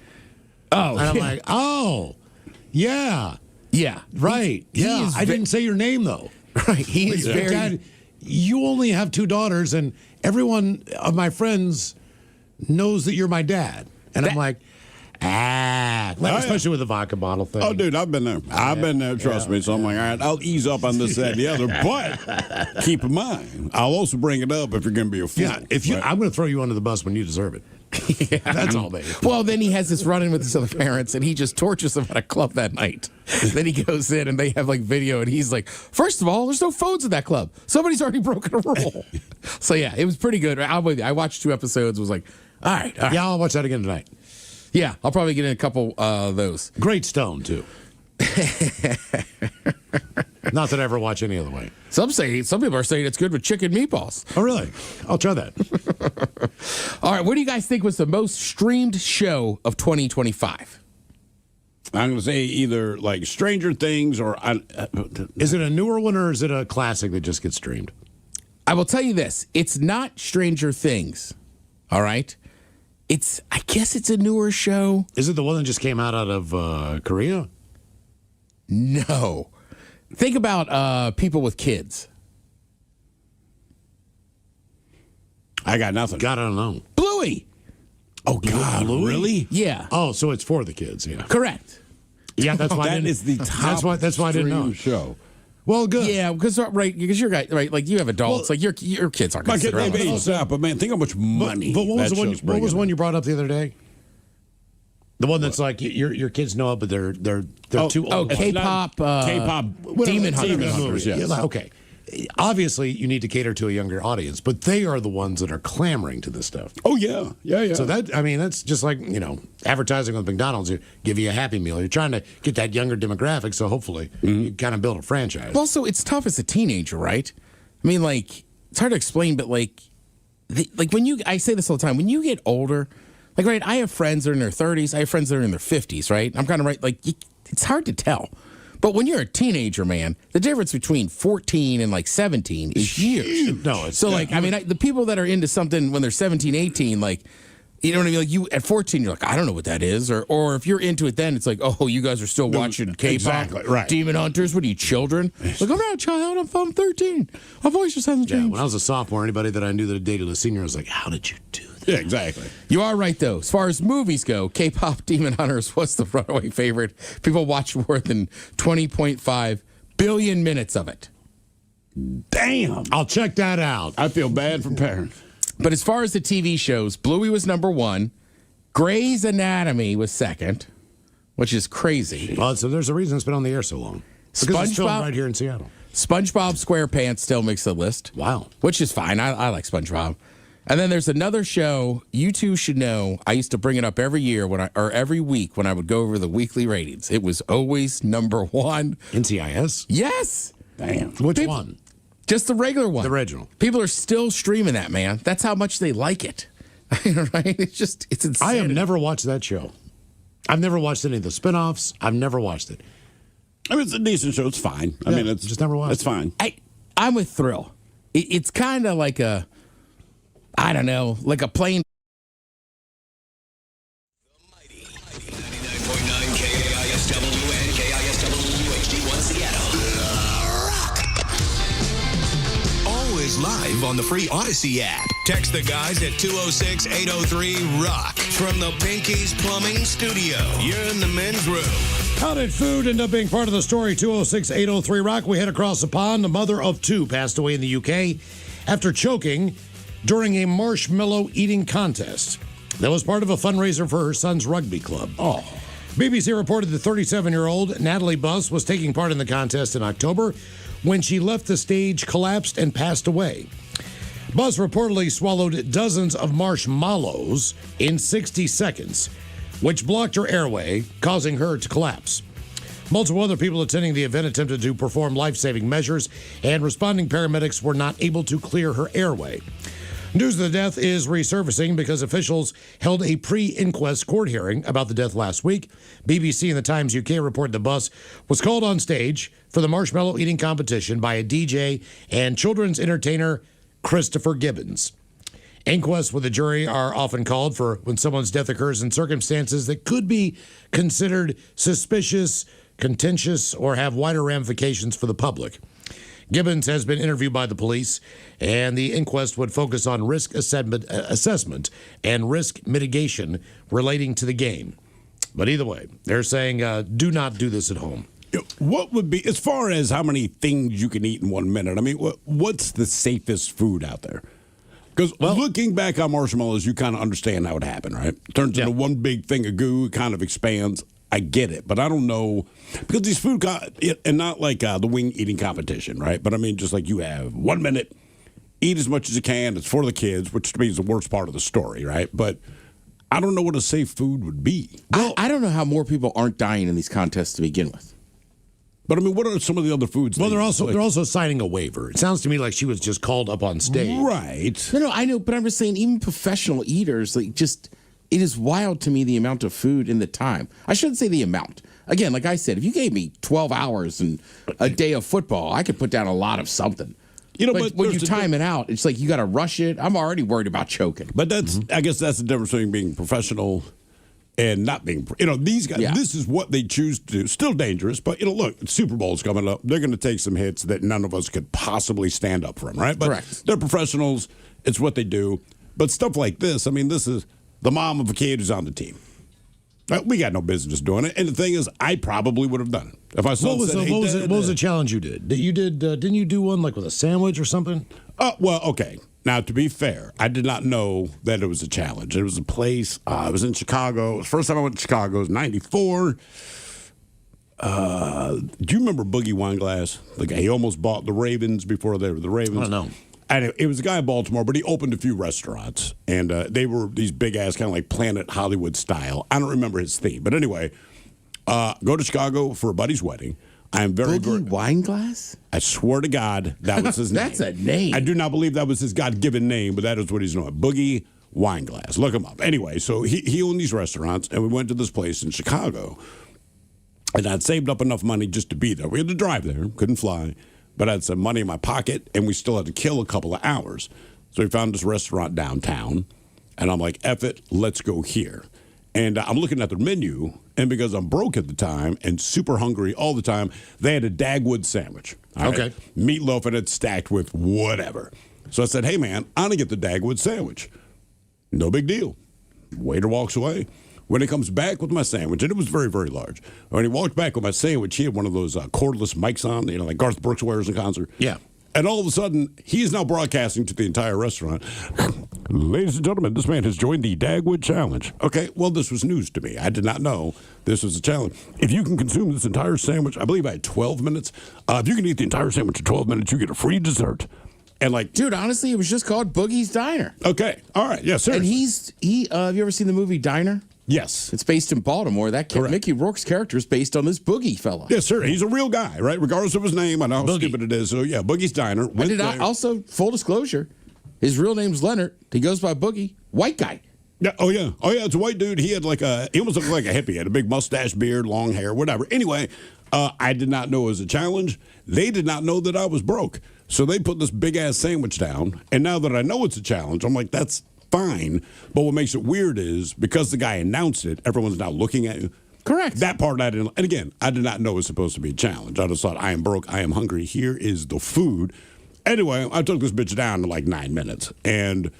Oh, and I'm like, oh, yeah, right, I didn't say your name though. Right, he is very. Dad, you only have 2 daughters, and everyone of my friends knows that you're my dad. And I'm like, especially with the vodka bottle thing. Oh, dude, I've been there. I've been there, trust me. So I'm like, all right, I'll ease up on this, that, and the other. But keep in mind, I'll also bring it up if you're going to be a fool. Yeah, I'm going to throw you under the bus when you deserve it. That's all, baby. Well, then he has this run-in with his other parents, and he just tortures them at a club that night. Then he goes in, and they have like video, and he's like, first of all, there's no phones in that club. Somebody's already broken a rule. So yeah, it was pretty good. I watched 2 esepisodes. Was like, all right. Yeah, I'll watch that again tonight. Yeah, I'll probably get in a couple of those. Great Stone too. Not that I ever watch any other way. Some people are saying it's good with chicken meatballs. Oh, really? I'll try that. All right, what do you guys think was the most streamed show of 2025? I'm going to say either like Stranger Things or... Is it a newer one or is it a classic that just gets streamed? I will tell you this. It's not Stranger Things, all right? I guess it's a newer show. Is it the one that just came out of Korea? No. Think about people with kids. I got nothing. God, I don't know. Bluey. Oh, God, really? Yeah. Oh, so it's for the kids, yeah. Correct. Yeah, that's why that is the top that's why I didn't know. show. Well, good. Yeah, because you're right. Like you have adults, like your kids aren't My going to kid, sit they around. age up, but man, think how much money. But what was the one you brought up the other day? The one that's like your kids know it, but they're too old. Oh, K-pop, Demon Hunters. Yes. Yeah, okay. Obviously, you need to cater to a younger audience, but they are the ones that are clamoring to this stuff. Oh yeah. So that's just like advertising with McDonald's. You give you a Happy Meal. You're trying to get that younger demographic, so hopefully you kind of build a franchise. Well, so it's tough as a teenager, right? I mean, like it's hard to explain, but like I say this all the time. When you get older, like right, I have friends that are in their 30s. I have friends that are in their 50s. Right? I'm kind of right. Like it's hard to tell. But when you're a teenager, man, the difference between 14 and like 17 is years. No, it's I mean, the people that are into something when they're 17, 18, like, you know what I mean? Like you at 14, you're like, I don't know what that is. Or if you're into it then, it's like, oh, you guys are still watching K-pop, exactly, right. Demon Hunters. What are you, children? Like, I'm not a child. I'm 13. My voice just hasn't changed. When I was a sophomore, anybody that I knew that dated a senior was like, how did you do that? Yeah, exactly. You are right, though. As far as movies go, K-pop Demon Hunters was the runaway favorite. People watched more than 20.5 billion minutes of it. Damn. I'll check that out. I feel bad for parents. But as far as the TV shows, Bluey was number 1. Grey's Anatomy was second, which is crazy. Well, so there's a reason it's been on the air so long. Because it's filmed right here in Seattle. SpongeBob SquarePants still makes the list. Wow. Which is fine. I like SpongeBob. And then there's another show you two should know. I used to bring it up every year every week when I would go over the weekly ratings. It was always number 1. NCIS? Yes. Damn. Which one? Just the regular one. The original. People are still streaming that, man. That's how much they like it. Right? It's insane. I have never watched that show. I've never watched any of the spinoffs. I've never watched it. I mean, it's a decent show. It's fine. I mean, it's just never watched. It's fine. I'm with Thrill. It's kind of like I don't know, like a plane. 99.9 KISW and KISW HD1 Seattle. Rock. Always live on the free Odyssey app. Text the guys at 206-803-ROCK from the Pinky's Plumbing Studio. You're in the men's room. How did food end up being part of the story? 206-803-ROCK. We head across the pond. The mother of two passed away in the UK after choking during a marshmallow eating contest that was part of a fundraiser for her son's rugby club. Oh. BBC reported the 37-year-old Natalie Buss was taking part in the contest in October when she left the stage, collapsed, and passed away. Buss reportedly swallowed dozens of marshmallows in 60 seconds, which blocked her airway, causing her to collapse. Multiple other people attending the event attempted to perform life-saving measures, and responding paramedics were not able to clear her airway. News of the death is resurfacing because officials held a pre-inquest court hearing about the death last week. BBC and the Times UK report the Buss was called on stage for the marshmallow eating competition by a DJ and children's entertainer Christopher Gibbons. Inquests with a jury are often called for when someone's death occurs in circumstances that could be considered suspicious, contentious, or have wider ramifications for the public. Gibbons has been interviewed by the police, and the inquest would focus on risk assessment and risk mitigation relating to the game. But either way, they're saying do not do this at home. What would be, as far as how many things you can eat in 1 minute, I mean, what's the safest food out there? Because looking back on marshmallows, you kind of understand how it happened, right? It turns into one big thing of goo, it kind of expands. I get it, but I don't know, because these food, and not like the wing eating competition, right? But I mean, just like you have 1 minute, eat as much as you can. It's for the kids, which to me is the worst part of the story, right? But I don't know what a safe food would be. Well, I don't know how more people aren't dying in these contests to begin with. But I mean, what are some of the other foods? Well, they're also signing a waiver. It sounds to me like she was just called up on stage. Right. No, I know, but I'm just saying, even professional eaters, like, just, it is wild to me the amount of food and the time. I shouldn't say the amount. Again, like I said, if you gave me 12 hours and a day of football, I could put down a lot of something. You know, but when you time it out, it's like you got to rush it. I'm already worried about choking. But that's, I guess that's the difference between being professional and not being, these guys, this is what they choose to do. Still dangerous, but, look, Super Bowl's coming up. They're going to take some hits that none of us could possibly stand up from, right? But correct. They're professionals. It's what they do. But stuff like this, I mean, this is the mom of a kid who's on the team. We got no business doing it. And the thing is, I probably would have done it. If I saw what was the challenge you did? Didn't you do one like with a sandwich or something? Well, okay. Now, to be fair, I did not know that it was a challenge. It was a place. I was in Chicago. It was the first time I went to Chicago. It was 94. Do you remember Boogie Wineglass? The guy, he almost bought the Ravens before they were the Ravens. I don't know. And it was a guy in Baltimore, but he opened a few restaurants. And they were these big-ass, kind of like Planet Hollywood style. I don't remember his theme. But anyway, go to Chicago for a buddy's wedding. I am very Boogie Wineglass? I swear to God, that was his name. That's a name. I do not believe that was his God-given name, but that is what he's known. Boogie Wineglass. Look him up. Anyway, so he owned these restaurants, and we went to this place in Chicago. And I'd saved up enough money just to be there. We had to drive there. Couldn't fly. But I had some money in my pocket, and we still had to kill a couple of hours. So we found this restaurant downtown, and I'm like, F it, let's go here. And I'm looking at the menu, and because I'm broke at the time and super hungry all the time, they had a Dagwood sandwich. Okay. Meatloaf and it's stacked with whatever. So I said, hey, man, I'm going to get the Dagwood sandwich. No big deal. Waiter walks away. When he comes back with my sandwich, and it was very, very large. When he walked back with my sandwich, he had one of those cordless mics on, like Garth Brooks wears in concert. Yeah. And all of a sudden, he is now broadcasting to the entire restaurant. Ladies and gentlemen, this man has joined the Dagwood Challenge. Okay, well, this was news to me. I did not know this was a challenge. If you can consume this entire sandwich, I believe I had 12 minutes. If you can eat the entire sandwich in 12 minutes, you get a free dessert. And like, dude, honestly, it was just called Boogie's Diner. Okay, all right, yes, sir. And have you ever seen the movie Diner? Yes. It's based in Baltimore. That Mickey Rourke's character is based on this Boogie fella. Yes, sir. He's a real guy, right? Regardless of his name. I know how stupid it is. So, yeah, Boogie's Diner. Also, full disclosure, his real name's Leonard. He goes by Boogie. White guy. Yeah. Oh, yeah. It's a white dude. He had he almost looked like a hippie. He had a big mustache, beard, long hair, whatever. Anyway, I did not know it was a challenge. They did not know that I was broke. So they put this big ass sandwich down, and now that I know it's a challenge, I'm like, that's fine. But what makes it weird is because the guy announced it, everyone's now looking at you. Correct. That part I didn't. And again, I did not know it was supposed to be a challenge. I just thought, I am broke, I am hungry. Here is the food. Anyway, I took this bitch down in like 9 minutes, and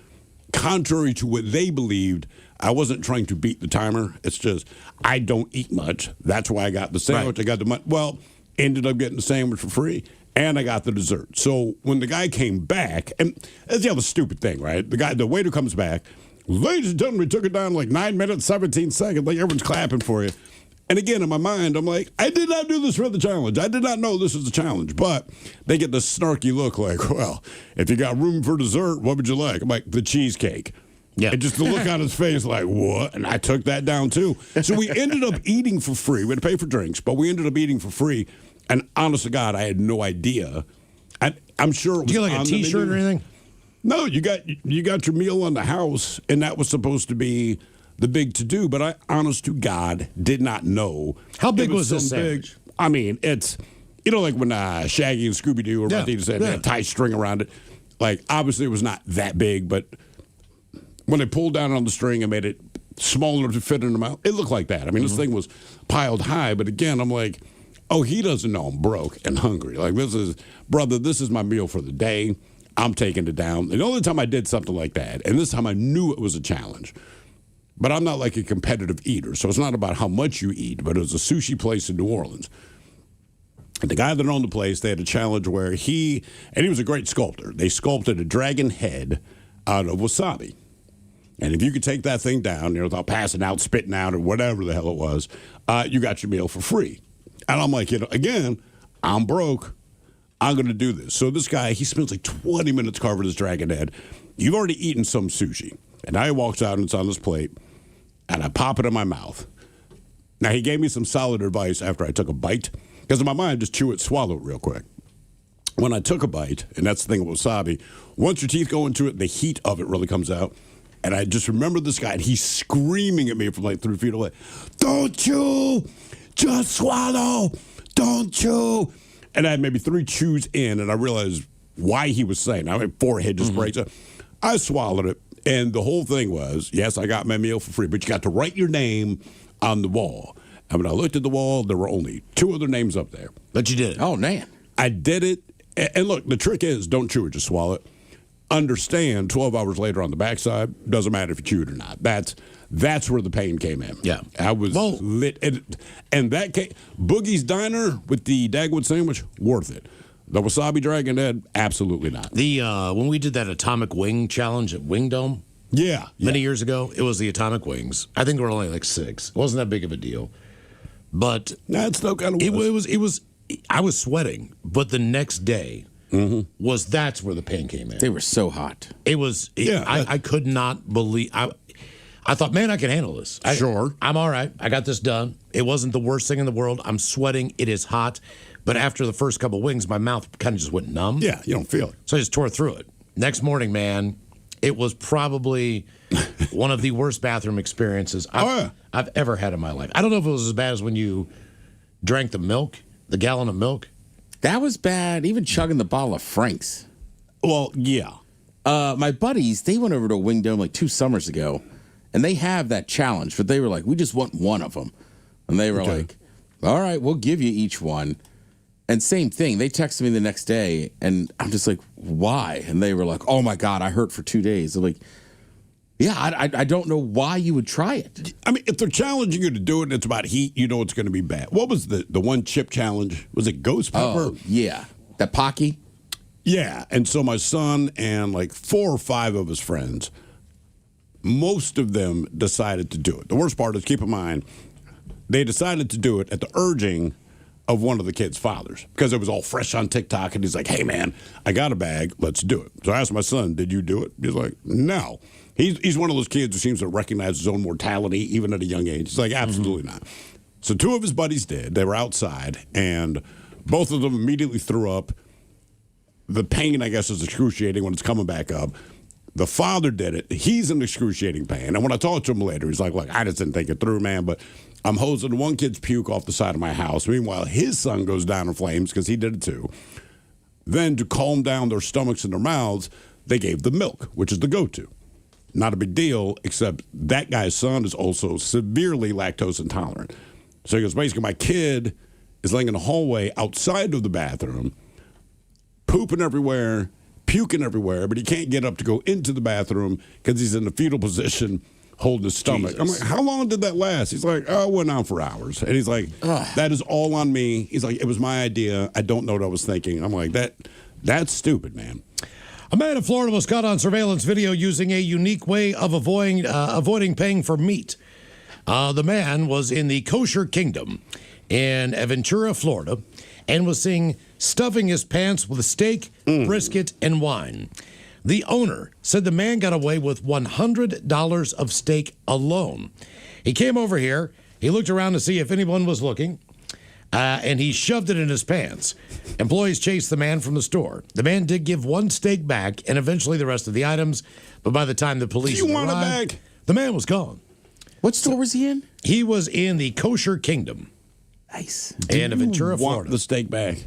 contrary to what they believed, I wasn't trying to beat the timer. It's just I don't eat much. That's why I got the sandwich. Right. I got the money. Well, ended up getting the sandwich for free, and I got the dessert. So when the guy came back, and that's the other stupid thing, right? The waiter comes back. Ladies and gentlemen, we took it down in like 9 minutes, 17 seconds. Like everyone's clapping for you. And again, in my mind, I'm like, I did not do this for the challenge. I did not know this was a challenge. But they get this snarky look like, well, if you got room for dessert, what would you like? I'm like, the cheesecake. Yeah. And just the look on his face like, what? And I took that down too. So we ended up eating for free. We had to pay for drinks, but we ended up eating for free. And honest to God, I had no idea. I'm sure it was. Do you get like on a the T-shirt menu. or anything? No, you got your meal on the house, and that was supposed to be the big to-do, but I, honest to God, did not know. How big it was this some sandwich? I mean, it's, like when Shaggy and Scooby-Doo, or Yeah, what they said, they had a tight string around it. Like, obviously it was not that big, but when they pulled down on the string and made it smaller to fit in the mouth, it looked like that. I mean, this thing was piled high, but again, I'm like, oh, he doesn't know I'm broke and hungry. Like, this is my meal for the day. I'm taking it down. The only time I did something like that, and this time I knew it was a challenge, but I'm not like a competitive eater, so it's not about how much you eat, but it was a sushi place in New Orleans. And the guy that owned the place, they had a challenge where he was a great sculptor. They sculpted a dragon head out of wasabi. And if you could take that thing down, without passing out, spitting out, or whatever the hell it was, you got your meal for free. And I'm like, again, I'm broke. I'm going to do this. So this guy, he spends like 20 minutes carving his dragon head. You've already eaten some sushi. And now he walks out and it's on his plate. And I pop it in my mouth. Now, he gave me some solid advice after I took a bite. Because in my mind, just chew it, swallow it real quick. When I took a bite, and that's the thing with wasabi, once your teeth go into it, the heat of it really comes out. And I just remember this guy, and he's screaming at me from like 3 feet away. Don't chew! Just swallow! Don't chew! And I had maybe 3 chews in, and I realized why he was saying. My forehead just breaks up. I swallowed it, and the whole thing was, yes, I got my meal for free, but you got to write your name on the wall. And when I looked at the wall, there were only 2 other names up there. But you did it. Oh, man. I did it. And look, the trick is, don't chew it, just swallow it. Understand, 12 hours later on the backside, doesn't matter if you chew it or not. That's where the pain came in. Yeah. I was lit. And that came, Boogie's Diner with the Dagwood sandwich, worth it. The Wasabi Dragon Head, absolutely not. When we did that Atomic Wing Challenge at Wing Dome many years ago, it was the Atomic Wings. I think there were only like 6. It wasn't that big of a deal. But it still kind of was. I was sweating, but the next day that's where the pain came in. They were so hot. It was. I could not believe. I thought, man, I can handle this. Sure. I'm all right. I got this done. It wasn't the worst thing in the world. I'm sweating. It is hot. But after the first couple wings, my mouth kind of just went numb. Yeah, you don't feel it. So I just tore through it. Next morning, man, it was probably one of the worst bathroom experiences I've ever had in my life. I don't know if it was as bad as when you drank the gallon of milk. That was bad. Even chugging the bottle of Frank's. Well, yeah. My buddies, they went over to Wing Dome like 2 summers ago, and they have that challenge, but they were like, we just want one of them. And they were like, all right, we'll give you each one. And same thing, they texted me the next day, and I'm just like, why? And they were like, oh my God, I hurt for 2 days. They're like, yeah, I don't know why you would try it. I mean, if they're challenging you to do it and it's about heat, you know it's going to be bad. What was the one chip challenge? Was it ghost pepper? Oh, yeah. That Pocky? Yeah. And so my son and like 4 or 5 of his friends, most of them decided to do it. The worst part is, keep in mind, they decided to do it at the urging of one of the kids' fathers because it was all fresh on TikTok. And he's like, hey, man, I got a bag. Let's do it. So I asked my son, did you do it? He's like, no. He's one of those kids who seems to recognize his own mortality even at a young age. He's like, absolutely not. So 2 of his buddies did. They were outside, and both of them immediately threw up. The pain, I guess, is excruciating when it's coming back up. The father did it. He's in excruciating pain. And when I talked to him later, he's like, look, I just didn't think it through, man, but I'm hosing one kid's puke off the side of my house. Meanwhile, his son goes down in flames because he did it too. Then to calm down their stomachs and their mouths, they gave them milk, which is the go-to. Not a big deal, except that guy's son is also severely lactose intolerant. So he goes, basically, my kid is laying in the hallway outside of the bathroom, pooping everywhere, puking everywhere, but he can't get up to go into the bathroom because he's in the fetal position holding his stomach. Jesus. I'm like, how long did that last? He's like, oh, it went on for hours. And he's like, that is all on me. He's like, it was my idea. I don't know what I was thinking. I'm like, that's stupid, man. A man in Florida was caught on surveillance video using a unique way of avoiding paying for meat. The man was in the kosher kingdom in Ventura, Florida, and was seen stuffing his pants with steak, brisket, and wine. The owner said the man got away with $100 of steak alone. He came over here. He looked around to see if anyone was looking, and he shoved it in his pants. Employees chased the man from the store. The man did give one steak back and eventually the rest of the items, but by the time the police arrived, the man was gone. What store was he in? He was in the kosher kingdom. Nice. In Ventura, want Florida. the steak back?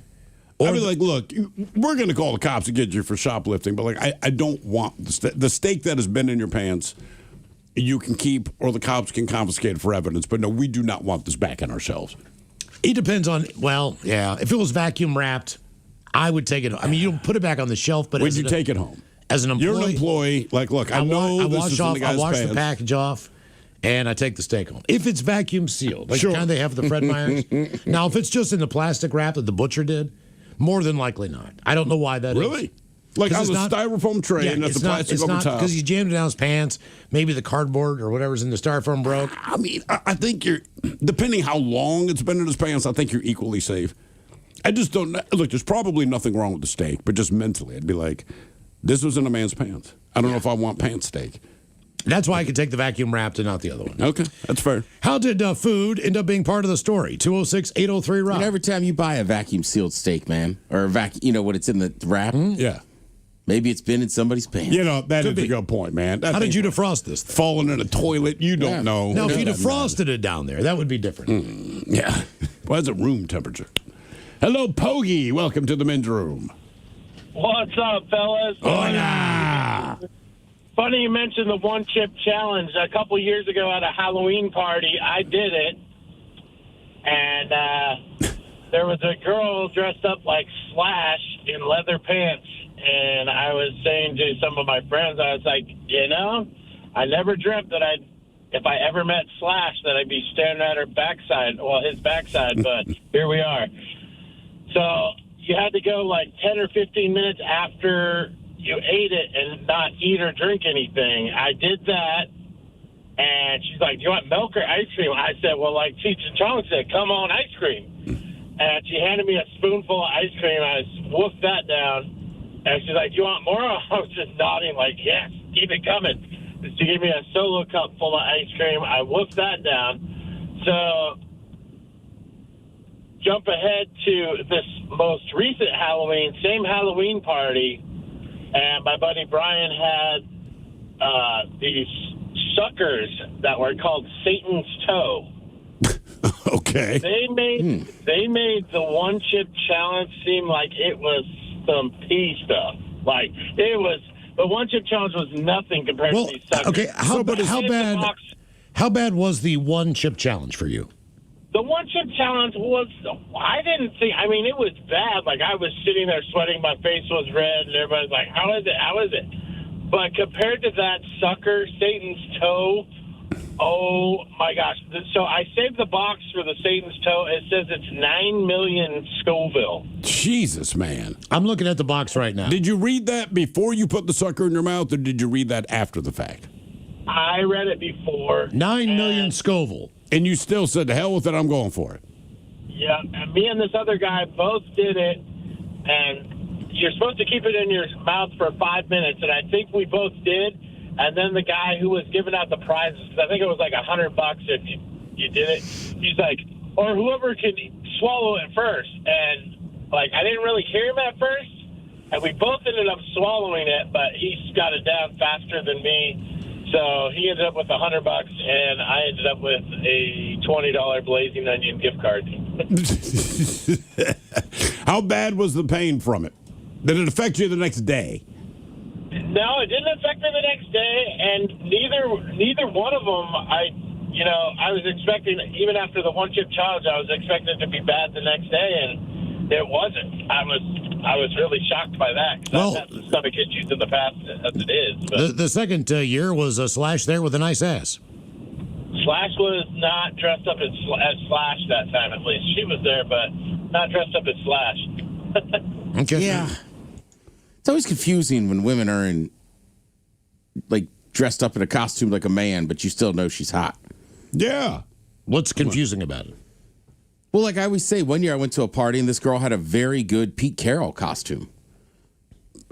I mean, like, look, we're going to call the cops and get you for shoplifting, but, like, I don't want the steak that has been in your pants, you can keep, or the cops can confiscate it for evidence. But, no, we do not want this back on our shelves. It depends on, well, yeah. If it was vacuum wrapped, I would take it. I mean, you don't put it back on the shelf, but Would you take it home? As an employee. You're an employee. Like, look, I know this is in the guy's I wash pants. the package off, and I take the steak home. If it's vacuum sealed, like Sure. the kind they have at the Fred Meyer's. Now, if it's just in the plastic wrap that the butcher did, more than likely not. I don't know why that is. Really? Like on the styrofoam tray and that's the plastic over top? Because he jammed it down his pants. Maybe the cardboard or whatever's in the styrofoam broke. I mean, I think you're, depending how long it's been in his pants, I think you're equally safe. I just don't, look, there's probably nothing wrong with the steak, but just mentally, I'd be like, this was in a man's pants. I don't know if I want pants steak. That's why I could take the vacuum wrapped and not the other one. Okay, that's fair. How did food end up being part of the story? 206-803-ROCK. Every time you buy a vacuum sealed steak, man, or when it's in the wrap. Yeah. Maybe it's been in somebody's pants. You know, that is a good point, man. How did you defrost this? Falling in a toilet, you don't know. Now, if you defrosted it down there, that would be different. Yeah. Well, it's at room temperature. Hello, Pogie. Welcome to the men's room. What's up, fellas? Hola. Funny you mentioned the one chip challenge. A couple years ago at a Halloween party, I did it, and there was a girl dressed up like Slash in leather pants, and I was saying to some of my friends, I was like, I never dreamt that if I ever met Slash, that I'd be staring at her backside, his backside, but here we are. So you had to go like 10 or 15 minutes after you ate it and not eat or drink anything. I did that, and she's like, do you want milk or ice cream? I said, well, like Cheech and Chong said, come on, ice cream. And she handed me a spoonful of ice cream. I wolfed that down, and she's like, do you want more? I was just nodding like, yes, keep it coming. She gave me a solo cup full of ice cream. I wolfed that down. So jump ahead to this most recent Halloween, same Halloween party, and my buddy Brian had these suckers that were called Satan's Toe. Okay. They made the one chip challenge seem like it was some pea stuff. Like it was, the one chip challenge was nothing compared to these suckers. Okay, how bad was the one chip challenge for you? The one chip challenge was, I mean, it was bad. Like, I was sitting there sweating, my face was red, and everybody's like, how is it? But compared to that sucker, Satan's Toe, oh my gosh. So I saved the box for the Satan's Toe. It says it's 9 million Scoville. Jesus, man. I'm looking at the box right now. Did you read that before you put the sucker in your mouth, or did you read that after the fact? I read it before. 9 million Scoville. And you still said, to hell with it, I'm going for it. Yeah, and me and this other guy both did it, and you're supposed to keep it in your mouth for 5 minutes, and I think we both did. And then the guy who was giving out the prizes, I think it was like $100 if you did it, he's like, or whoever could swallow it first. And, like, I didn't really hear him at first, and we both ended up swallowing it, but he got it down faster than me. So he ended up with $100, and I ended up with a $20 Blazing Onion gift card. How bad was the pain from it? Did it affect you the next day? No, it didn't affect me the next day, and neither one of them. I was expecting, even after the one chip challenge, I was expecting it to be bad the next day, and it wasn't. I was really shocked by that. Well, I've had some stomach issues in the past as it is. But The second year was a Slash there with a nice ass. Slash was not dressed up as Slash that time, at least. She was there, but not dressed up as Slash. Okay. Yeah. It's always confusing when women are dressed up in a costume like a man, but you still know she's hot. Yeah. What's confusing about it? Well, like I always say, one year I went to a party and this girl had a very good Pete Carroll costume.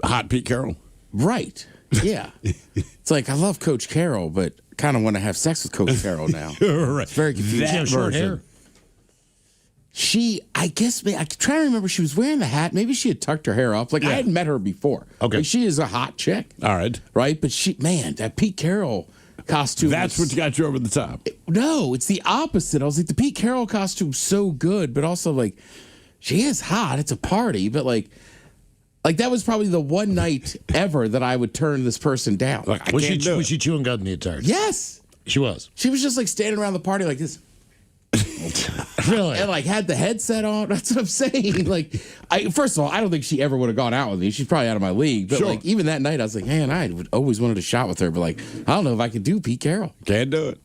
Hot Pete Carroll? Right. Yeah. It's like, I love Coach Carroll, but kind of want to have sex with Coach Carroll now. Right. It's very confusing. That short hair. I guess, I try to remember, she was wearing the hat. Maybe she had tucked her hair up. Like, I hadn't met her before. Okay. Like, she is a hot chick. All right. Right? But that Pete Carroll costume. That's what got you over the top. No, it's the opposite. I was like, the Pete Carroll costume's so good, but also, like, she is hot. It's a party, but, like that was probably the one night ever that I would turn this person down. Like, Was she chewing gum the entire time? Yes. She was. She was just, like, standing around the party like this. Really? And like had the headset on. That's what I'm saying. Like, first of all, I don't think she ever would have gone out with me. She's probably out of my league. But like even that night, I was like, man, I would always wanted a shot with her. But like, I don't know if I could do Pete Carroll. Can't do it.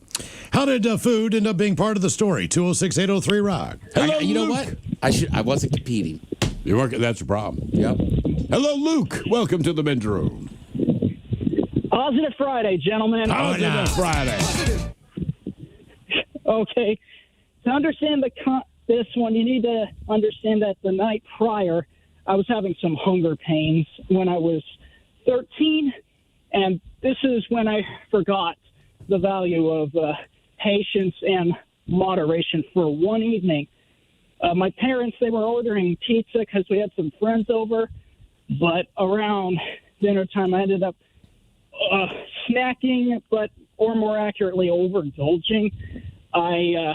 How did food end up being part of the story? 206-803-ROCK. Hello, you know what? I wasn't competing. You weren't. That's a problem. Yep. Hello, Luke. Welcome to the men's room. Positive Friday, gentlemen. Positive Friday. Okay. To understand this one, you need to understand that the night prior, I was having some hunger pains when I was 13, and this is when I forgot the value of patience and moderation for one evening. My parents, they were ordering pizza because we had some friends over, but around dinner time, I ended up snacking, or more accurately, overindulging. I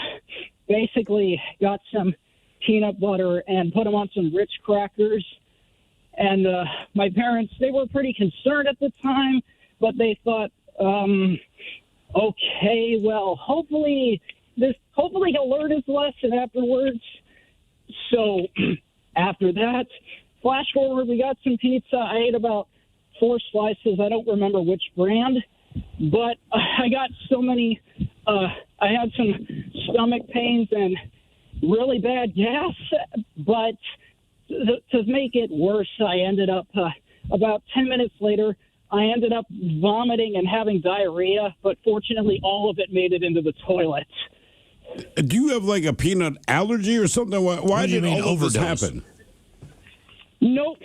basically got some peanut butter and put them on some Ritz crackers. And my parents, they were pretty concerned at the time, but they thought, okay, well, hopefully he'll learn his lesson afterwards. So after that, flash forward, we got some pizza. I ate about 4 slices. I don't remember which brand, but I got so many. I had some stomach pains and really bad gas, but to make it worse, I ended up about 10 minutes later, I ended up vomiting and having diarrhea, but fortunately all of it made it into the toilet. Do you have like a peanut allergy or something? Why did all of this happen? Nope.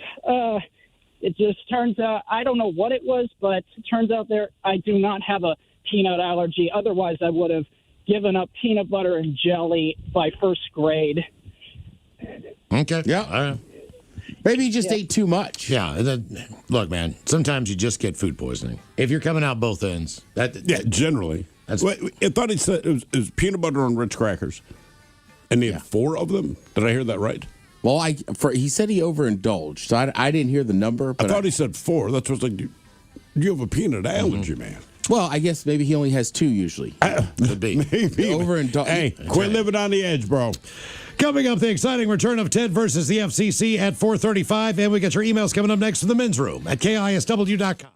It just turns out, I don't know what it was, but it turns out I do not have a peanut allergy. Otherwise, I would have given up peanut butter and jelly by first grade. Okay. Yeah. Maybe you just ate too much. Yeah. Look, man, sometimes you just get food poisoning. If you're coming out both ends. Generally. I thought he said it was peanut butter on Ritz crackers. And he had 4 of them. Did I hear that right? Well, he said he overindulged, so I didn't hear the number. But I thought he said 4. That's what's like, you have a peanut allergy, man. Well, I guess maybe he only has 2 usually. Could be. Maybe. Overindulged. Hey, quit living on the edge, bro. Coming up, the exciting return of Ted versus the FCC at 4:35, and we get your emails coming up next to the men's room at KISW.com.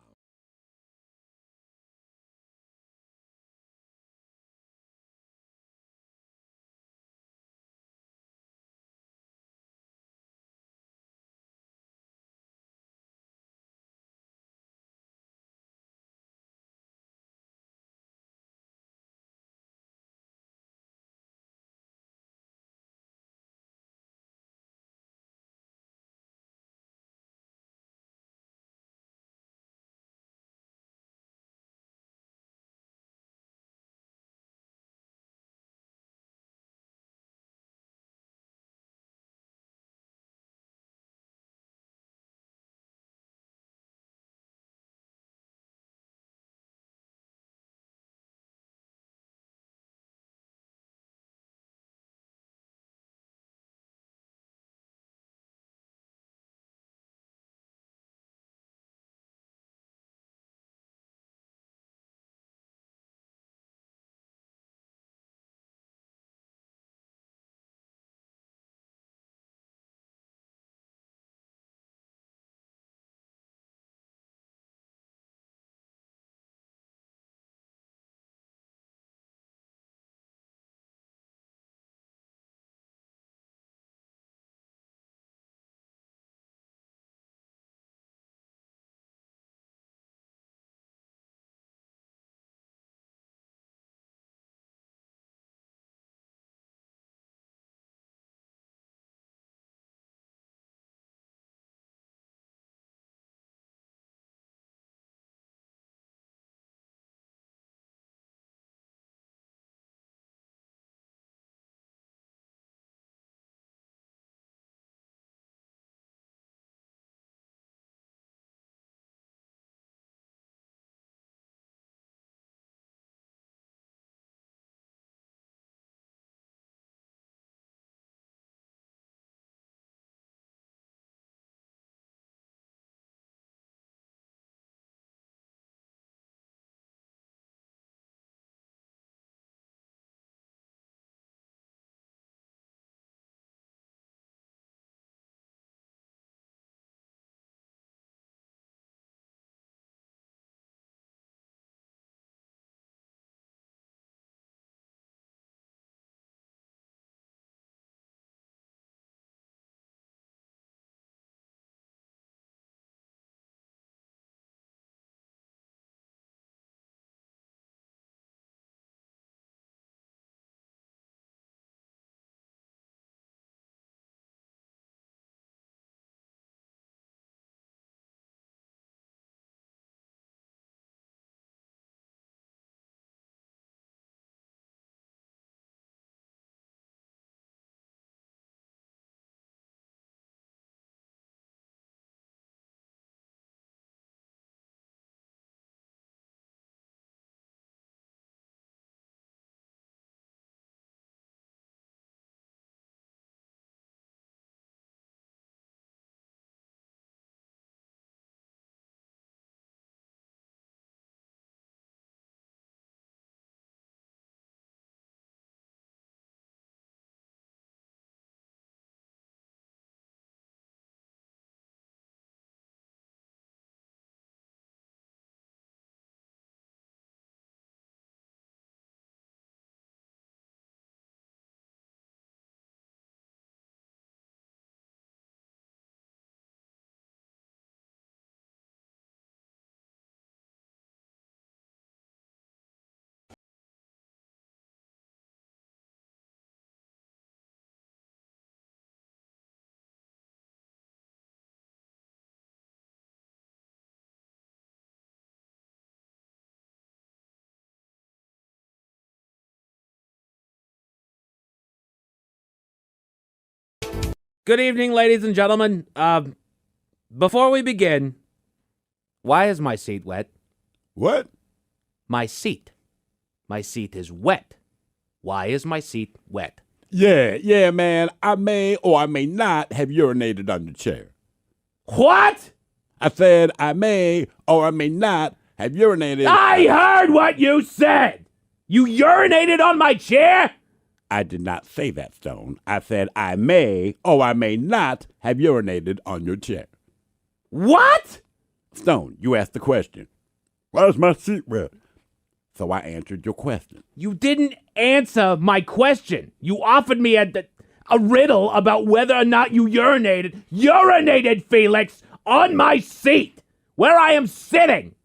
Good evening, ladies and gentlemen. Before we begin, why is my seat wet? What? My seat. My seat is wet. Why is my seat wet? Yeah, man. I may or I may not have urinated on your chair. What? I said I may or I may not have urinated. I heard what you said! You urinated on my chair? I did not say that, Stone. I said I may or I may not have urinated on your chair. What? Stone, you asked the question. Why is my seat wet? So I answered your question. You didn't answer my question. You offered me a riddle about whether or not you urinated. Urinated, Felix, on my seat, where I am sitting.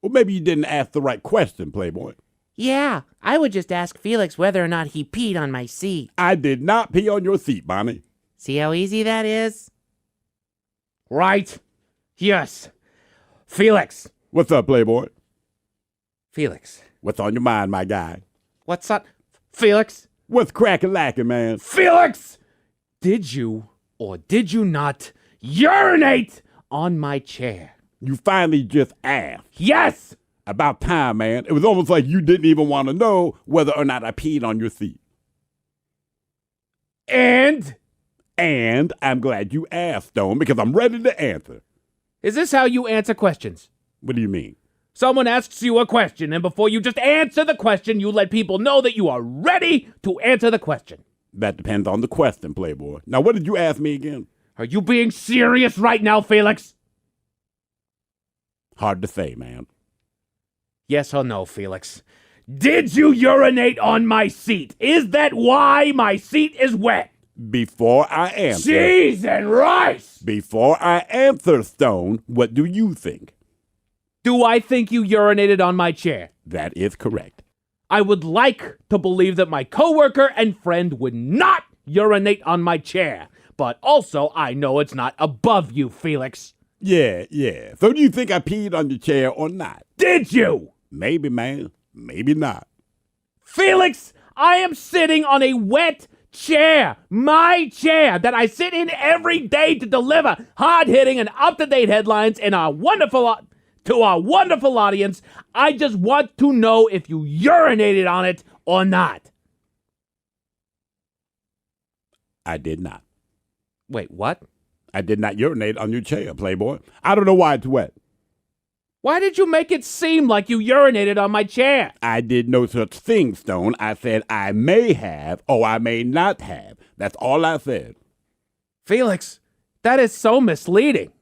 Well, maybe you didn't ask the right question, Playboy. Yeah, I would just ask Felix whether or not he peed on my seat. I did not pee on your seat, Bonnie. See how easy that is? Right. Yes. Felix. What's up, Playboy? Felix. What's on your mind, my guy? What's up? Felix. What's crackin'-lackin', man? Felix! Did you or did you not urinate on my chair? You finally just asked. Yes! About time, man. It was almost like you didn't even want to know whether or not I peed on your seat. And I'm glad you asked, Stone, because I'm ready to answer. Is this how you answer questions? What do you mean? Someone asks you a question, and before you just answer the question, you let people know that you are ready to answer the question. That depends on the question, Playboy. Now, what did you ask me again? Are you being serious right now, Felix? Hard to say, man. Yes or no, Felix? Did you urinate on my seat? Is that why my seat is wet? Before I answer... Cheese and rice! Before I answer, Stone, what do you think? Do I think you urinated on my chair? That is correct. I would like to believe that my coworker and friend would not urinate on my chair, but also I know it's not above you, Felix. Yeah. So do you think I peed on your chair or not? Did you? Maybe, man. Maybe not. Felix, I am sitting on a wet chair. My chair that I sit in every day to deliver hard-hitting and up-to-date headlines to our wonderful audience. I just want to know if you urinated on it or not. I did not. Wait, what? I did not urinate on your chair, Playboy. I don't know why it's wet. Why did you make it seem like you urinated on my chair? I did no such thing, Stone. I said I may have or I may not have. That's all I said. Felix, that is so misleading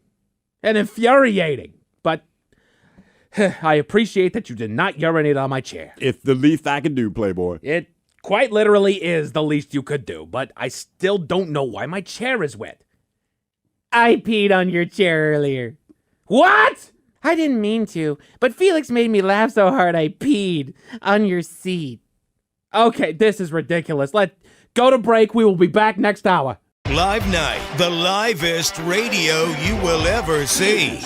and infuriating. But I appreciate that you did not urinate on my chair. It's the least I can do, Playboy. It quite literally is the least you could do, but I still don't know why my chair is wet. I peed on your chair earlier. What? I didn't mean to, but Felix made me laugh so hard I peed on your seat. Okay, this is ridiculous. Let's go to break. We will be back next hour. Live Night, the livest radio you will ever see.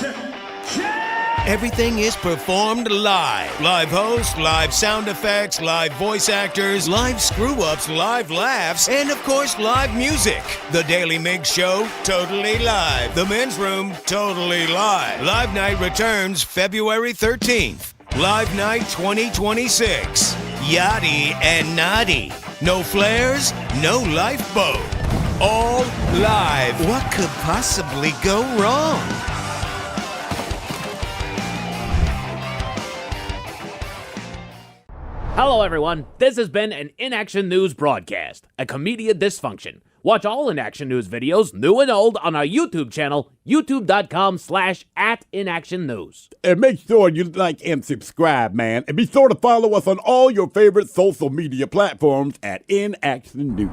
Everything is performed live. Live hosts, live sound effects, live voice actors, live screw-ups, live laughs, and of course, live music. The Daily Mix Show, totally live. The Men's Room, totally live. Live Night returns February 13th. Live Night 2026. Yachty and naughty. No flares, no lifeboat. All live. What could possibly go wrong? Hello, everyone. This has been an In Action News broadcast, a Comedia Dysfunction. Watch all In Action News videos, new and old, on our YouTube channel, youtube.com/@inactionnews. And make sure you like and subscribe, man. And be sure to follow us on all your favorite social media platforms at In Action News.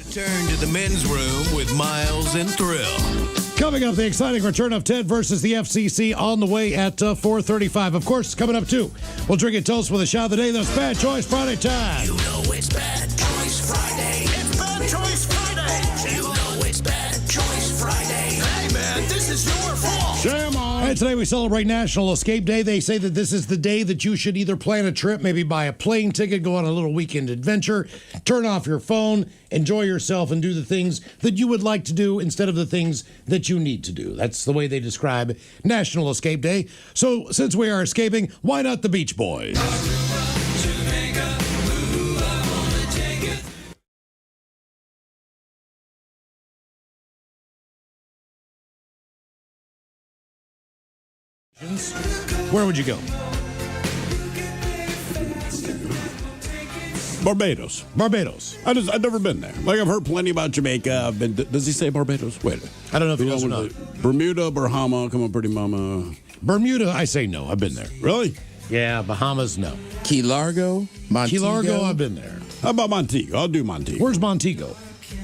Return to the men's room with Miles and Thrill. Coming up, the exciting return of Ted versus the FCC on the way at 4:35. Of course, coming up, too, we'll drink a toast with a shot of the day. That's Bad Choice Friday time. You know it's Bad Choice Friday. It's Bad Choice Friday. You know it's Bad Choice Friday. Hey, man, this is your fault. Shame on. All right, today we celebrate National Escape Day. They say that this is the day that you should either plan a trip, maybe buy a plane ticket, go on a little weekend adventure, turn off your phone, enjoy yourself, and do the things that you would like to do instead of the things that you need to do. That's the way they describe National Escape Day. So since we are escaping, why not the Beach Boys? Where would you go? Barbados. Barbados. I've never been there. Like, I've heard plenty about Jamaica. I've been. Does he say Barbados? Wait. I don't know if he does or not. Bermuda, Bahama. Come on, pretty mama. Bermuda, I say no. I've been there. Really? Yeah, Bahamas, no. Key Largo, Montego. Key Largo, I've been there. How about Montego? I'll do Montego. Where's Montego?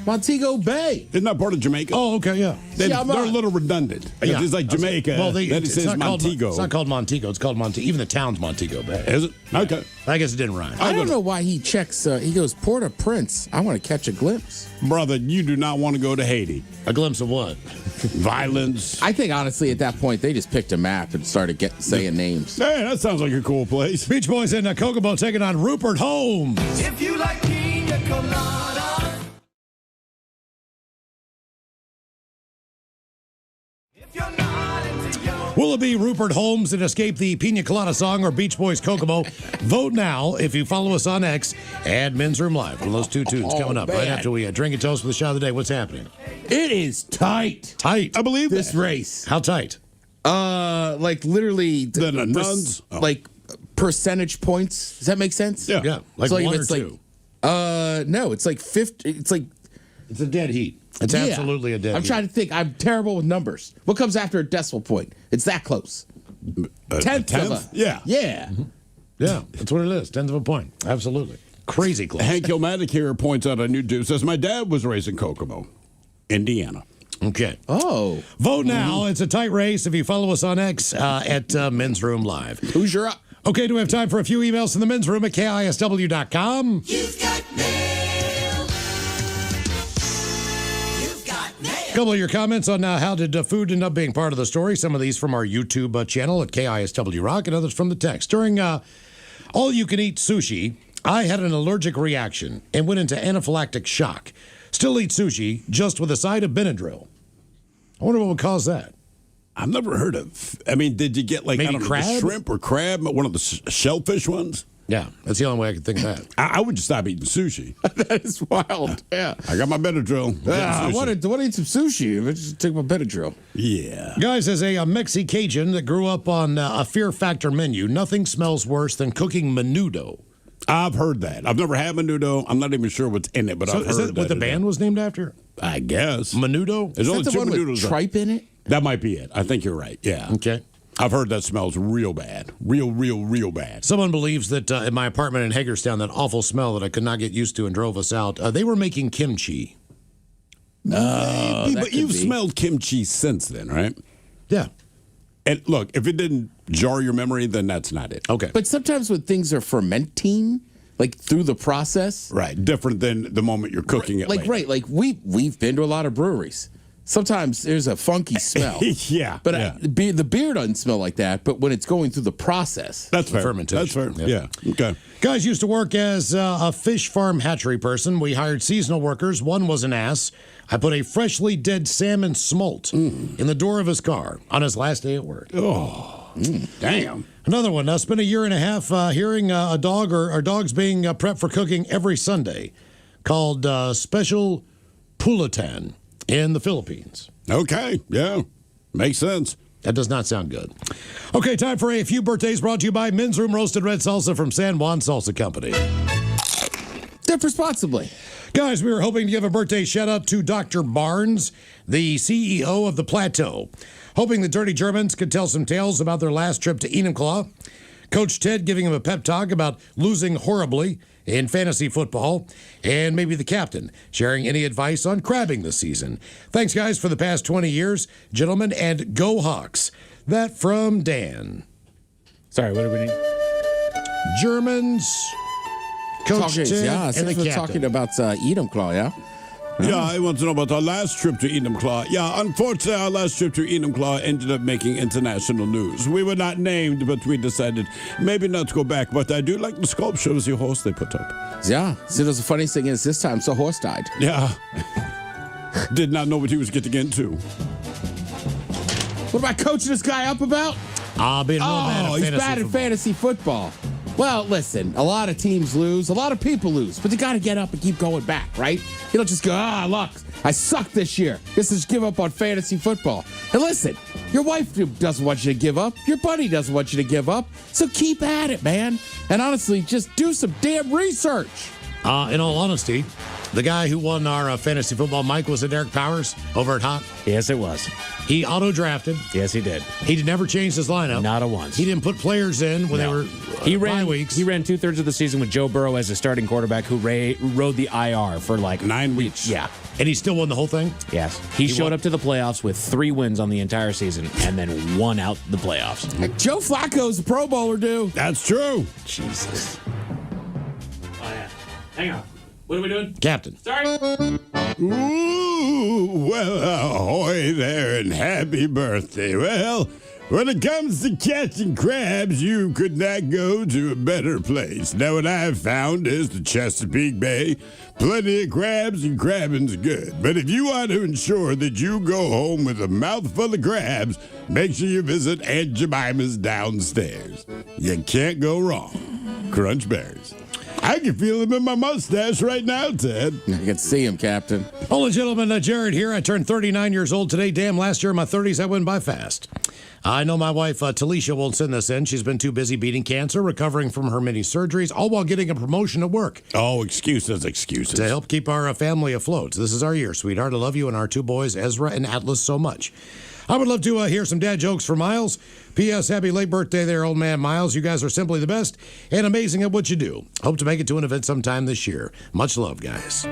Montego Bay. Isn't that part of Jamaica? Oh, okay, yeah. They're a little redundant. Yeah. It's like Jamaica. Well, then it says Montego. It's not called Montego. It's called Montego. Even the town's Montego Bay. Is it? Okay. I guess it didn't rhyme. I don't know why he checks. He goes, Port-au-Prince. I want to catch a glimpse. Brother, you do not want to go to Haiti. A glimpse of what? Violence. I think, honestly, at that point, they just picked a map and started saying names. Hey, that sounds like a cool place. Beach Boys in Kokomo taking on Rupert Holmes. If you like pina colada. Will it be Rupert Holmes and escape the Pina Colada song or Beach Boys Kokomo? Vote now if you follow us on X and Men's Room Live. One of those two tunes coming up right after we drink a toast with the shot of the day. What's happening? It is tight. Tight. I believe this race. How tight? Like literally the nuns. Like percentage points. Does that make sense? Yeah. Like so one it's or two. No, it's like 50. It's like it's a dead heat. It's absolutely a dead I'm heat. trying to think. I'm terrible with numbers. What comes after a decimal point? It's that close. Tenth of a. Yeah. Yeah. Yeah, that's what it is. Tenth of a point. Absolutely. Crazy close. Hank Kilmatic here points out a new dude. Says, my dad was raised in Kokomo, Indiana. Okay. Oh. Vote now. It's a tight race if you follow us on X at Men's Room Live. Who's your up? Okay, do we have time for a few emails from the men's room at KISW.com? You've got mail. You've got mail. A couple of your comments on how did food end up being part of the story. Some of these from our YouTube channel at KISW Rock and others from the text. During all-you-can-eat sushi, I had an allergic reaction and went into anaphylactic shock. Still eat sushi, just with a side of Benadryl. I wonder what would cause that. I've never heard of. I mean, did you get like Maybe I don't know, crab? the shrimp or crab, one of the shellfish ones? Yeah, that's the only way I could think of that. I would just stop eating sushi. That is wild. Yeah. I got my Benadryl. I wanted to eat some sushi. I just took my Benadryl. Yeah. Guys, as a Mexi-Cajun that grew up on a Fear Factor menu, nothing smells worse than cooking menudo. I've heard that. I've never had menudo. I'm not even sure what's in it, but I've heard is that what the band was named after? I guess. Menudo? There's only Is that two the one with menudos. tripe in it? That might be it. I think you're right. Yeah. Okay. I've heard that smells real bad. Real bad. Someone believes that in my apartment in Hagerstown, that awful smell that I could not get used to and drove us out, they were making kimchi. Maybe, but you've smelled kimchi since then, right? Yeah. And look, if it didn't jar your memory, then that's not it. Okay. But sometimes when things are fermenting, like through the process. Right. Different than the moment you're cooking it. Like, later. right. Like we've been to a lot of breweries. Sometimes there's a funky smell. Yeah. But yeah. the beer doesn't smell like that, but when it's going through the process. That's fair. Fermentation. That's fair. Yep. Yeah. Okay. Guys used to work as a fish farm hatchery person. We hired seasonal workers. One was an ass. I put a freshly dead salmon smolt in the door of his car on his last day at work. Oh, damn. Another one. Spent a year and a half hearing a dog or dogs being prepped for cooking every Sunday, called Special Pulatan in the Philippines. Okay. Yeah. Makes sense. That does not sound good. Okay, time for a few birthdays brought to you by Men's Room Roasted Red Salsa from San Juan Salsa Company. Dip responsibly. Guys, we were hoping to give a birthday shout out to Dr. Barnes, the CEO of The Plateau. Hoping the Dirty Germans could tell some tales about their last trip to Enumclaw. Coach Ted giving him a pep talk about losing horribly in fantasy football, and maybe the captain sharing any advice on crabbing this season. Thanks, guys, for the past 20 years, gentlemen, and go Hawks. That from Dan. Sorry, what do we need? Germans, Coach Ted, yeah, and since the we're captain. talking about Enumclaw, yeah? Yeah, I want to know about our last trip to Enumclaw. Yeah, unfortunately, our last trip to Enumclaw ended up making international news. We were not named, but we decided maybe not to go back. But I do like the sculpture of the horse they put up. Yeah. See, the funniest thing is this time, the horse died. Yeah. Did not know what he was getting into. What am I coaching this guy up about? Being real bad at he's fantasy bad at football. fantasy football. Well, listen, a lot of teams lose, a lot of people lose, but you got to get up and keep going back, right? You don't just go, look, I suck this year. Just give up on fantasy football. And listen, your wife doesn't want you to give up. Your buddy doesn't want you to give up. So keep at it, man. And honestly, just do some damn research. In all honesty, the guy who won our fantasy football, Mike, was it Eric Powers over at Hot? Yes, it was. He auto-drafted. Yes, he did. He never changed his lineup. Not a once. He didn't put players in when they were bye weeks. He ran 2/3 of the season with Joe Burrow as a starting quarterback who rode the IR for like 9 weeks. Yeah. And he still won the whole thing? Yes. He showed up to the playoffs with 3 wins on the entire season and then won out the playoffs. Joe Flacco's a Pro Bowler, dude. That's true. Jesus. Oh, yeah. Hang on. What are we doing? Captain. Sorry. Ooh, well, ahoy there and happy birthday. Well, when it comes to catching crabs, you could not go to a better place. Now, what I've found is the Chesapeake Bay. Plenty of crabs and crabbing's good. But if you want to ensure that you go home with a mouthful of crabs, make sure you visit Aunt Jemima's downstairs. You can't go wrong. Crunch berries. I can feel them in my mustache right now, Ted. I can see him, Captain. Hello, gentlemen. Jared here. I turned 39 years old today. Damn, last year in my 30s, I went by fast. I know my wife, Talisha, won't send this in. She's been too busy beating cancer, recovering from her many surgeries, all while getting a promotion at work. Oh, excuses, excuses. To help keep our family afloat. This is our year, sweetheart. I love you and our 2 boys, Ezra and Atlas, so much. I would love to hear some dad jokes for Miles. P.S. Happy late birthday there, old man Miles. You guys are simply the best and amazing at what you do. Hope to make it to an event sometime this year. Much love, guys.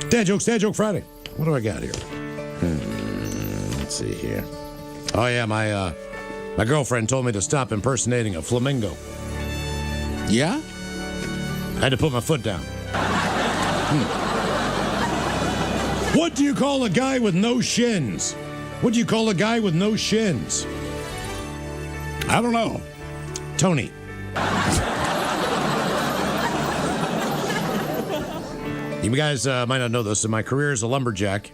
Dad Joke Friday. What do I got here? Let's see here. Oh, yeah, my girlfriend told me to stop impersonating a flamingo. Yeah? I had to put my foot down. What do you call a guy with no shins? What do you call a guy with no shins? I don't know. Tony. You guys might not know this. In my career as a lumberjack,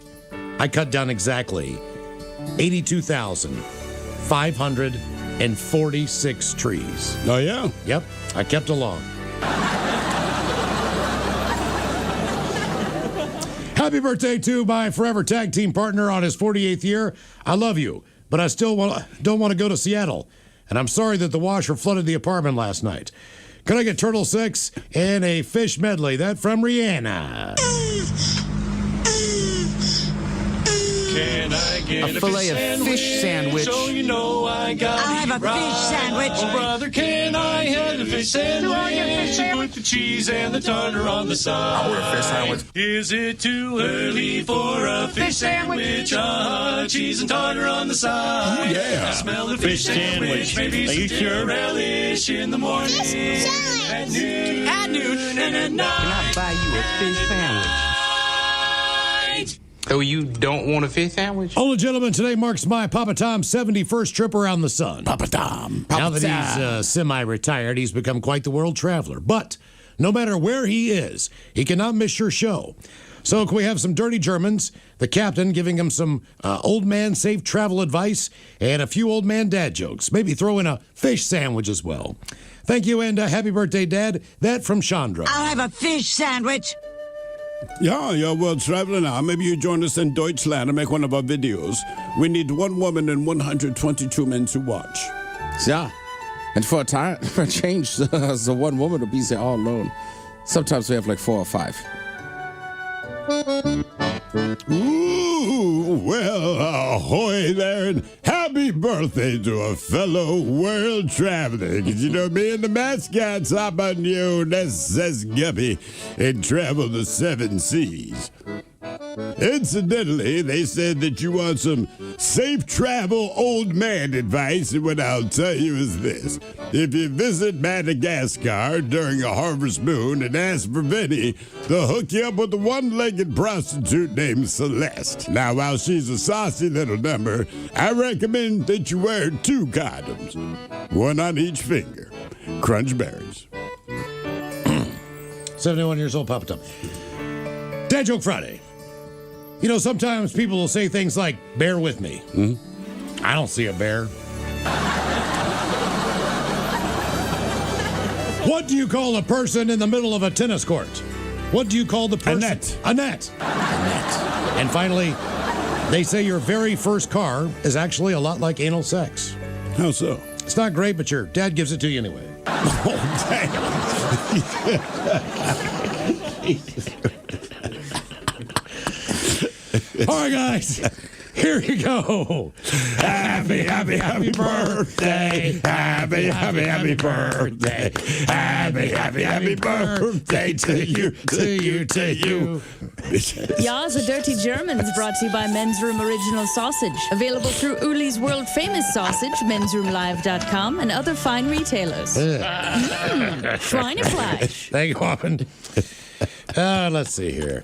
I cut down exactly 82,546 trees. Oh, yeah? Yep, I kept along. Happy birthday to my forever tag team partner on his 48th year. I love you, but I still don't want to go to Seattle. And I'm sorry that the washer flooded the apartment last night. Could I get Turtle 6 and a fish medley? That from Rihanna. Can I get A fillet of fish sandwich. So you know I got I'll have a fish sandwich. Oh, brother, can I have a fish sandwich? Put the cheese and the tartar on the side. I want a fish sandwich. Is it too early for a fish sandwich? Cheese and tartar on the side. Oh, yeah. I smell the fish sandwich. Maybe some dill relish in the morning. At noon. And at night. Can I buy you a fish sandwich? Oh, you don't want a fish sandwich? Oh, gentlemen, today marks my Papa Tom's 71st trip around the sun. Papa Tom. Now that he's semi-retired, he's become quite the world traveler. But no matter where he is, he cannot miss your show. So can we have some dirty Germans, the captain giving him some old man safe travel advice, and a few old man dad jokes. Maybe throw in a fish sandwich as well. Thank you, and happy birthday, Dad. That from Chandra. I'll have a fish sandwich. Yeah, you're world traveler now. Maybe you join us in Deutschland and make one of our videos. We need 1 woman and 122 men to watch. Yeah. And for a change, the one woman will be there all alone. Sometimes we have like 4 or 5. Ooh, Ooh, well, ahoy there, and happy birthday to a fellow world traveler. 'Cause you know, me and the mascots hop on the old SS Guppy and travel the 7 seas. Incidentally, they said that you want some safe travel old man advice, and what I'll tell you is this. If you visit Madagascar during a harvest moon and ask for Vinny, they'll hook you up with a one-legged prostitute named Celeste. Now, while she's a saucy little number, I recommend that you wear 2 condoms, 1 on each finger. Crunch berries. 71 years old, Papa Tom. Dad Joke Friday. You know, sometimes people will say things like, bear with me. I don't see a bear. What do you call a person in the middle of a tennis court? What do you call the person? A net. A net. And finally, they say your very first car is actually a lot like anal sex. How so? It's not great, but your dad gives it to you anyway. Oh, damn. All right, guys, here you go. Happy birthday. Happy birthday. Happy birthday to you. Ya's a Dirty Germans brought to you by Men's Room Original Sausage. Available through Uli's world famous sausage, mensroomlive.com, and other fine retailers. Schweinefleisch. Thank you, Armand. Let's see here.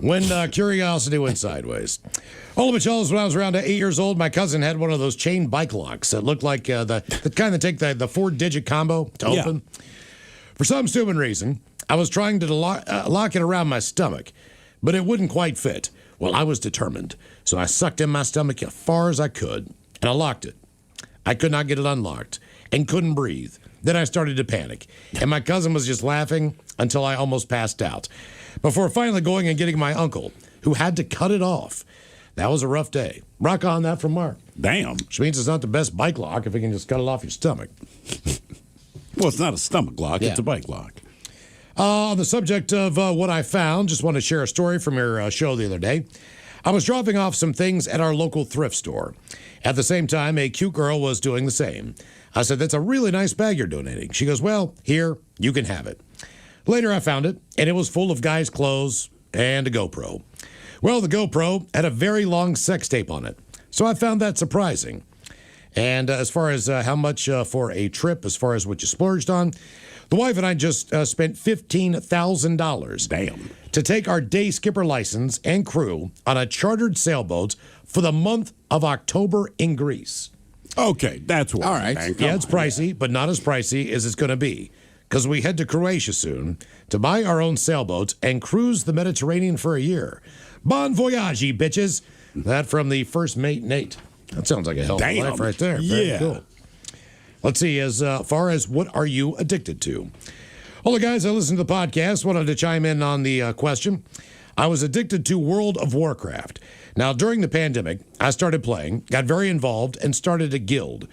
When curiosity went sideways. All of it shows when I was around 8 years old, my cousin had one of those chain bike locks that looked like the kind that take the 4-digit combo to open. For some stupid reason, I was trying to lock it around my stomach, but it wouldn't quite fit. Well, I was determined, so I sucked in my stomach as far as I could, and I locked it. I could not get it unlocked and couldn't breathe. Then I started to panic, and my cousin was just laughing until I almost passed out, before finally going and getting my uncle, who had to cut it off. That was a rough day. Rock on that from Mark. Damn. Which means it's not the best bike lock if you can just cut it off your stomach. Well, it's not a stomach lock, Yeah. it's a bike lock. On the subject of what I found, just want to share a story from your show the other day. I was dropping off some things at our local thrift store. At the same time, a cute girl was doing the same. I said, "That's a really nice bag you're donating." She goes, "Well, here, you can have it." Later, I found it, and it was full of guys' clothes and a GoPro. Well, the GoPro had a very long sex tape on it, so I found that surprising. And as far as how much for a trip, as far as what you splurged on, the wife and I just spent $15,000. Damn. To take our day skipper license and crew on a chartered sailboat for the month of October in Greece. Okay, that's what. All right. Yeah, it's pricey, but not as pricey as it's going to be, because we head to Croatia soon to buy our own sailboat and cruise the Mediterranean for a year. Bon voyage, bitches. That from the first mate, Nate. That sounds like a hell of a life right there. Very Yeah. cool. Let's see, as far as what are you addicted to? All the guys that listen to the podcast wanted to chime in on the question. I was addicted to World of Warcraft. Now, during the pandemic, I started playing, got very involved, and started a guild.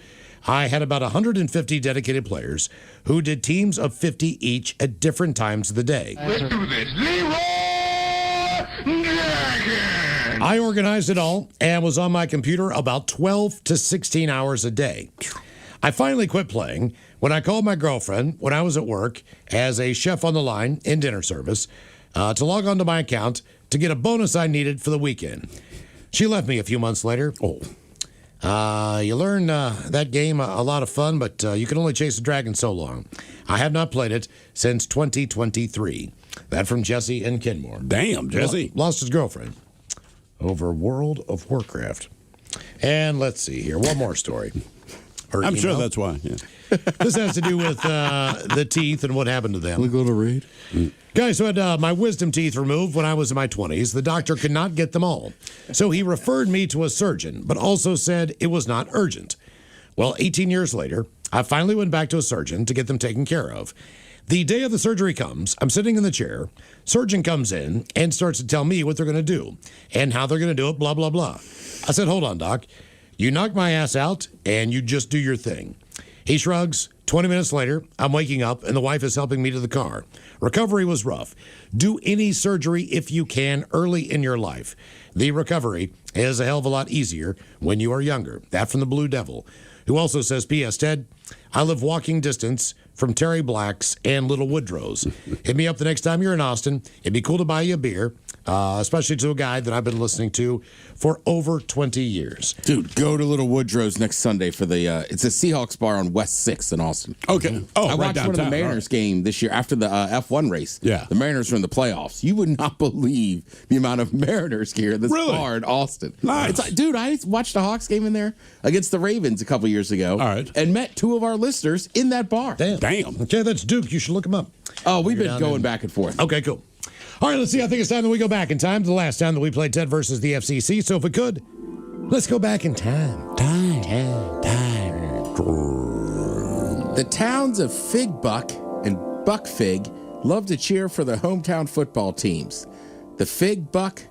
I had about 150 dedicated players who did teams of 50 each at different times of the day. Let's do this. I organized it all and was on my computer about 12 to 16 hours a day. I finally quit playing when I called my girlfriend when I was at work as a chef on the line in dinner service to log onto my account to get a bonus I needed for the weekend. She left me a few months later. You learn that game a lot of fun, but you can only chase a dragon so long. I have not played it since 2023. That from Jesse and Kenmore. Damn, Jesse. Lost his girlfriend over World of Warcraft. And let's see here. One more story. Or I'm sure email. that's why. Yeah. This has to do with the teeth and what happened to them. We go to read. Guys who had my wisdom teeth removed when I was in my 20s, the doctor could not get them all. So he referred me to a surgeon, but also said it was not urgent. Well, 18 years later, I finally went back to a surgeon to get them taken care of. The day of the surgery comes, I'm sitting in the chair, surgeon comes in and starts to tell me what they're going to do and how they're going to do it, blah, blah, blah. I said, hold on, doc. You knock my ass out and you just do your thing. He shrugs. 20 minutes later, I'm waking up and the wife is helping me to the car. Recovery was rough. Do any surgery if you can early in your life. The recovery is a hell of a lot easier when you are younger. That from the Blue Devil, who also says, P.S. Ted, I live walking distance from Terry Black's and Little Woodrow's. Hit me up the next time you're in Austin. It'd be cool to buy you a beer, especially to a guy that I've been listening to for over 20 years. Dude, go to Little Woodrow's next Sunday for the, it's a Seahawks bar on West 6th in Austin. Okay. Oh, I right watched one of the downtown. Mariners game this year after the F1 race. Yeah. The Mariners were in the playoffs. You would not believe the amount of Mariners gear at this Really? bar in Austin. Nice. It's like, dude, I watched a Hawks game in there against the Ravens a couple years ago. All right. And met two of our listeners in that bar. Damn. Okay, that's Duke. You should look him up. Oh, we've You're been down going in- back and forth. Okay, cool. All right, let's see. I think it's time that we go back in time to the last time that we played Ted versus the FCC. So if we could, let's go back in time. Time. The towns of Fig Buck and Buck Fig love to cheer for their hometown football teams. The Fig Buck,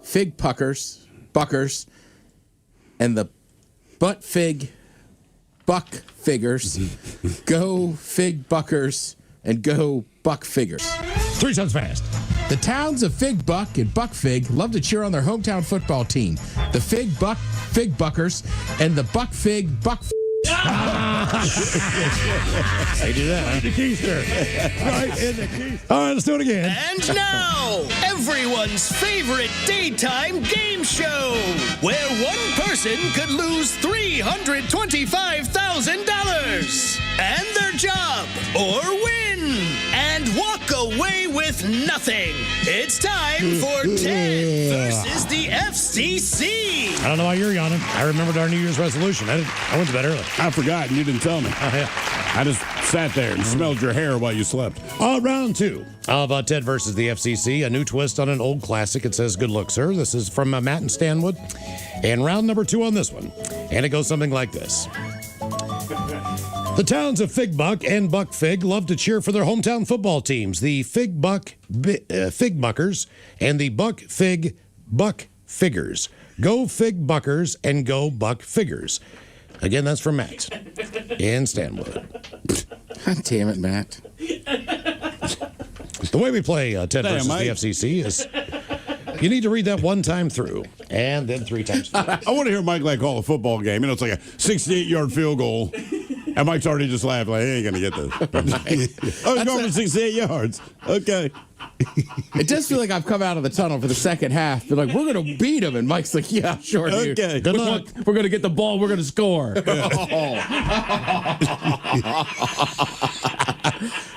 Fig Puckers, and the Butt Fig, Buck Figgers. Go Fig Buckers and go Buck Figgers. 3 times fast. The towns of Fig Buck and Buck Fig love to cheer on their hometown football team. The Fig Buck, Fig Buckers, and the Buck Fig, Buck They do that, huh? The keister. Right in the keister. All right, let's do it again. And now, everyone's favorite daytime game show, where one person could lose $325,000 and their job, or win and walk away with nothing. It's time for Ted versus the FCC. I don't know why you're yawning. I remembered our New Year's resolution. I went to bed early. I forgot and you didn't tell me. Oh, yeah. I just sat there and smelled your hair while you slept. Round 2 of Ted versus the FCC. A new twist on an old classic. It says, good luck, sir. This is from Matt and Stanwood. And round number 2 on this one. And it goes something like this. The towns of Fig Buck and Buck Fig love to cheer for their hometown football teams. The Fig Buck Fig Buckers and the Buck Fig Buck Figgers. Go Fig Buckers and go Buck Figgers. Again, that's from Matt and Stanwood. God damn it, Matt. The way we play Ted Damn, versus mate. the FCC is you need to read that one time through and then 3 times through. I want to hear Mike like call a football game. You know, it's like a 68-yard field goal. And Mike's already just laughing like, he ain't going to get this. Oh, he's going for 68 yards. Okay. It does feel like I've come out of the tunnel for the second half. They're like, we're going to beat them. And Mike's like, yeah, sure, dude. Okay. Good luck. We're going to get the ball. We're going to score.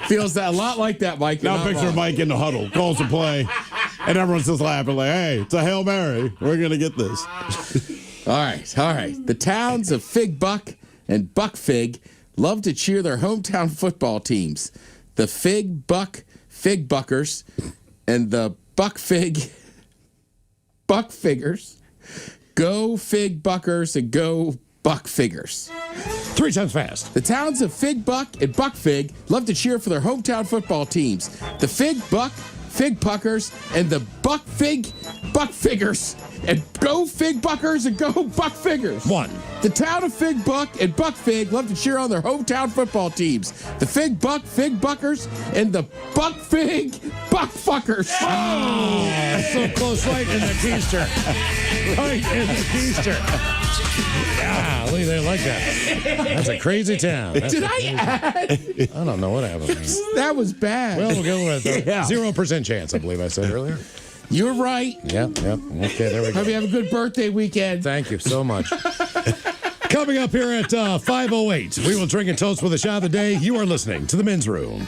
Feels that a lot like that, Mike. You're Now not picture wrong. Mike in the huddle, calls the play, and everyone's just laughing like, hey, it's a Hail Mary. We're going to get this. All right. The towns of Fig Buck and Buck Fig love to cheer their hometown football teams. The Fig Buck Fig Buckers and the Buck Fig Buck Figgers. Go Fig Buckers and go Buck Figgers. 3 times fast. The towns of Fig Buck and Buck Fig love to cheer for their hometown football teams. The Fig Buck Fig Puckers and the Buck Fig Buck Figgers. And go Fig Buckers and go Buck Figgers. 1. The town of Fig Buck and Buck Fig love to cheer on their hometown football teams. The Fig Buck Fig Buckers and the Buck Fig Buck Fuckers. Oh, that's so close, right in the keister. Right in the keister. Yeah, look, they like that. That's a crazy town. That's Did I add? I don't know what happened. That was bad. Well, we'll go with it. 0% chance, I believe I said earlier. You're right. Yep. Okay, there we go. Hope you have a good birthday weekend. Thank you so much. Coming up here at 5:08, we will drink and toast with a shot of the day. You are listening to The Men's Room.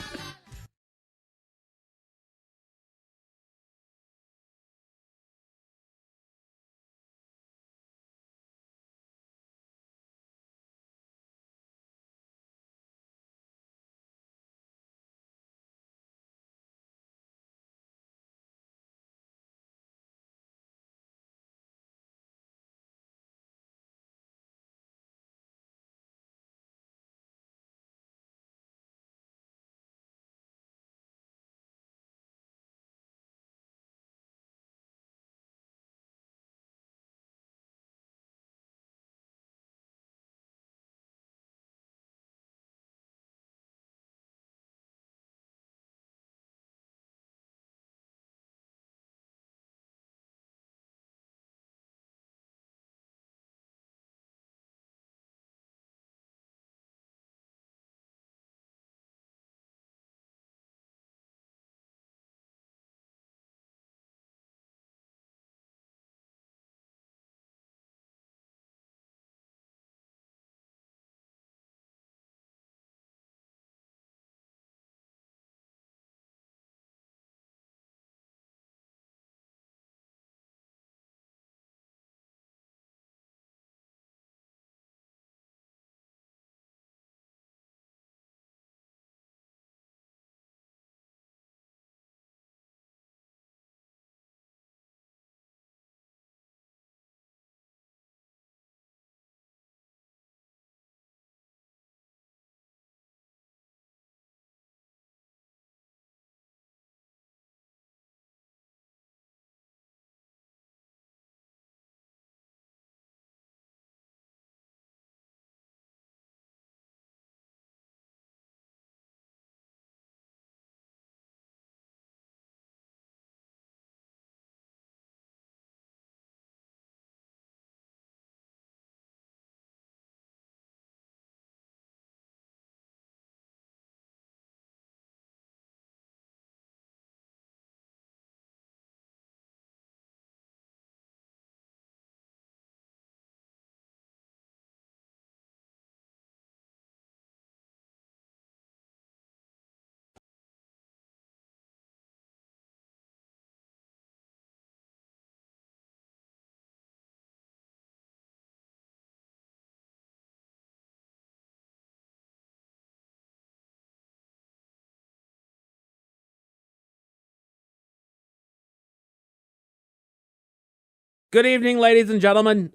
Good evening, ladies and gentlemen.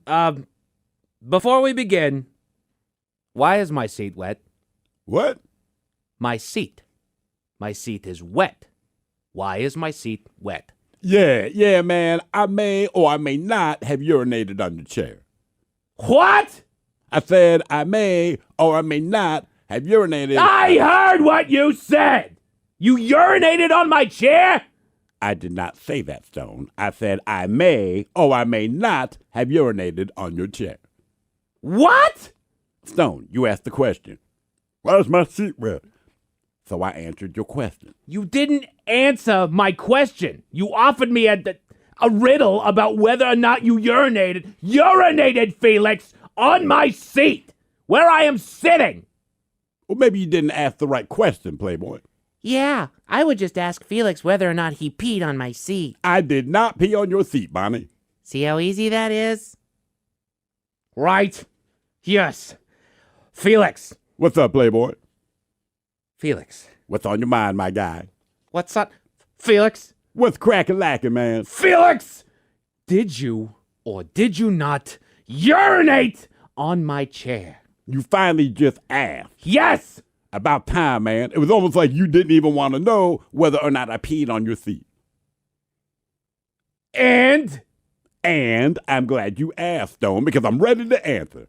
Before we begin, why is my seat wet? What? My seat. My seat is wet. Why is my seat wet? Yeah, man. I may or I may not have urinated on your chair. What? I said I may or I may not have urinated. I heard what you said! You urinated on my chair? I did not say that, Stone. I said I may or I may not have urinated on your chair. What? Stone, you asked the question. Where's my seat wet? So I answered your question. You didn't answer my question. You offered me a riddle about whether or not you urinated. Urinated, Felix, on my seat, where I am sitting. Well, maybe you didn't ask the right question, Playboy. Yeah, I would just ask Felix whether or not he peed on my seat. I did not pee on your seat, Bonnie. See how easy that is? Right. Yes. Felix. What's up, Playboy? Felix. What's on your mind, my guy? What's up? Felix. What's crackin' man? Felix! Did you or did you not urinate on my chair? You finally just asked. Yes! About time, man. It was almost like you didn't even want to know whether or not I peed on your seat. And I'm glad you asked, Stone, because I'm ready to answer.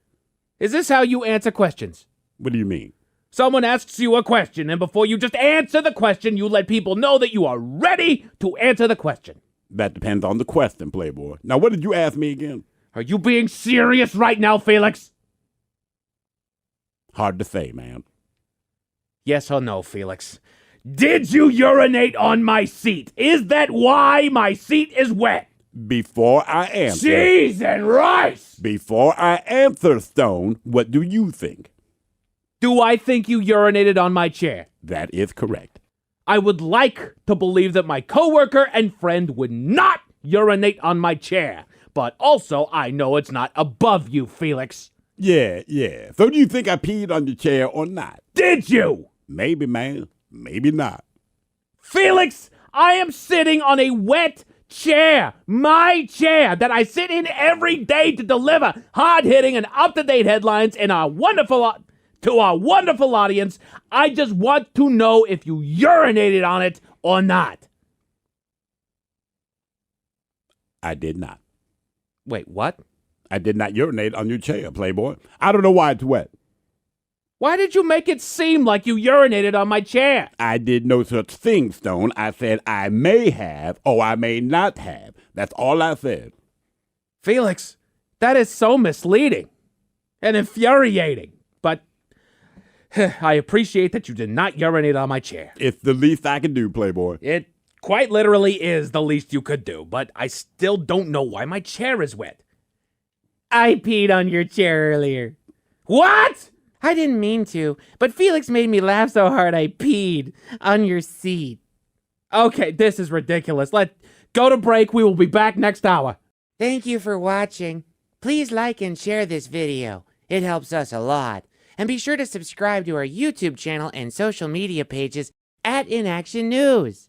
Is this how you answer questions? What do you mean? Someone asks you a question, and before you just answer the question, you let people know that you are ready to answer the question. That depends on the question, Playboy. Now, what did you ask me again? Are you being serious right now, Felix? Hard to say, man. Yes or no, Felix? Did you urinate on my seat? Is that why my seat is wet? Before I answer... Cheese and rice! Before I answer, Stone, what do you think? Do I think you urinated on my chair? That is correct. I would like to believe that my coworker and friend would not urinate on my chair, but also I know it's not above you, Felix. Yeah. So do you think I peed on your chair or not? Did you? Maybe, man. Maybe not. Felix, I am sitting on a wet chair. My chair that I sit in every day to deliver hard-hitting and up-to-date headlines to our wonderful audience. I just want to know if you urinated on it or not. I did not. Wait, what? I did not urinate on your chair, Playboy. I don't know why it's wet. Why did you make it seem like you urinated on my chair? I did no such thing, Stone. I said I may have or I may not have. That's all I said. Felix, that is so misleading and infuriating. But I appreciate that you did not urinate on my chair. It's the least I can do, Playboy. It quite literally is the least you could do, but I still don't know why my chair is wet. I peed on your chair earlier. What? I didn't mean to, but Felix made me laugh so hard I peed on your seat. Okay, this is ridiculous. Let's go to break. We will be back next hour. Thank you for watching. Please like and share this video. It helps us a lot. And be sure to subscribe to our YouTube channel and social media pages at InAction News.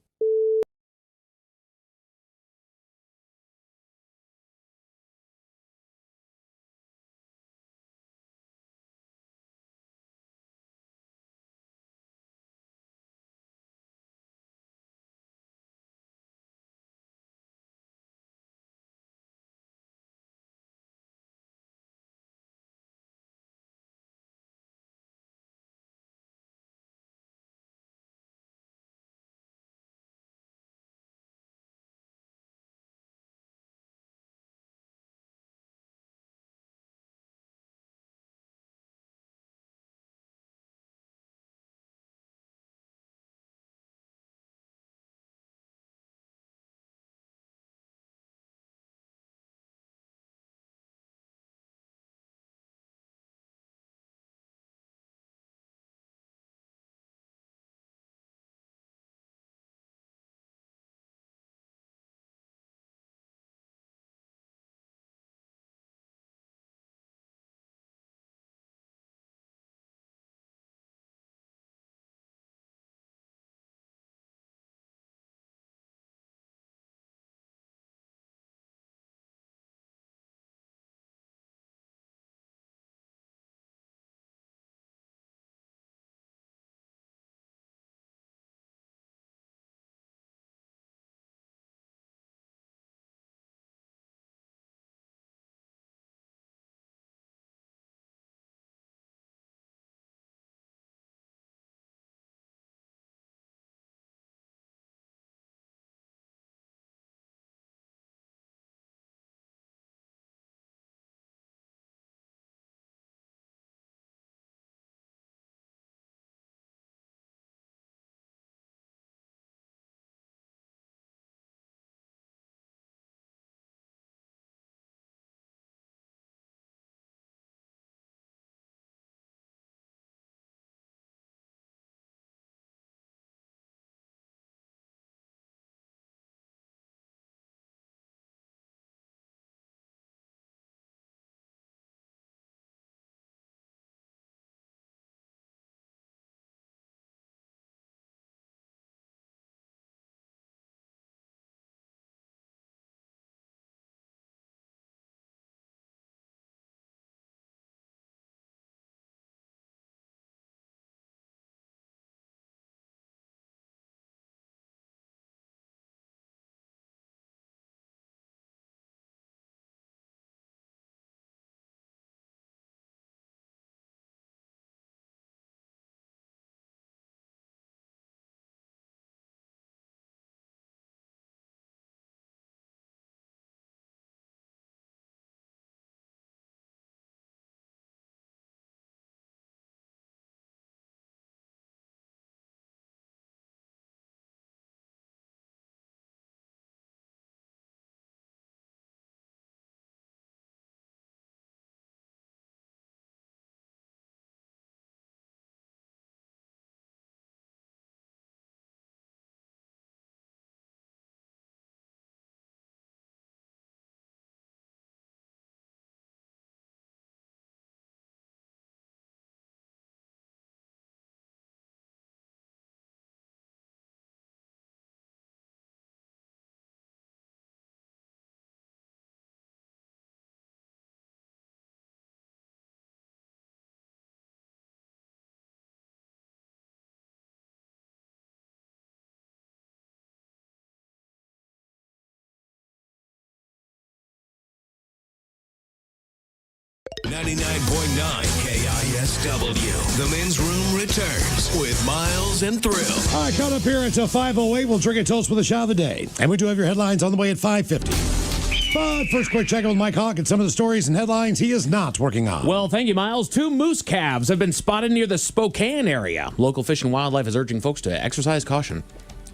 99.9 KISW. The Men's Room returns with Miles and Thrill. All right, coming up here at 5:08, we'll drink a toast with the shot of the day. And we do have your headlines on the way at 5:50. But first, quick check with Mike Hawk and some of the stories and headlines he is not working on. Well, thank you, Miles. 2 moose calves have been spotted near the Spokane area. Local Fish and Wildlife is urging folks to exercise caution.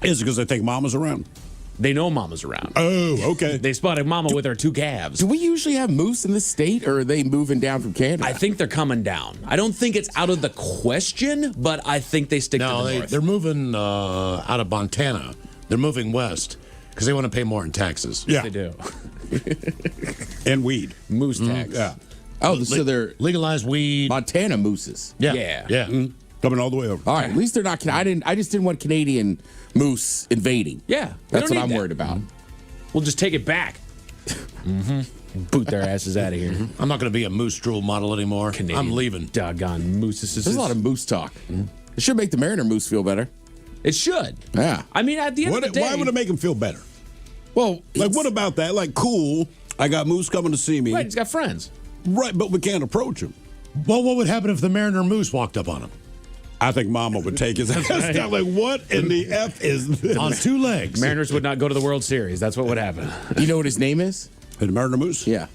Is it because they think Mama's around? They know Mama's around. Oh, okay. They spotted Mama with her 2 calves. Do we usually have moose in this state, or are they moving down from Canada? I think they're coming down. I don't think it's out of the question, but I think they stick to the north. They're moving out of Montana. They're moving west because they want to pay more in taxes. Yeah. They do. And weed. Moose tax. Yeah. Oh, so they're legalized weed. Montana mooses. Yeah. Yeah. Coming all the way over. All right. At least they're not. I just didn't want Canadian moose invading. Yeah. That's what I'm worried about. We'll just take it back. Boot their asses out of here. I'm not going to be a moose drool model anymore. I'm leaving. Doggone mooses. There's a lot of moose talk. It should make the Mariner moose feel better. It should. Yeah. I mean, at the end of the day. Why would it make him feel better? Well, like, what about that? Like, cool, I got Moose coming to see me. Right, he's got friends. Right, but we can't approach him. Well, what would happen if the Mariner Moose walked up on him? I think Mama would take his ass down. Like, what in the F is this? On 2 legs. Mariners would not go to the World Series. That's what would happen. You know what his name is? The Mariner Moose? Yeah.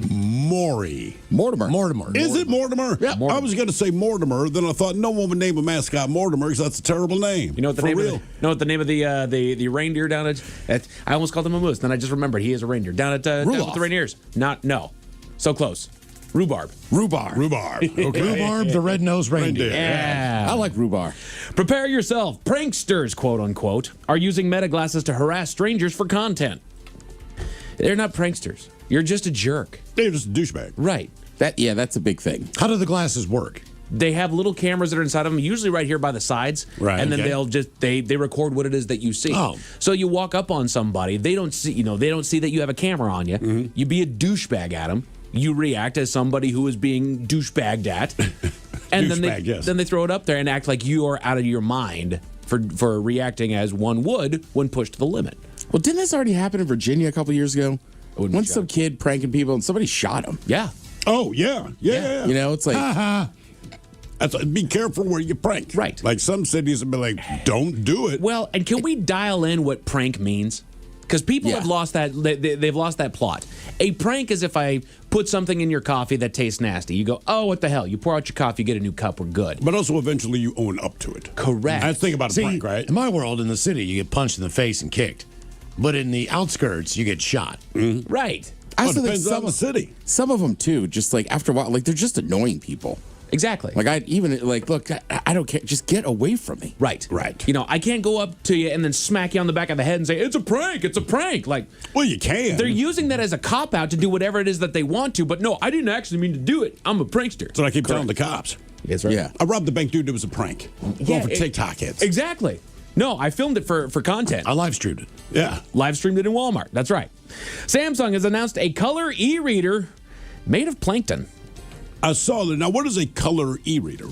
Maury. Mortimer. Is it Mortimer? Yeah. I was going to say Mortimer. Then I thought no one would name a mascot Mortimer because that's a terrible name. You know what the name of the reindeer down at I almost called him a moose. Then I just remembered he is a reindeer down at the reindeers. No. So close. Rhubarb. Okay. Rhubarb, the red-nosed reindeer. Yeah. I like rhubarb. Prepare yourself. Pranksters, quote unquote, are using meta glasses to harass strangers for content. They're not pranksters. You're just a jerk. They're just a douchebag. Right. That's a big thing. How do the glasses work? They have little cameras that are inside of them, usually right here by the sides. Right. And then okay. they'll just they record what it is that you see. Oh. So you walk up on somebody, they don't see that you have a camera on you. Mm-hmm. You be a douchebag at them. You react as somebody who is being douchebagged at. And then they throw it up there and act like you are out of your mind for reacting as one would when pushed to the limit. Well, didn't this already happen in Virginia a couple years ago? Once some kid pranking people and somebody shot him. Yeah. Oh, yeah. You know, it's like... be careful where you prank. Right. Like some cities have been like, don't do it. Well, and can we dial in what prank means? Because people have lost that. They've lost that plot. A prank is if I put something in your coffee that tastes nasty. You go, oh, what the hell? You pour out your coffee, you get a new cup, we're good. But also eventually you own up to it. Correct. That's the thing about a prank, right? In my world, in the city, you get punched in the face and kicked. But in the outskirts, you get shot. Mm-hmm. Right. I Well, it depends on the city. Some of them, too, just like after a while, like they're just annoying people. Exactly. Like look, I don't care. Just get away from me. Right. You know, I can't go up to you and then smack you on the back of the head and say, it's a prank. It's a prank. Like, well, you can. They're using that as a cop out to do whatever it is that they want to. But no, I didn't actually mean to do it. I'm a prankster. That's what I keep telling the cops. That's right. Yeah. I robbed the bank, dude. It was a prank. Going for TikTok hits. Exactly. No, I filmed it for content. I live streamed it. Yeah. Live streamed it in Walmart. That's right. Samsung has announced a color e-reader made of plankton. I saw that. Now, what is a color e-reader?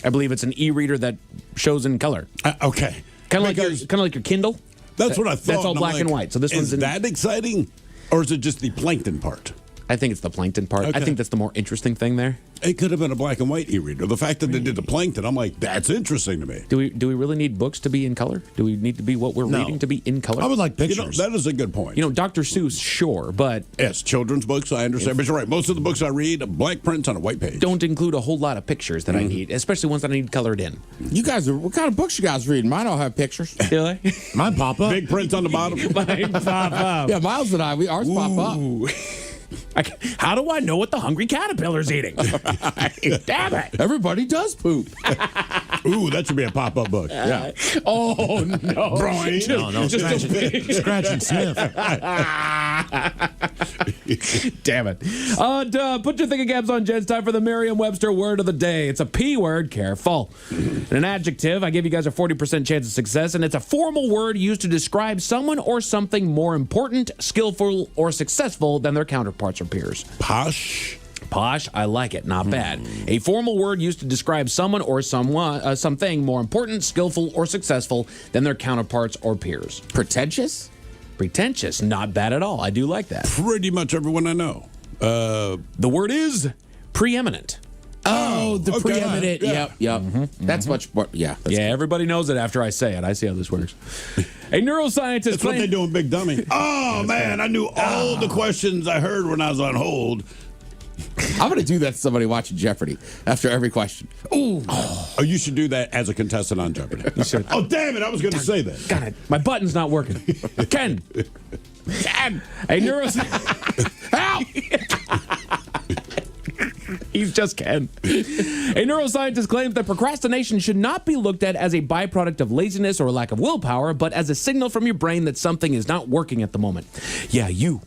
I believe it's an e-reader that shows in color. Okay. Kind of like your Kindle. That's what I thought. That's all black and white. So this one's that exciting, or is it just the plankton part? I think it's the plankton part. Okay. I think that's the more interesting thing there. It could have been a black and white e-reader. The fact that they did the plankton, I'm like, that's interesting to me. Do we really need books to be in color? Do we need to be what we're reading to be in color? I would like pictures. That is a good point. Dr. Seuss, sure, but yes, children's books, I understand. But you're right. Most of the books I read, black prints on a white page. Don't include a whole lot of pictures that I need, especially ones that I need colored in. You guys, what kind of books you guys reading? Mine don't have pictures. Really? Mine pop up. Big prints on the bottom. Mine pop up. Yeah, Miles and ours pop up. How do I know what the hungry caterpillar's eating? Damn it. Everybody does poop. Ooh, that should be a pop-up book. Yeah. Oh, no. Brian. No, scratch and sniff. Damn it. Put your thinking caps on, Jen. It's time for the Merriam-Webster word of the day. It's a P word. Careful. An adjective. I give you guys a 40% chance of success, and it's a formal word used to describe someone or something more important, skillful, or successful than their counterparts or peers. Posh. Posh, I like it. Not bad. A formal word used to describe someone or something more important, skillful, or successful than their counterparts or peers. Pretentious? Pretentious, not bad at all. I do like that. Pretty much everyone I know. The word is preeminent. Oh, the okay. preeminent. Yeah. Yep. That's much more. Yeah. That's Yeah, everybody knows it after I say it. I see how this works. A neuroscientist That's what they do in Big Dummy. Oh, man, I knew all the questions I heard when I was on hold. I'm going to do that to somebody watching Jeopardy after every question. Ooh. Oh, you should do that as a contestant on Jeopardy. Oh, damn it. I was going to say that. God, it. My button's not working. Ken. A neuroscientist. Help! He's just Ken. A neuroscientist claims that procrastination should not be looked at as a byproduct of laziness or lack of willpower, but as a signal from your brain that something is not working at the moment. Yeah, you.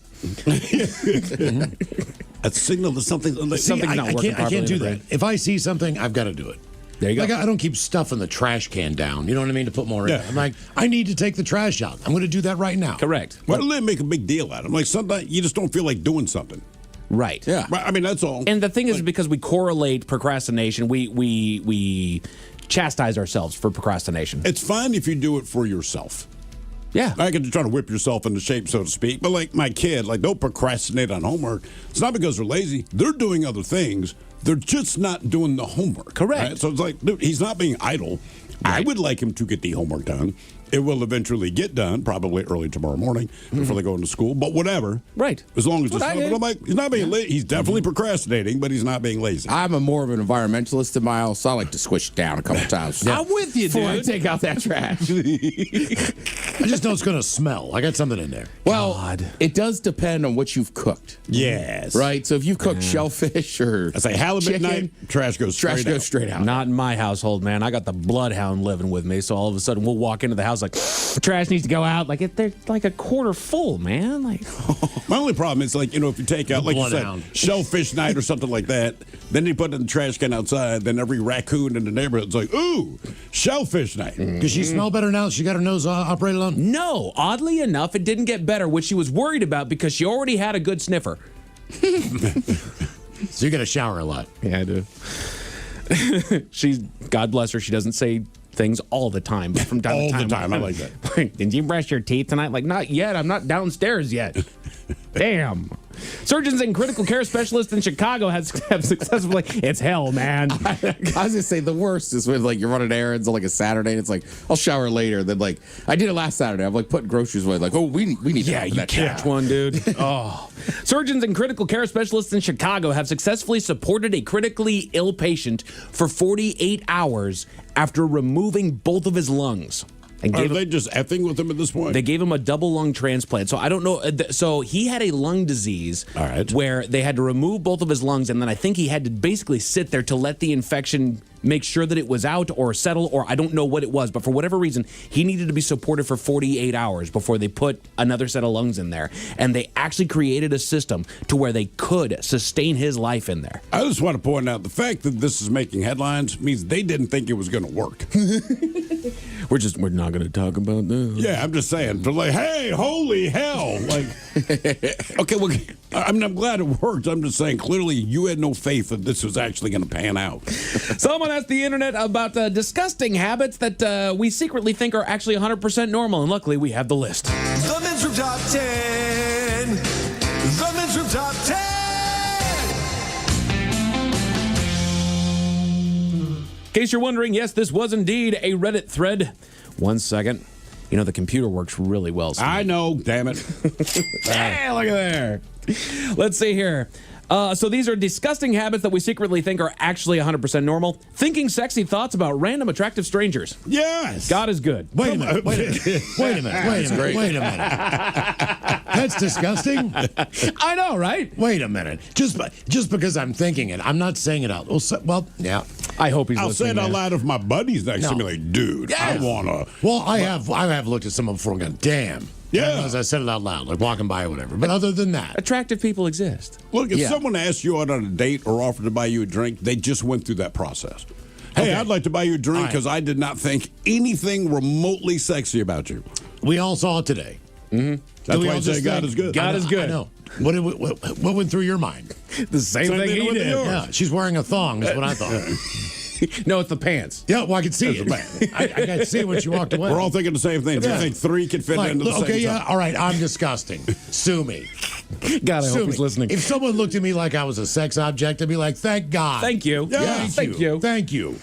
A signal that something's not working I can't do that. If I see something, I've got to do it. There you go. Like, I don't keep stuffing the trash can down. You know what I mean? To put more in. Yeah. I'm like, I need to take the trash out. I'm going to do that right now. Correct. Why do they make a big deal out of it? Like, sometimes you just don't feel like doing something. Right. Yeah. I mean, that's all. And the thing is, because we correlate procrastination, we chastise ourselves for procrastination. It's fine if you do it for yourself. Yeah. I get to try to whip yourself into shape, so to speak. But like my kid, like, don't procrastinate on homework. It's not because they're lazy. They're doing other things. They're just not doing the homework. Correct. Right? So it's like, dude, he's not being idle. Right. I would like him to get the homework done. It will eventually get done, probably early tomorrow morning before they go into school. But whatever. Right. As long as it's not, but I'm like, he's not being lazy. He's definitely procrastinating, but he's not being lazy. I'm more of an environmentalist than Miles, so I like to squish it down a couple times. I'm with you, Before I dude. take out that trash. I just know it's going to smell. I got something in there. Well, it does depend on what you've cooked. Yes. Right? So if you've cooked shellfish or I say halibut chicken, night, trash goes straight out. Not in my household, man. I got the bloodhound living with me, so all of a sudden we'll walk into the house like, trash needs to go out. Like, they're like a quarter full, man. Like, my only problem is, like, if you take out, like you said, shellfish night or something like that, then you put it in the trash can outside, then every raccoon in the neighborhood's like, ooh, shellfish night. Does she smell better now? She got her nose operated on? no, oddly enough, it didn't get better, which she was worried about because she already had a good sniffer. So you got to shower a lot. Yeah, I do. God bless her, she doesn't say things all the time, but from time to time. All the time, I like that. Did you brush your teeth tonight? Like, not yet. I'm not downstairs yet. Damn. Surgeons and critical care specialists in Chicago have successfully. It's hell, man. I was gonna say the worst is when like you're running errands on like a Saturday and it's like I'll shower later. Then like I did it last Saturday. I'm like putting groceries away. Like we need to you that catch one, dude. Oh, surgeons and critical care specialists in Chicago have successfully supported a critically ill patient for 48 hours after removing both of his lungs. And Are they just effing with him at this point? They gave him a double lung transplant. So I don't know. So he had a lung disease where they had to remove both of his lungs. And then I think he had to basically sit there to let the infection make sure that it was out or settle, or I don't know what it was. But for whatever reason, he needed to be supported for 48 hours before they put another set of lungs in there. And they actually created a system to where they could sustain his life in there. I just want to point out the fact that this is making headlines means they didn't think it was going to work. We're not going to talk about this. Yeah, I'm just saying. They're like, hey, holy hell. Like, okay, well, I'm glad it worked. I'm just saying, clearly you had no faith that this was actually going to pan out. Someone asked the internet about disgusting habits that we secretly think are actually 100% normal, and luckily we have the list. The Men's Room Top 10. The Men's Room Top 10. In case you're wondering, yes, this was indeed a Reddit thread. 1 second. You know, the computer works really well. Steve. I know, damn it. Hey, look at there. Let's see here. So these are disgusting habits that we secretly think are actually 100% normal. Thinking sexy thoughts about random attractive strangers. Yes. God is good. Wait a minute. Wait a minute. That's disgusting. I know, right? Wait a minute. Just because I'm thinking it, I'm not saying it out. Well, yeah. I hope he's I'll say it out loud if my buddy's next to me, like, dude, I want to. Well, I have looked at some of them before and gone, damn. Yeah. As I said it out loud, like walking by or whatever. But other than that, attractive people exist. Look, if someone asked you out on a date or offered to buy you a drink, they just went through that process. Hey, I'd like to buy you a drink because I did not think anything remotely sexy about you. We all saw it today. Mm-hmm. That's why I say God is good. God is good. I know. What went through your mind? The same thing he did. Yeah, she's wearing a thong is what I thought. No, it's the pants. Yeah, well, I can see it. I got to see it when she walked away. We're all thinking the same thing. Do you think three could fit into the same Okay, time? all right, I'm disgusting. Sue me. God, I Sue hope me. he's listening. If someone looked at me like I was a sex object, I'd be like, thank God. Thank you. Yeah, Thank you. Thank you.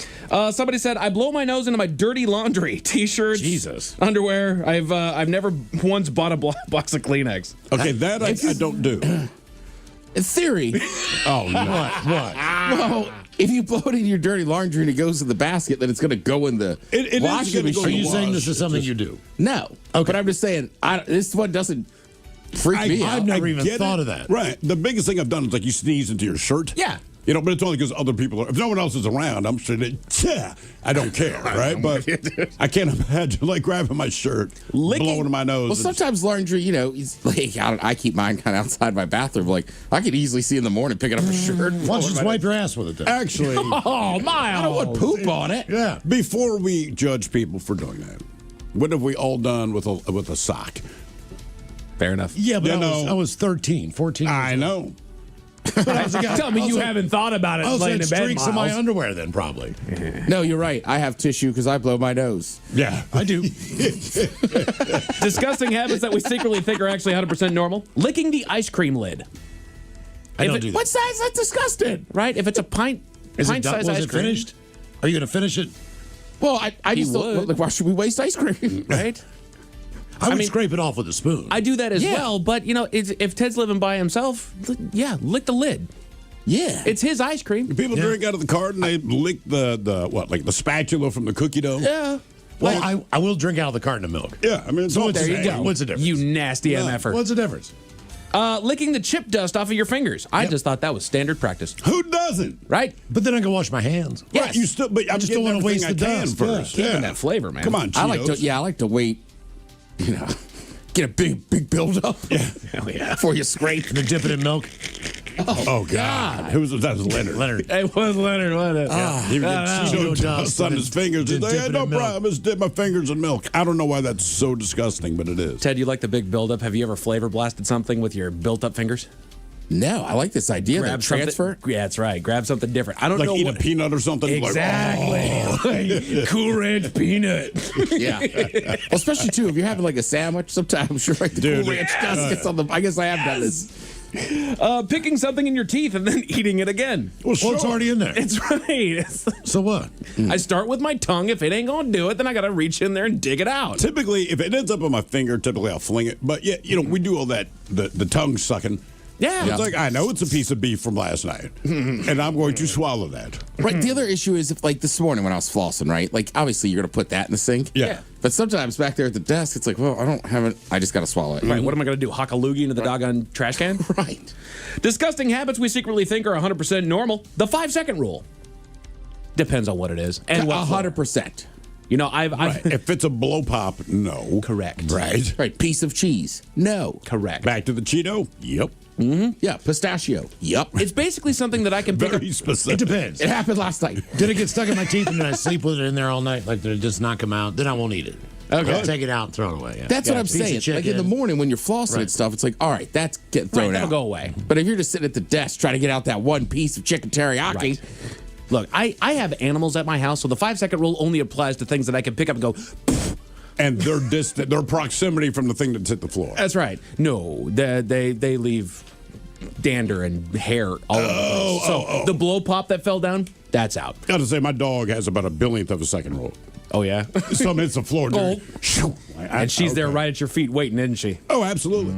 Somebody said, I blow my nose into my dirty laundry. T-shirts, Jesus. underwear. I've never once bought a box of Kleenex. Okay, that I don't do. In theory. Oh, no. What? Well, if you blow it in your dirty laundry and it goes in the basket, then it's going to go in the It is washing gonna go machine. in Are you the saying wash. this is something you do? No. Okay. But I'm just saying, this one doesn't freak me out. I've never even get thought it. of that. Right. The biggest thing I've done is like you sneeze into your shirt. Yeah. You know, but it's only because other people are. If no one else is around, I'm sure that, I don't care, right? But I can't imagine like grabbing my shirt, blowing my nose. Well, sometimes laundry, you know, it's like, I keep mine kind of outside my bathroom. Like, I could easily see in the morning picking up a shirt. Why don't you just wipe your ass with it then? Actually, Oh, Miles. I don't want poop on it. Yeah. before we judge people for doing that, what have we all done with a sock? Fair enough. Yeah, but You I know- was 13, 14 years I old. know. But I was a guy. Tell me you haven't thought about it I also laying had in bed, streaks in my Miles. underwear then, probably. No, you're right. I have tissue because I blow my nose. Yeah, I do. Disgusting habits that we secretly think are actually 100% normal. Licking the ice cream lid. I don't do that. What size? That's disgusting. Right? If it's a pint Is it done? size Was ice it cream. finished? Are you going to finish it? Well, I just would. don't. Like, why should we waste ice cream? Right? I would mean- scrape it off with a spoon. I do that as Yeah. well, but you know, if Ted's living by himself, yeah, lick the lid. Yeah. It's his ice cream. People drink out of the cart and they lick the spatula from the cookie dough. Yeah. Well, I will drink out of the carton of milk. Yeah, I mean, it's all What's the the- same. There you go. What's the difference? You nasty MFer. What's the difference? Licking the chip dust off of your fingers. I just thought that was standard practice. Who doesn't? Right? But then I can wash my hands. Yes. Right, you still, but I just don't wanna waste the dust. first. Keeping that flavor, man. Come on, Cheetos. I like to wait. You know, get a big build up. Yeah. Hell yeah. Before you scrape. And then dip it in milk. Oh God! Who was that? Was Leonard? Leonard. It was Leonard, wasn't it? He would get Cheeto Cheeto dust dust on and his fingers. He's then like, dip "Hey, it no in milk." problem. Just dip my fingers in milk. I don't know why that's so disgusting, but it is. Ted, you like the big buildup? Have you ever flavor blasted something with your built up fingers? No, I like this idea. That transfer. Yeah, that's right. Grab something different. I don't Like know eat what a peanut or something. exactly. Like, Cool Ranch peanut. Yeah. Well, especially too if you're having like a sandwich. Sometimes you're like the Dude, Cool Ranch dust gets on the. I guess I have done this. Picking something in your teeth and then eating it again. well, Well, it's already in there. It's right. So what? I start with my tongue. If it ain't gonna do it, then I gotta reach in there and dig it out. Typically, if it ends up on my finger, typically I'll fling it. But yeah, you know, we do all that, the tongue sucking. Yeah. It's like, I know it's a piece of beef from last night, and I'm going to swallow that. Right. The other issue is if, like this morning when I was flossing, right? Like obviously you're gonna put that in the sink. Yeah. But sometimes back there at the desk, it's like, well, I don't have it. I just gotta swallow it. Right, what am I going to do? Huck a loogie into the doggone trash can? Right. Disgusting habits we secretly think are 100% normal. The 5-second rule. Depends on what it is. And what for. 100%. You know, I've If it's a blow pop, no. correct. Right. Right. Piece of cheese. No. Correct. Back to the Cheeto. Yep. Yeah. Pistachio. Yup. It's basically something that I can pick up. Very specific. It depends. It happened last night. Did it get stuck in my teeth and then I sleep with it in there all night? Like, did it just not come out? Then I won't eat it. Okay. I'll take it out and throw it away. Yeah. That's Yeah, what I'm piece of saying. Like in the chicken. morning when you're flossing Right. and stuff, it's like, all right, that's getting thrown Right, that'll out. go away. But if you're just sitting at the desk trying to get out that one piece of chicken teriyaki, Right. Look, I have animals at my house, so the 5-second rule only applies to things that I can pick up and go, And their distance, their proximity from the thing that's hit the floor. that's right. No, they leave dander and hair all over the place. So the blow pop that fell down, that's out. Gotta say, my dog has about a billionth of a second roll. Oh, yeah? Some hits the floor, dude. And she's there right at your feet waiting, isn't she? Oh, absolutely.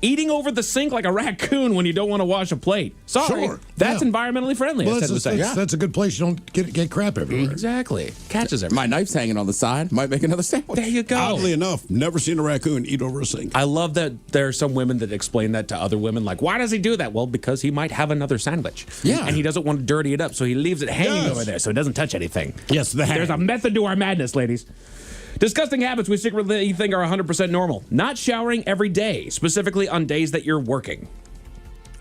Eating over the sink like a raccoon when you don't want to wash a plate. Sorry. Sure. That's Yeah. environmentally friendly, Well, as Ted was saying. that's a good place. You don't get crap everywhere. Exactly. Catches everything. my knife's hanging on the side. Might make another sandwich. There you go. Oddly enough, never seen a raccoon eat over a sink. I love that there are some women that explain that to other women. Like, why does he do that? Well, because he might have another sandwich. Yeah. And he doesn't want to dirty it up, so he leaves it hanging Yes. over there so it doesn't touch anything. Yes, the hang. There's a method to our madness, ladies. Disgusting habits we secretly think are 100% normal. Not showering every day, specifically on days that you're working.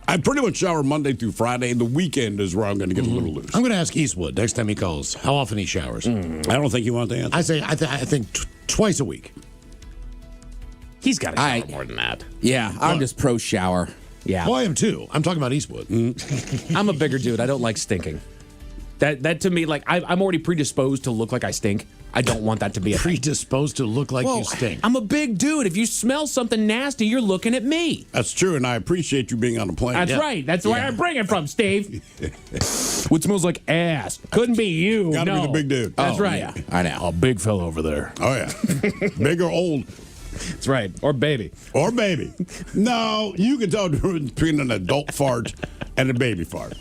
I pretty much shower Monday through Friday. The weekend is where I'm going to get a little loose. I'm going to ask Eastwood next time he calls how often he showers. I don't think you want the answer. I think twice a week. He's got to shower more than that. Yeah, I'm just pro shower. Yeah. Well, I am too. I'm talking about Eastwood. I'm a bigger dude. I don't like stinking. That to me, like, I'm already predisposed to look like I stink. I don't want that to be a thing. Predisposed to look like you stink. I'm a big dude. If you smell something nasty, you're looking at me. That's true, and I appreciate you being on the plane. That's right. That's where I bring it from, Steve. What smells like ass? Couldn't be you. Gotta no. be the big dude. That's right. Yeah. I know. A big fella over there. Oh, yeah. Big or old. That's right. Or baby. Or baby. No, you can tell the difference between an adult fart and a baby fart.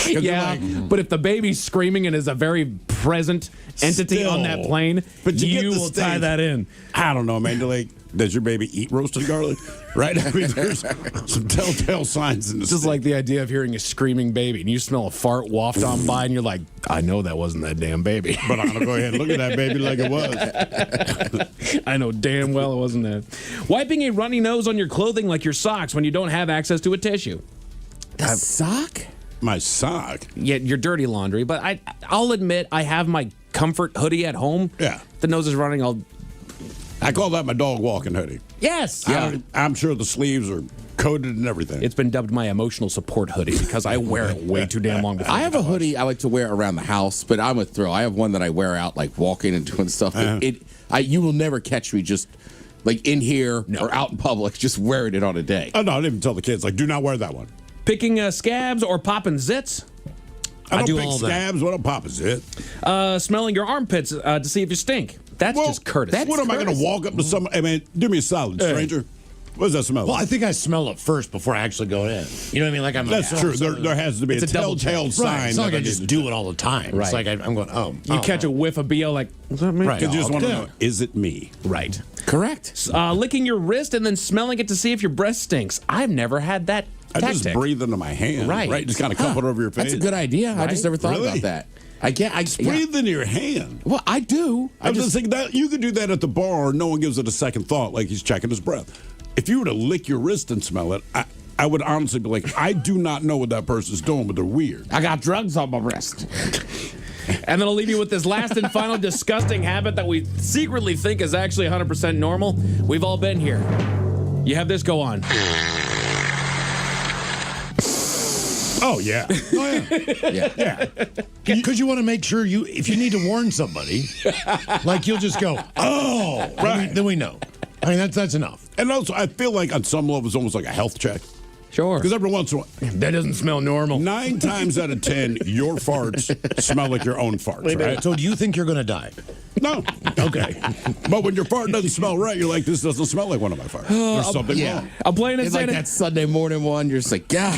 Yeah, but if the baby's screaming and is a very present entity on that plane, but you will tie that in. I don't know, man. Does your baby eat roasted garlic? Right? I mean, there's some telltale signs in the It's just like the idea of hearing a screaming baby and you smell a fart waft on by and you're like, I know that wasn't that damn baby. But I'm going to go ahead and look at that baby like it was. I know damn well it wasn't that. Wiping a runny nose on your clothing like your socks when you don't have access to a tissue. The sock? My sock? Yeah, your dirty laundry. But I'll admit I have my comfort hoodie at home. Yeah. The nose is running. I call that my dog walking hoodie. Yes. Yeah. I'm sure the sleeves are coated and everything. It's been dubbed my emotional support hoodie because I wear it way too damn long. I have a hoodie I like to wear around the house, but I'm a throw. I have one that I wear out, like walking and doing stuff. You will never catch me just like in here or out in public, just wearing it on a day. Oh, no, I didn't even tell the kids, like, do not wear that one. Picking scabs or popping zits. I don't pick scabs. What a pop is it? Smelling your armpits to see if you stink. That's just courtesy. What am I going to walk up to someone? I mean, do me a solid, stranger. What does that smell? Well, I think I smell it first before I actually go in. You know what I mean? Like That's true. There has to be a telltale sign. Right. It's not like I just do it all the time. Right. It's like I'm going, You catch a whiff of BO like, is that me? Right. Because you just want to know, is it me? Right. Correct. Licking your wrist and then smelling it to see if your breath stinks. I've never had that I tactic. just breathe into my hand. Right. Just kind of cup it over your face. That's a good idea. I just never thought about that. I breathe into your hand. Well, I do. I was just thinking that you could do that at the bar. No one gives it a second thought, like he's checking his breath. If you were to lick your wrist and smell it, I would honestly be like, I do not know what that person's doing, but they're weird. I got drugs on my wrist. And then I'll leave you with this last and final disgusting habit that we secretly think is actually 100% normal. We've all been here. You have this go on. Oh, yeah. Yeah. Because you want to make sure if you need to warn somebody, like you'll just go, oh, right. Then we know. I mean, that's enough. And also, I feel like on some level, it's almost like a health check. Sure. Because every once in a while, that doesn't smell normal. 9 times out of 10, your farts smell like your own farts, right? So do you think you're going to die? No. Okay. But when your fart doesn't smell right, you're like, this doesn't smell like one of my farts. There's something wrong. I'm playing it like that Sunday morning one. You're just like, God.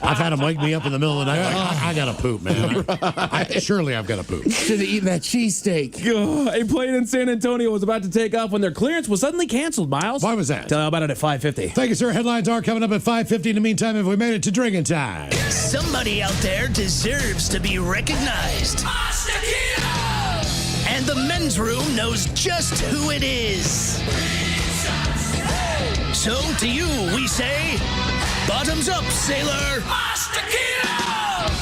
I've had them wake me up in the middle of the night. Like, I got to poop, man. Surely I've got to poop. Should have eaten that cheesesteak. A plane in San Antonio was about to take off when their clearance was suddenly canceled, Miles. Why was that? Tell you about it at 5:50. Thank you, sir. Headlines are coming up at 5:50. In the meantime, have we made it to drinking time? Somebody out there deserves to be recognized. And the men's room knows just who it is. So to you, we say, bottoms up, sailor.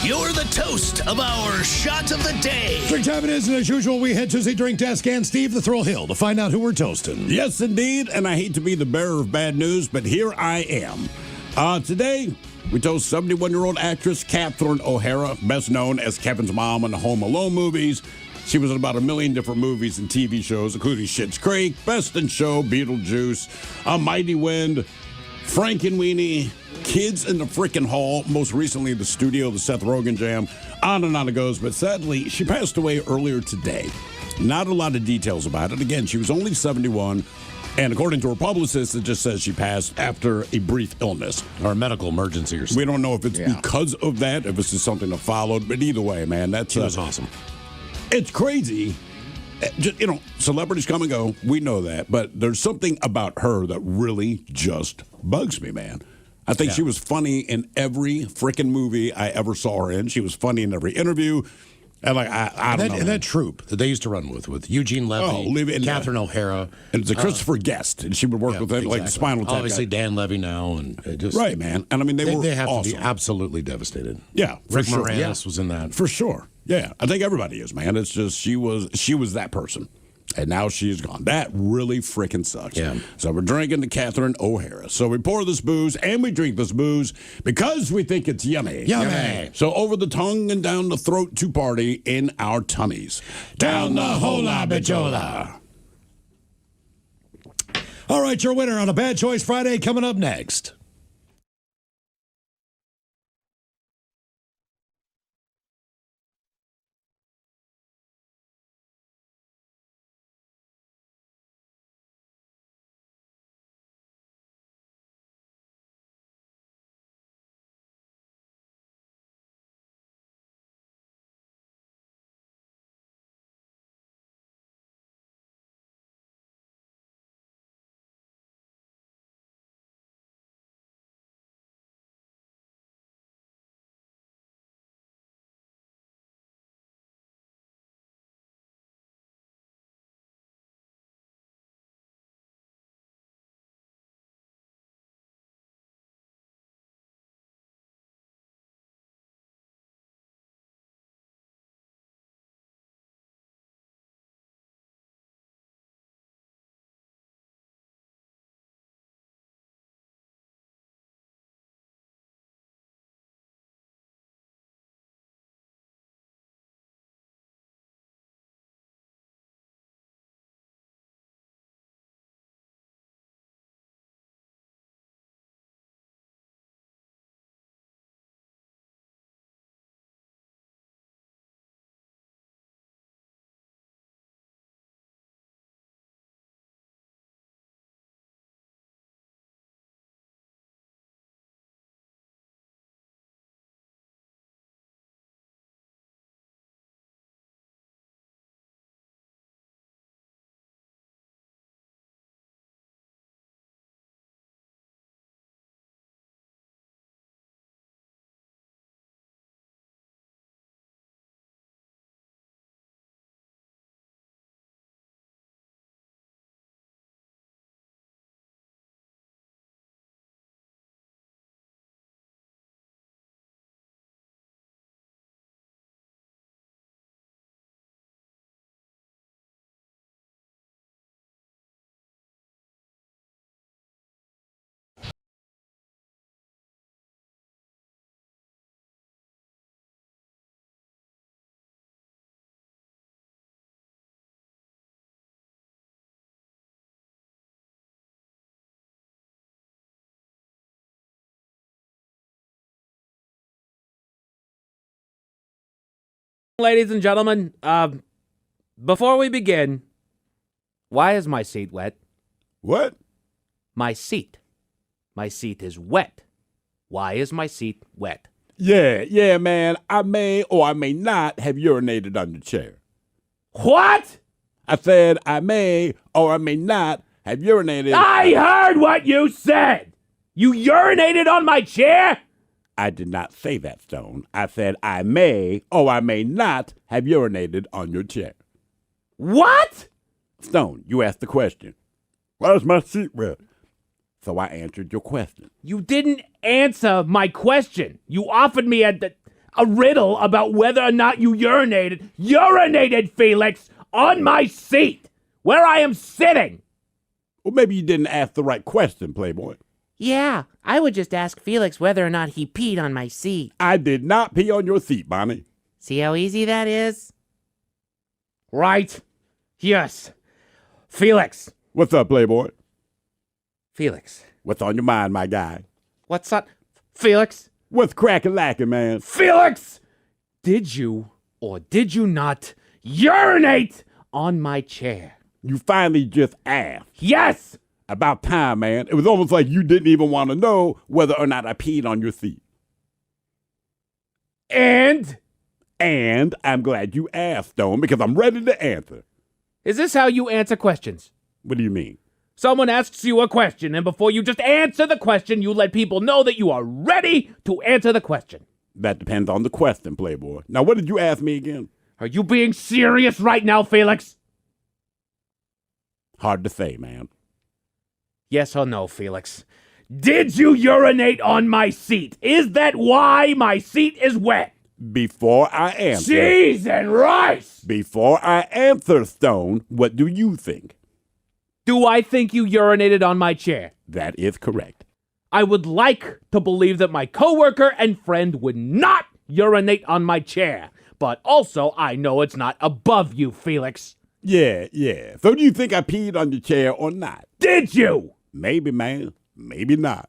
You're the toast of our shot of the day. Drink time it is, and as usual, we head to the drink desk and Steve the Thrill Hill to find out who we're toasting. Yes, indeed, and I hate to be the bearer of bad news, but here I am. Today, we toast 71-year-old actress Catherine O'Hara, best known as Kevin's mom in the Home Alone movies. She was in about 1 million different movies and TV shows, including Schitt's Creek, Best in Show, Beetlejuice, A Mighty Wind, Frankenweenie, Kids in the Frickin' Hall, most recently The Studio, the Seth Rogen Jam, on and on it goes. But sadly, she passed away earlier today. Not a lot of details about it. Again, she was only 71. And according to her publicist, it just says she passed after a brief illness. Or a medical emergency or something. We don't know if it's because of that, if it's just something that followed. But either way, man, that's she was awesome. It's crazy. Just, celebrities come and go. We know that. But there's something about her that really just bugs me, man. I think she was funny in every freaking movie I ever saw her in. She was funny in every interview. And I don't know. And that troupe that they used to run with Eugene Levy, Catherine O'Hara. And it's a Christopher Guest. And she would work with him like the Spinal Tap. Obviously, Dan Levy now. And just, right, man. And I mean, they have to be absolutely devastated. Yeah. Rick Moranis was in that. For sure. Yeah. I think everybody is, man. It's just she was that person. And now she's gone. That really freaking sucks. Yeah. So we're drinking to Catherine O'Hara. So we pour this booze and we drink this booze because we think it's yummy. Yummy. So over the tongue and down the throat to party in our tummies. Down the hola bijola. All right, your winner on a Bad Choice Friday coming up next. Ladies and gentlemen, before we begin, why is my seat wet? What? My seat. My seat is wet. Why is my seat wet? Yeah, man. I may or I may not have urinated on your chair. What? I said I may or I may not have urinated. I heard what you said! You urinated on my chair? I did not say that, Stone. I said I may or I may not have urinated on your chair. What? Stone, you asked the question. Why is my seat wet? So I answered your question. You didn't answer my question. You offered me a riddle about whether or not you urinated. Urinated, Felix, on my seat, where I am sitting. Well, maybe you didn't ask the right question, Playboy. Yeah, I would just ask Felix whether or not he peed on my seat. I did not pee on your seat, Bonnie. See how easy that is? Right. Yes. Felix. What's up, Playboy? Felix. What's on your mind, my guy? What's up? Felix. What's crackin'-lackin', man? Felix! Did you or did you not urinate on my chair? You finally just asked. Yes! About time, man. It was almost like you didn't even want to know whether or not I peed on your seat. And I'm glad you asked, Stone, because I'm ready to answer. Is this how you answer questions? What do you mean? Someone asks you a question, and before you just answer the question, you let people know that you are ready to answer the question. That depends on the question, Playboy. Now, what did you ask me again? Are you being serious right now, Felix? Hard to say, man. Yes or no, Felix? Did you urinate on my seat? Is that why my seat is wet? Before I answer. Cheese and rice! Before I answer, Stone, what do you think? Do I think you urinated on my chair? That is correct. I would like to believe that my coworker and friend would not urinate on my chair, but also I know it's not above you, Felix. Yeah. So do you think I peed on your chair or not? Did you? Maybe, man. Maybe not.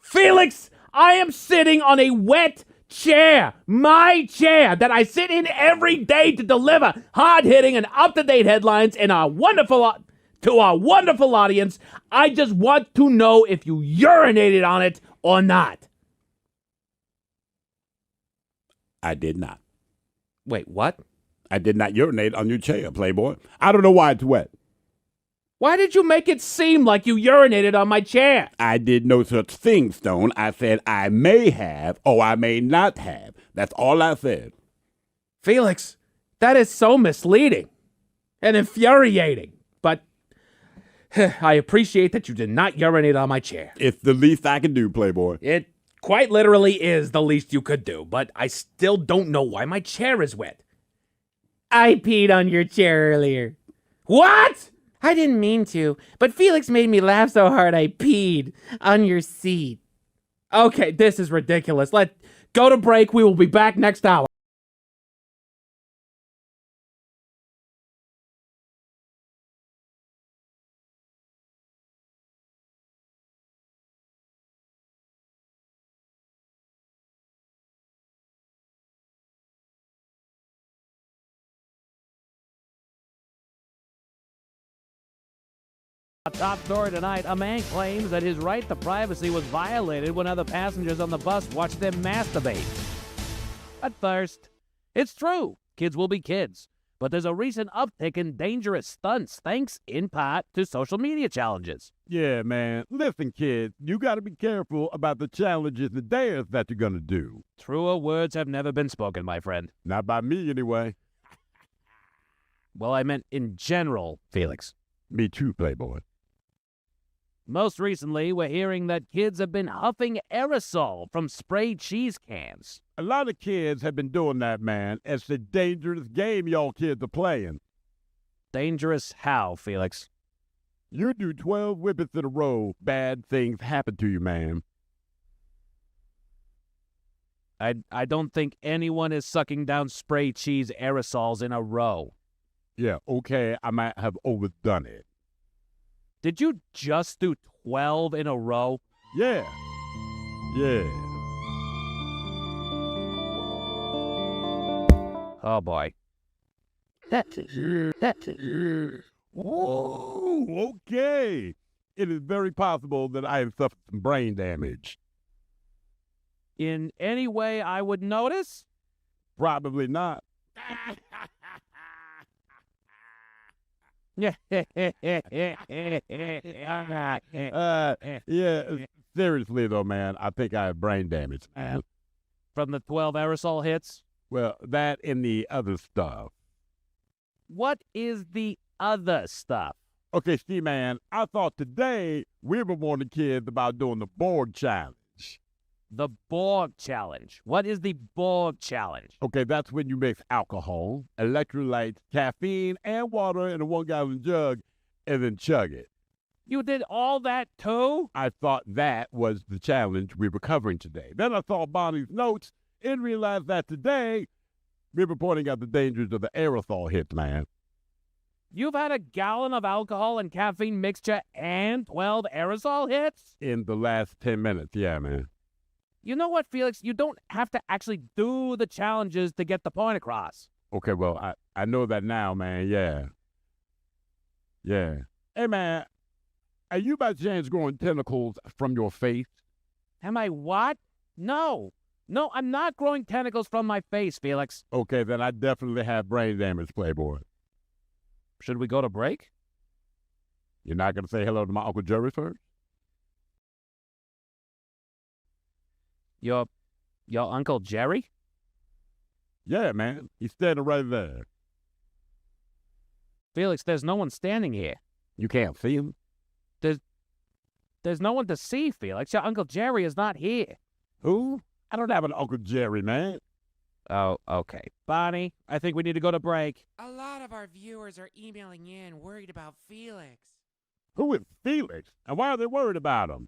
Felix, I am sitting on a wet chair, my chair, that I sit in every day to deliver hard-hitting and up-to-date headlines to our wonderful audience. I just want to know if you urinated on it or not. I did not. Wait, what? I did not urinate on your chair, Playboy. I don't know why it's wet. Why did you make it seem like you urinated on my chair? I did no such thing, Stone. I said I may have or I may not have. That's all I said. Felix, that is so misleading and infuriating. But I appreciate that you did not urinate on my chair. It's the least I can do, Playboy. It quite literally is the least you could do, but I still don't know why my chair is wet. I peed on your chair earlier. What? I didn't mean to, but Felix made me laugh so hard I peed on your seat. Okay, this is ridiculous. Let's go to break. We will be back next hour. Top story tonight, a man claims that his right to privacy was violated when other passengers on the bus watched them masturbate. At first, it's true, kids will be kids, but there's a recent uptick in dangerous stunts thanks, in part, to social media challenges. Yeah, man. Listen, kids, you got to be careful about the challenges and dares that you're going to do. Truer words have never been spoken, my friend. Not by me, anyway. Well, I meant in general, Felix. Me too, Playboy. Most recently, we're hearing that kids have been huffing aerosol from sprayed cheese cans. A lot of kids have been doing that, man. It's a dangerous game y'all kids are playing. Dangerous how, Felix? You do 12 whippets in a row, bad things happen to you, man. I don't think anyone is sucking down spray cheese aerosols in a row. Yeah, okay, I might have overdone it. Did you just do 12 in a row? Yeah. Oh, boy. That's it. Whoa, okay. It is very possible that I have suffered some brain damage. In any way I would notice? Probably not. Yeah, seriously though, man, I think I have brain damage, man. From the 12 aerosol hits? Well, that and the other stuff. What is the other stuff? Okay, see, man, I thought today we were warning kids about doing the Borg challenge. The Borg challenge. What is the Borg challenge? Okay, that's when you mix alcohol, electrolytes, caffeine, and water in a 1-gallon jug and then chug it. You did all that too? I thought that was the challenge we were covering today. Then I saw Bonnie's notes and realized that today we were pointing out the dangers of the aerosol hits, man. You've had a gallon of alcohol and caffeine mixture and 12 aerosol hits? In the last 10 minutes, yeah, man. You know what, Felix? You don't have to actually do the challenges to get the point across. Okay, well, I know that now, man, yeah. Hey, man, are you by chance growing tentacles from your face? Am I what? No, I'm not growing tentacles from my face, Felix. Okay, then I definitely have brain damage, Playboy. Should we go to break? You're not going to say hello to my Uncle Jerry first? Your Uncle Jerry? Yeah, man. He's standing right there. Felix, there's no one standing here. You can't see him? There's no one to see, Felix. Your Uncle Jerry is not here. Who? I don't have an Uncle Jerry, man. Oh, okay. Bonnie, I think we need to go to break. A lot of our viewers are emailing in worried about Felix. Who is Felix? And why are they worried about him?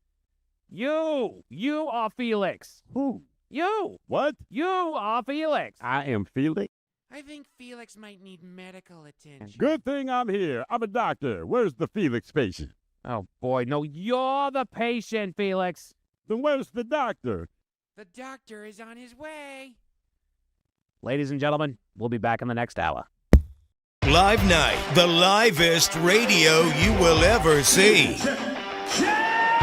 You! You are Felix! Who? You! What? You are Felix! I am Felix? I think Felix might need medical attention. Good thing I'm here. I'm a doctor. Where's the Felix patient? Oh, boy, no, you're the patient, Felix. Then where's the doctor? The doctor is on his way. Ladies and gentlemen, we'll be back in the next hour. Live Night, the livest radio you will ever see.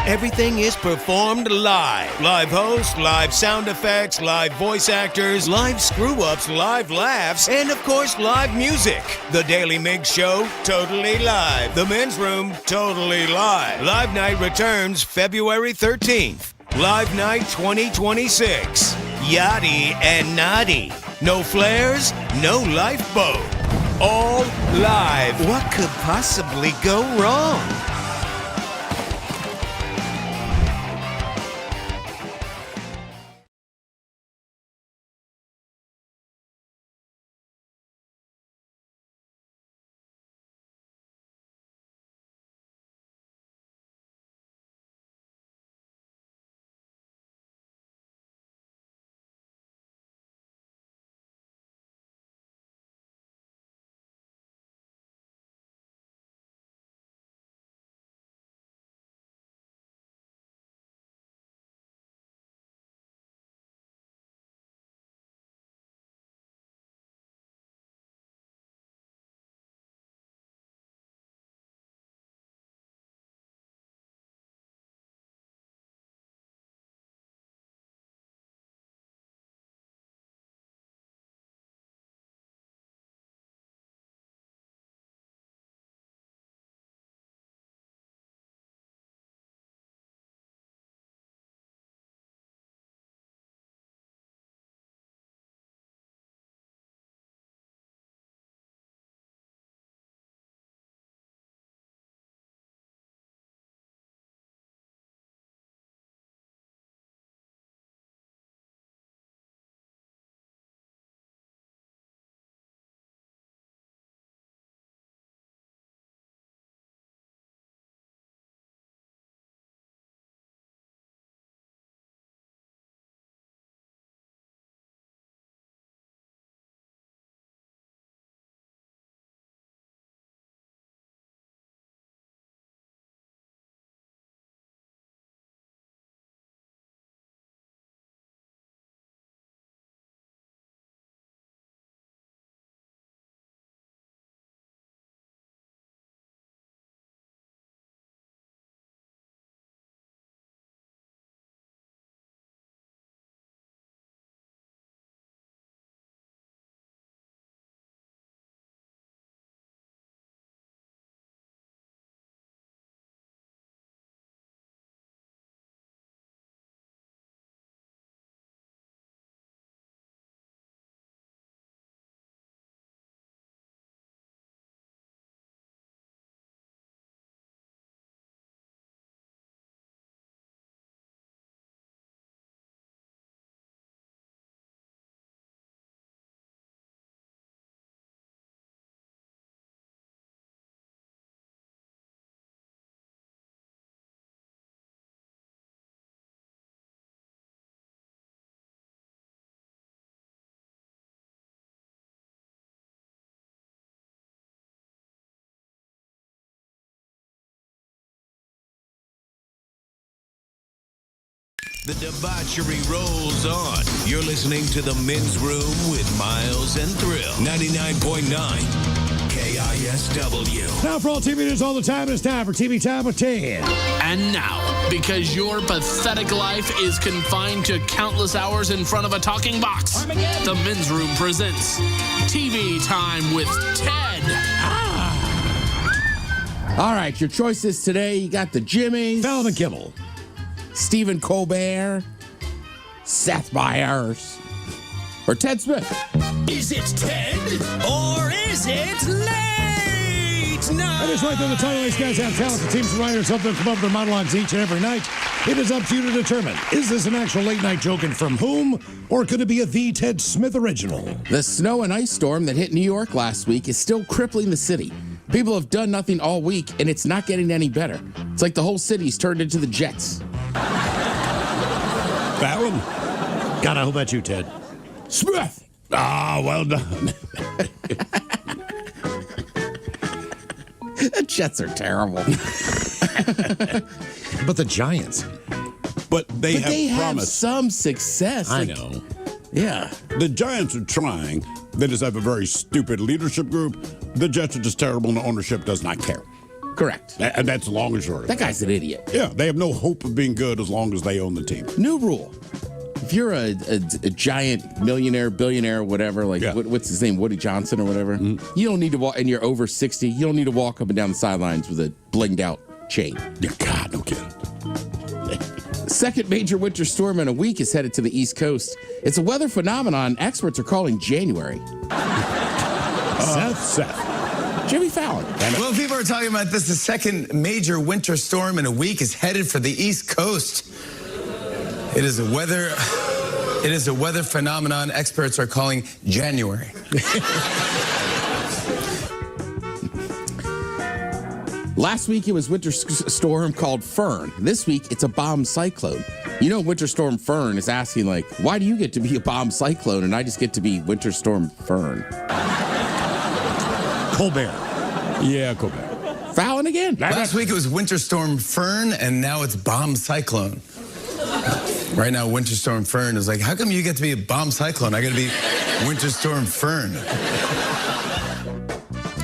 Everything is performed live. Live hosts, live sound effects, live voice actors, live screw-ups, live laughs, and of course, live music. The Daily Mix Show, totally live. The Men's Room, totally live. Live Night returns February 13th. Live Night 2026. Yachty and naughty. No flares, no lifeboat. All live. What could possibly go wrong? The debauchery rolls on. You're listening to The Men's Room with Miles and Thrill. 99.9 KISW. Now for all TV news all the time, it's time for TV Time with 10. And now, because your pathetic life is confined to countless hours in front of a talking box, The Men's Room presents TV Time with Ted. All right, your choices today. You got the Jimmys. Fallon and Kimmel. Stephen Colbert. Seth Meyers. Or Ted Smith. Is it Ted or is it late night? That is right there. The title. These guys have talented teams of writers help them come up with their monologues each and every night. It is up to you to determine, is this an actual late-night joke and from whom, or could it be a The Ted Smith original? The snow and ice storm that hit New York last week is still crippling the city. People have done nothing all week, and it's not getting any better. It's like the whole city's turned into the Jets. Fallon? God, I hope that's you, Ted. Smith! Ah, well done. The Jets are terrible. But the Giants. But they have promised some success. I Like, know. Yeah. The Giants are trying. They just have a very stupid leadership group. The Jets are just terrible, and the ownership does not care. Correct. And that's long and short. That guy's an idiot. Yeah, they have no hope of being good as long as they own the team. New rule. If you're a giant millionaire, billionaire, whatever, like what's his name, Woody Johnson or whatever, you don't need to walk, and you're over 60, you don't need to walk up and down the sidelines with a blinged out chain. God, no kidding. Second major winter storm in a week is headed to the East Coast. It's a weather phenomenon experts are calling January. Seth. Jimmy Fallon. Well, people are talking about this. The second major winter storm in a week is headed for the East Coast. It is a weather phenomenon experts are calling January. Last week it was winter storm called Fern. This week it's a bomb cyclone. You know, Winter Storm Fern is asking, like, why do you get to be a bomb cyclone and I just get to be Winter Storm Fern? Colbert. Yeah, Colbert. Fallon again. Last week it was Winter Storm Fern, and now it's bomb cyclone. Right now, Winter Storm Fern is like, how come you get to be a bomb cyclone? I got to be Winter Storm Fern.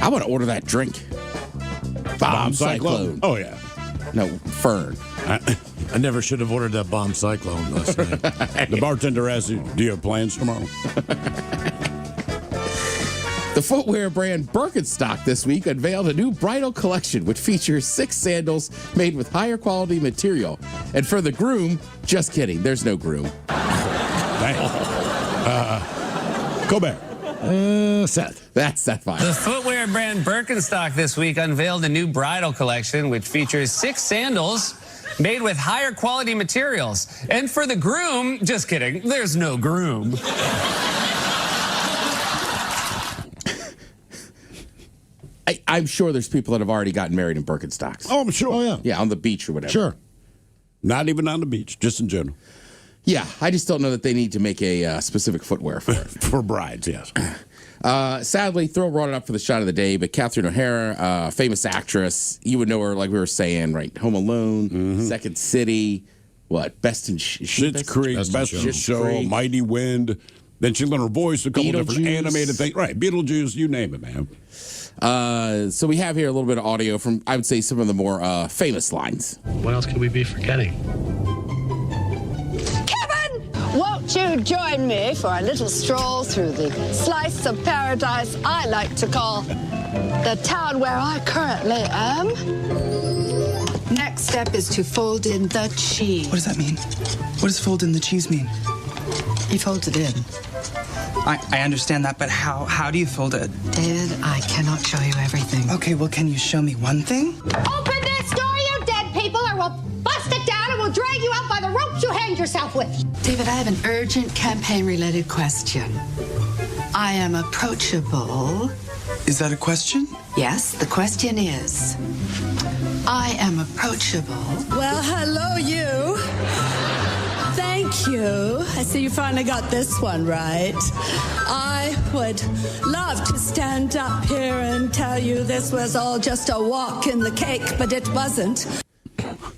I want to order that drink. Bomb cyclone. Oh, yeah. No, Fern. I never should have ordered that bomb cyclone last night. The bartender asks you, do you have plans tomorrow? The footwear brand Birkenstock this week unveiled a new bridal collection which features 6 sandals made with higher quality material. And for the groom, just kidding, there's no groom. Colbert. Seth. That's Seth Fine. The footwear brand Birkenstock this week unveiled a new bridal collection which features 6 sandals made with higher quality materials. And for the groom, just kidding, there's no groom. I'm sure there's people that have already gotten married in Birkenstocks. Oh, I'm sure. Oh, yeah. Yeah, on the beach or whatever. Sure. Not even on the beach, just in general. Yeah, I just don't know that they need to make a specific footwear for it. For brides, yes. Sadly, Thrill brought it up for the shot of the day, but Catherine O'Hara, famous actress, you would know her like we were saying, right? Home Alone, Second City, what? Best in Schitt's Creek, Best in Show, Creek. Mighty Wind. Then she lent her voice to a couple different Beetlejuice. animated things. Right, Beetlejuice, you name it, man. So we have here a little bit of audio from, I would say, some of the more famous lines. What else could we be forgetting? Won't you join me for a little stroll through the slice of paradise I like to call the town where I currently am? Next step is to fold in the cheese. What does that mean? What does fold in the cheese mean? You fold it in. I understand that, but how do you fold it? David, I cannot show you everything. Okay, well, can you show me one thing? Open this door, you dead people, or we'll bust it down and we'll drag you out by the ropes you hanged yourself with. David, I have an urgent campaign-related question. I am approachable. Is that a question? Yes, the question is, I am approachable. Well, hello, you. Thank you. I see you finally got this one right. I would love to stand up here and tell you this was all just a walk in the cake, but it wasn't.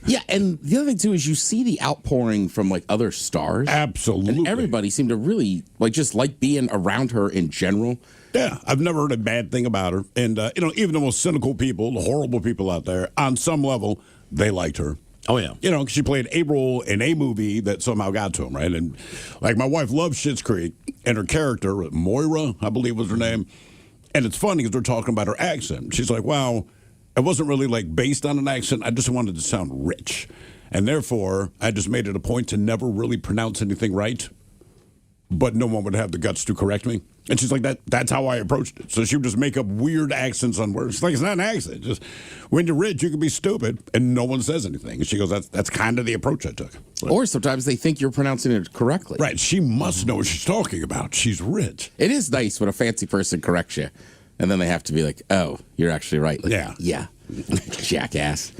Yeah, and the other thing too is you see the outpouring from like other stars. Absolutely. And everybody seemed to really just like being around her in general. Yeah, I've never heard a bad thing about her. And, even the most cynical people, the horrible people out there, on some level, they liked her. Oh, yeah. You know, 'cause she played April in a movie that somehow got to him, right? And, like, my wife loves Schitt's Creek, and her character, Moira, I believe was her name. And it's funny because they're talking about her accent. She's like, wow, it wasn't really, like, based on an accent. I just wanted to sound rich. And therefore, I just made it a point to never really pronounce anything right. but no one would have the guts to correct me. And she's like, that's how I approached it. So she would just make up weird accents on words. It's like, it's not an accent. Just when you're rich, you can be stupid and no one says anything. And she goes, that's kind of the approach I took. Or sometimes they think you're pronouncing it correctly. Right. She must know what she's talking about. She's rich. It is nice when a fancy person corrects you. And then they have to be like, oh, you're actually right. Like, yeah. Jackass.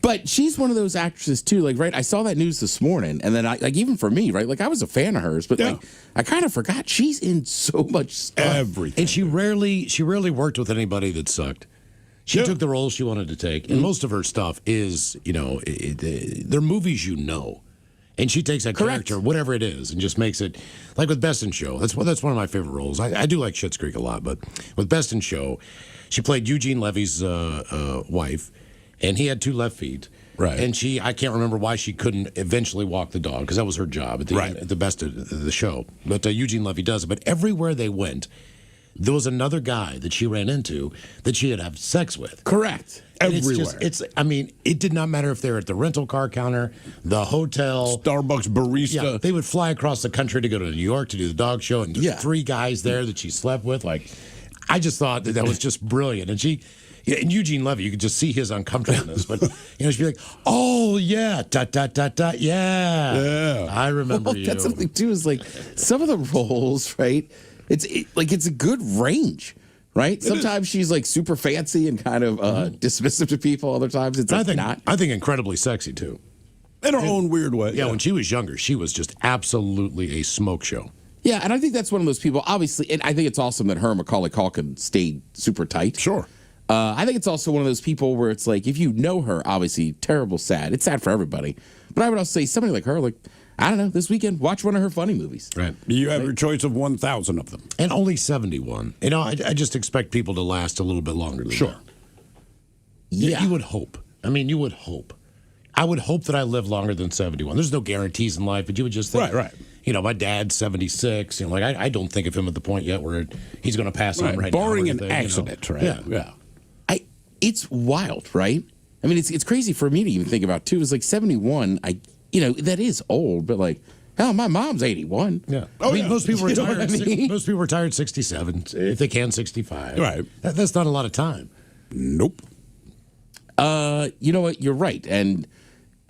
But she's one of those actresses too. Like, right, I saw that news this morning, and then even for me, right, like I was a fan of hers, but like I kind of forgot she's in so much stuff. Everything. And she rarely worked with anybody that sucked. She took the roles she wanted to take, and most of her stuff is, they're movies and she takes that character, whatever it is, and just makes it like with Best in Show. That's one of my favorite roles. I do like Schitt's Creek a lot, but with Best in Show, she played Eugene Levy's wife, and he had 2 left feet. Right. And I can't remember why she couldn't eventually walk the dog, because that was her job at the best of the show. But Eugene Levy does it. But everywhere they went, there was another guy that she ran into that she had had sex with. Correct. And Everywhere. It did not matter if they were at the rental car counter, the hotel, Starbucks barista. Yeah, they would fly across the country to go to New York to do the dog show, and there's 3 guys there that she slept with. Like, I just thought that was just brilliant. And and Eugene Levy, you could just see his uncomfortableness. But she'd be like, "Oh yeah, yeah, I remember you." That's something too. Is like some of the roles, right? It's a good range. Right? Sometimes she's like super fancy and kind of dismissive to people. Other times it's not. I think incredibly sexy too. In her own weird way. Yeah, when she was younger, she was just absolutely a smoke show. Yeah, and I think that's one of those people, obviously, and I think it's awesome that her and Macaulay Culkin stayed super tight. Sure. I think it's also one of those people where it's like, if you know her, obviously, terrible, sad. It's sad for everybody. But I would also say somebody like her, like, I don't know, this weekend, watch one of her funny movies. Right. You have your choice of 1,000 of them. And only 71. I just expect people to last a little bit longer than that. Yeah. You would hope. You would hope. I would hope that I live longer than 71. There's no guarantees in life, but you would just think, right. My dad's 76. I don't think of him at the point yet where he's going to pass on right now. Barring an accident, right? Yeah. It's wild, right? It's crazy for me to even think about, too. It's like 71, that is old, but like, hell, my mom's 81. Yeah. Most people retired. Most people retired 67, if they can 65. Right. That's not a lot of time. Nope. You know what? You're right, and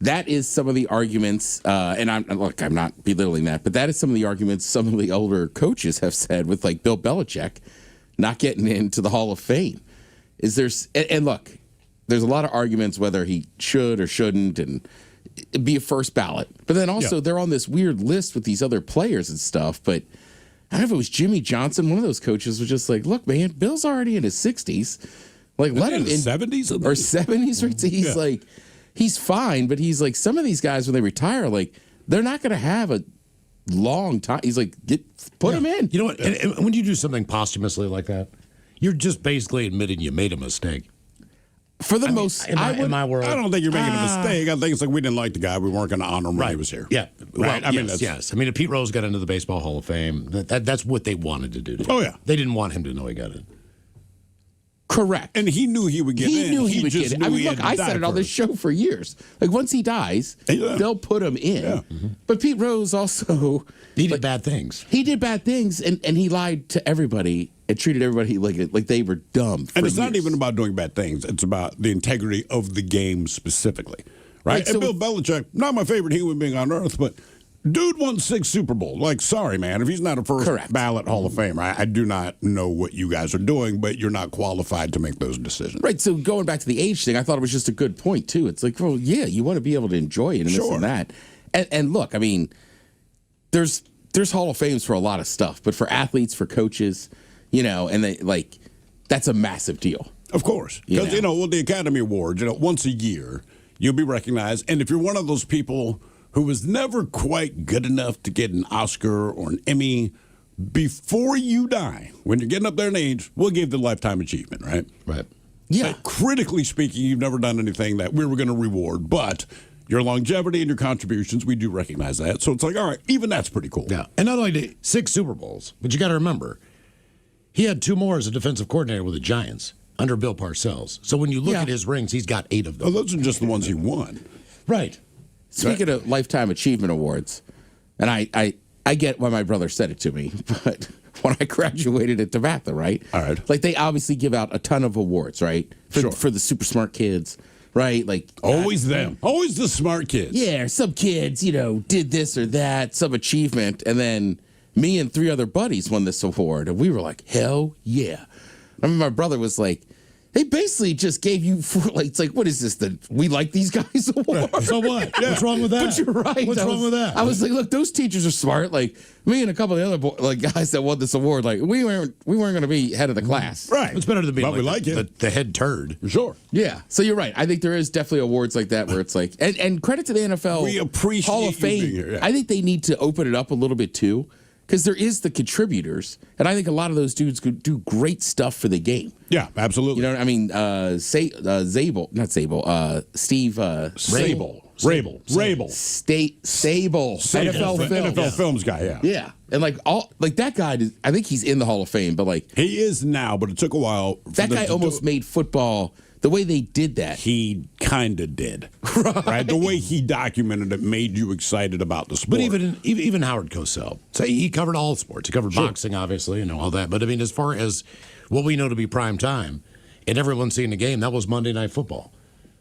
that is some of the arguments. And I'm not belittling that, but that is some of the arguments some of the older coaches have said with like Bill Belichick not getting into the Hall of Fame. Look, there's a lot of arguments whether he should or shouldn't, and be a first ballot. But then also they're on this weird list with these other players and stuff. But I don't know if it was Jimmy Johnson, one of those coaches was just like, look, man, Bill's already in his 60s. Like, let him in 70s or 70s. Right? So he's like, he's fine, but he's like, some of these guys when they retire, like, they're not going to have a long time. He's like, put him in. You know what? And when you do something posthumously like that, you're just basically admitting you made a mistake. For the most, in my world, I don't think you're making a mistake. I think it's like we didn't like the guy. We weren't going to honor him when he was here. Yeah, right. Well, yes. If Pete Rose got into the Baseball Hall of Fame, that's what they wanted to do. Oh yeah, they didn't want him to know he got in. Correct. And he knew he would get in. He knew he would get in. Look, I said it on this show for years. Like, once he dies, they'll put him in. Yeah. Mm-hmm. But Pete Rose also... He did bad things. He did bad things, and he lied to everybody and treated everybody like they were dumb. And it's not even about doing bad things. It's about the integrity of the game specifically. Right? So and Bill Belichick, not my favorite human being on earth, but... Dude won 6 Super Bowls. Like, sorry, man. If he's not a first ballot Hall of Famer, I do not know what you guys are doing, but you're not qualified to make those decisions. Right. So going back to the age thing, I thought it was just a good point, too. It's like, well, yeah, you want to be able to enjoy it and this and that. And look, there's Hall of Fames for a lot of stuff, but for athletes, for coaches, and they like, that's a massive deal. Of course. Because, the Academy Awards, once a year, you'll be recognized. And if you're one of those people who was never quite good enough to get an Oscar or an Emmy, before you die, when you're getting up there in age, we'll give the Lifetime Achievement, right? Right. Yeah. Critically speaking, you've never done anything that we were going to reward, but your longevity and your contributions, we do recognize that. So it's like, all right, even that's pretty cool. Yeah. And not only 6 Super Bowls, but you got to remember, he had 2 more as a defensive coordinator with the Giants under Bill Parcells. So when you look at his rings, he's got 8 of them. Oh, those are just the ones he won. Right. Speaking of Lifetime Achievement Awards, And I get why my brother said it to me, but when I graduated at DeVatha, right? All right. Like, they obviously give out a ton of awards, right? For the super smart kids, right? Like, Always them. Always the smart kids. yeah, some kids, did this or that, some achievement, and then me and 3 other buddies won this award, and we were like, hell yeah. I mean, my brother was like, they basically just gave you it's like, what is this? We like these guys award? So what? Yeah. What's wrong with that? But you're right. What's wrong with that? I was like, look, those teachers are smart. Like me and a couple of the other guys that won this award, like we weren't going to be head of the class. Right. It's better than being But we like it. the head turd. Sure. Yeah. So you're right. I think there is definitely awards like that where it's like, and credit to the NFL We appreciate Hall of you Fame. being here, yeah. I think they need to open it up a little bit too, because there is the contributors, and I think a lot of those dudes could do great stuff for the game. Yeah, absolutely. You know what I mean? Zabel, not Zabel, Steve Rabel. Sable. NFL Films guy, yeah. Yeah. And that guy, I think he's in the Hall of Fame, but like. He is now, but it took a while. That guy almost made football. The way they did that. He kind of did. Right. The way he documented it made you excited about the sport. But even Howard Cosell, say he covered all sports. He covered boxing, obviously, all that. But I mean, as far as what we know to be prime time, and everyone seeing the game, that was Monday Night Football.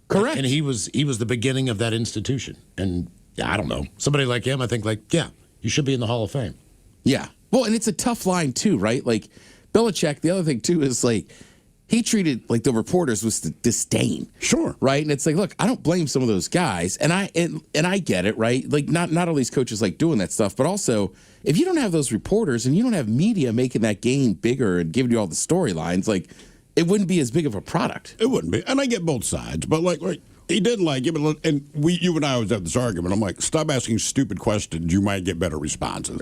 Correct. And he was the beginning of that institution. And I don't know, somebody like him, I think you should be in the Hall of Fame. Yeah. Well, and it's a tough line too, right? Like Belichick. The other thing too is like, he treated like the reporters with disdain. Sure. Right. And it's like, look, I don't blame some of those guys. And I get it, right? Like not all these coaches like doing that stuff, but also if you don't have those reporters and you don't have media making that game bigger and giving you all the storylines, like it wouldn't be as big of a product. It wouldn't be. And I get both sides, but like he didn't like it. And you and I always have this argument. I'm like, stop asking stupid questions. You might get better responses.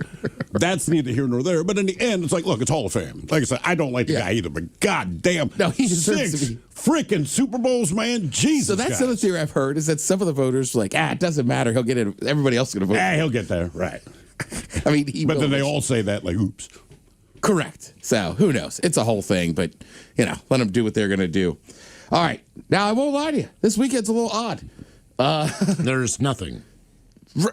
That's neither here nor there. But in the end, it's like, look, it's Hall of Fame. Like I said, I don't like the guy either, but god damn. No, he deserves 6 to be. freaking Super Bowls, man. Jesus. So that's the other theory I've heard is that some of the voters were like, it doesn't matter. He'll get it. Everybody else is going to vote. He'll get there. Right. I mean, but then they all say that like, oops. Correct. So who knows? It's a whole thing, but let them do what they're going to do. All right. Now, I won't lie to you. This weekend's a little odd. There's nothing.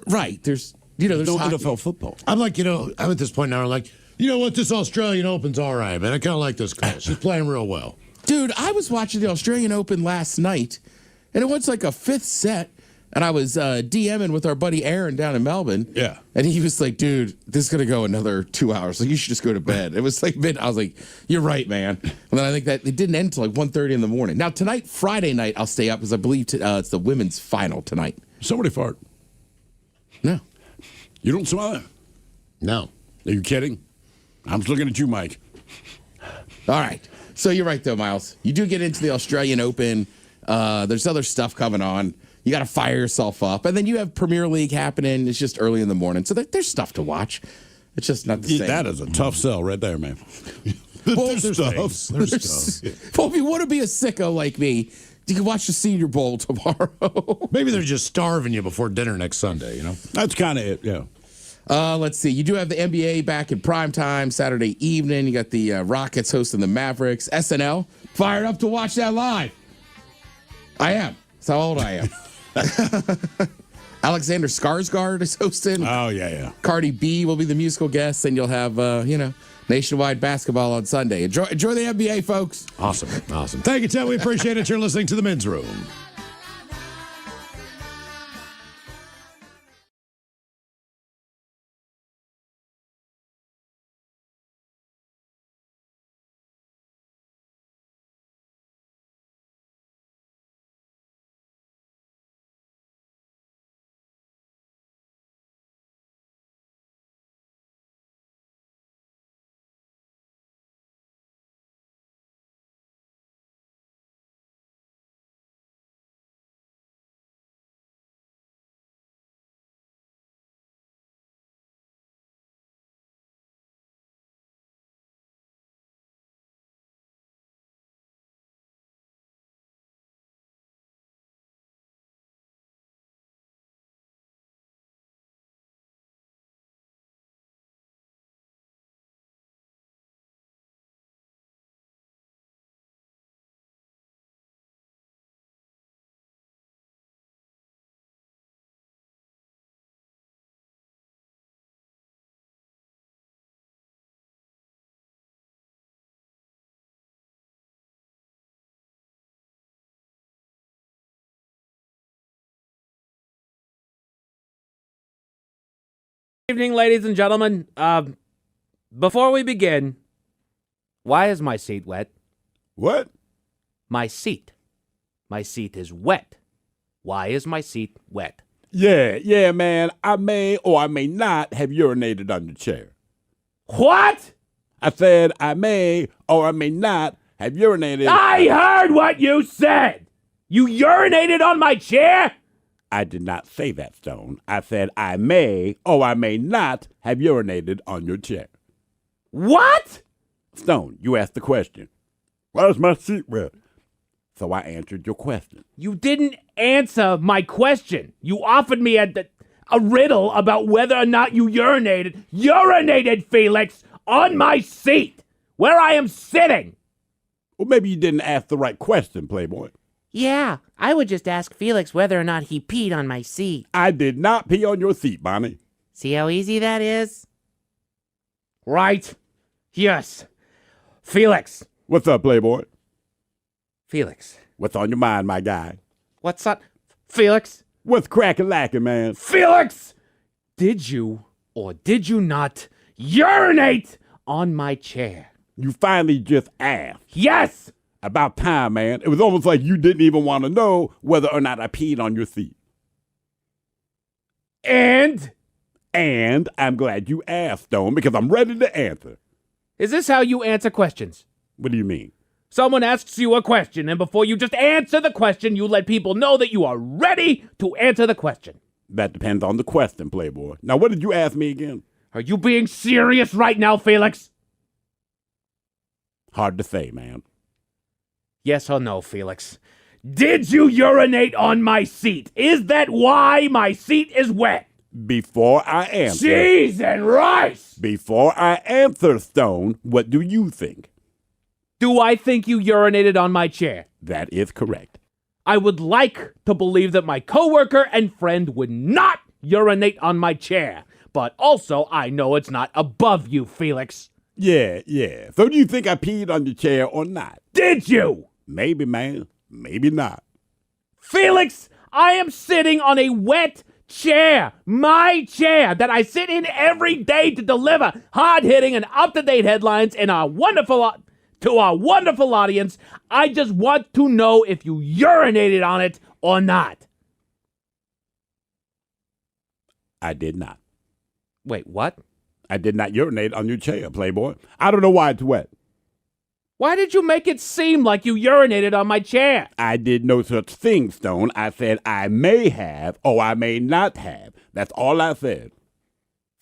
Right. There's no hockey. NFL football. I'm like, I'm at this point now, I'm like, you know what? This Australian Open's all right, man. I kind of like this girl. She's playing real well. Dude, I was watching the Australian Open last night, and it was like a 5th set, and I was DMing with our buddy Aaron down in Melbourne. Yeah. And he was like, dude, this is going to go another 2 hours. Like, you should just go to bed. It was like I was like, you're right, man. And then I think that it didn't end until like 1:30 in the morning. Now, tonight, Friday night, I'll stay up because I believe it's the women's final tonight. Somebody fart. No. You don't smell it? No. Are you kidding? I'm just looking at you, Mike. All right. So you're right, though, Miles. You do get into the Australian Open. There's other stuff coming on. You got to fire yourself up. And then you have Premier League happening. It's just early in the morning. So there's stuff to watch. It's just not the same. That is a tough sell right there, man. There's stuff. Well, if you want to be a sicko like me, you can watch the Senior Bowl tomorrow. Maybe they're just starving you before dinner next Sunday, That's kind of it, yeah. Let's see. You do have the NBA back in prime time Saturday evening. You got the Rockets hosting the Mavericks. SNL, fired up to watch that live. I am. That's how old I am. Alexander Skarsgård is hosting. Oh, yeah. Cardi B will be the musical guest, and you'll have, nationwide basketball on Sunday. Enjoy the NBA, folks. Awesome. Thank you, Ted. We appreciate it. You're listening to The Men's Room. Evening, ladies and gentlemen. Before we begin, why is my seat wet? What? My seat. My seat is wet. Why is my seat wet? Yeah, man. I may or I may not have urinated on your chair. What? I said I may or I may not have urinated. I heard what you said! You urinated on my chair? I did not say that, Stone. I said I may or I may not have urinated on your chair. What? Stone, you asked the question. Where's my seat wet? So I answered your question. You didn't answer my question. You offered me a riddle about whether or not you urinated. Urinated, Felix, on my seat, where I am sitting. Well, maybe you didn't ask the right question, Playboy. Yeah, I would just ask Felix whether or not he peed on my seat. I did not pee on your seat, Bonnie. See how easy that is? Right. Yes. Felix. What's up, Playboy? Felix. What's on your mind, my guy? What's up? Felix. What's crackin' man? Felix! Did you or did you not urinate on my chair? You finally just asked. Yes! About time, man. It was almost like you didn't even want to know whether or not I peed on your seat. And I'm glad you asked, Stone, because I'm ready to answer. Is this how you answer questions? What do you mean? Someone asks you a question, and before you just answer the question, you let people know that you are ready to answer the question. That depends on the question, Playboy. Now, what did you ask me again? Are you being serious right now, Felix? Hard to say, man. Yes or no, Felix? Did you urinate on my seat? Is that why my seat is wet? Before I answer... Cheese and rice! Before I answer, Stone, what do you think? Do I think you urinated on my chair? That is correct. I would like to believe that my coworker and friend would not urinate on my chair. But also, I know it's not above you, Felix. Yeah. So do you think I peed on your chair or not? Did you? Maybe, man. Maybe not. Felix, I am sitting on a wet chair. My chair that I sit in every day to deliver hard-hitting and up-to-date headlines to our wonderful audience. I just want to know if you urinated on it or not. I did not. Wait, what? I did not urinate on your chair, Playboy. I don't know why it's wet. Why did you make it seem like you urinated on my chair? I did no such thing, Stone. I said I may have or I may not have. That's all I said.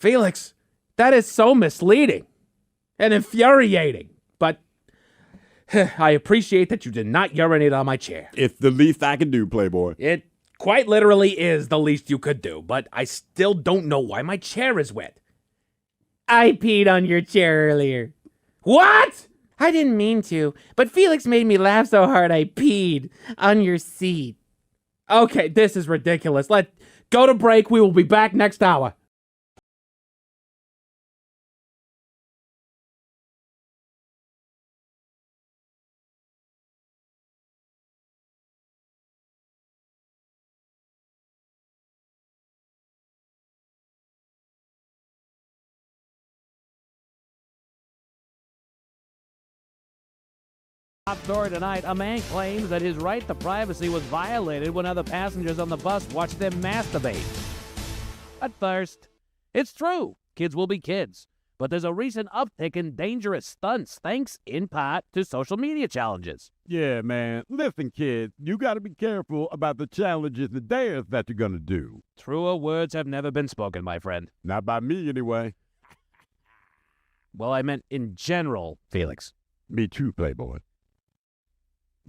Felix, that is so misleading and infuriating. But I appreciate that you did not urinate on my chair. It's the least I can do, Playboy. It quite literally is the least you could do, but I still don't know why my chair is wet. I peed on your chair earlier. What? I didn't mean to, but Felix made me laugh so hard I peed on your seat. Okay, this is ridiculous. Let's go to break. We will be back next hour. Top story tonight, a man claims that his right to privacy was violated when other passengers on the bus watched them masturbate. At first, it's true, kids will be kids, but there's a recent uptick in dangerous stunts thanks, in part, to social media challenges. Yeah, man. Listen, kids, you got to be careful about the challenges and dares that you're going to do. Truer words have never been spoken, my friend. Not by me, anyway. Well, I meant in general, Felix. Me too, Playboy.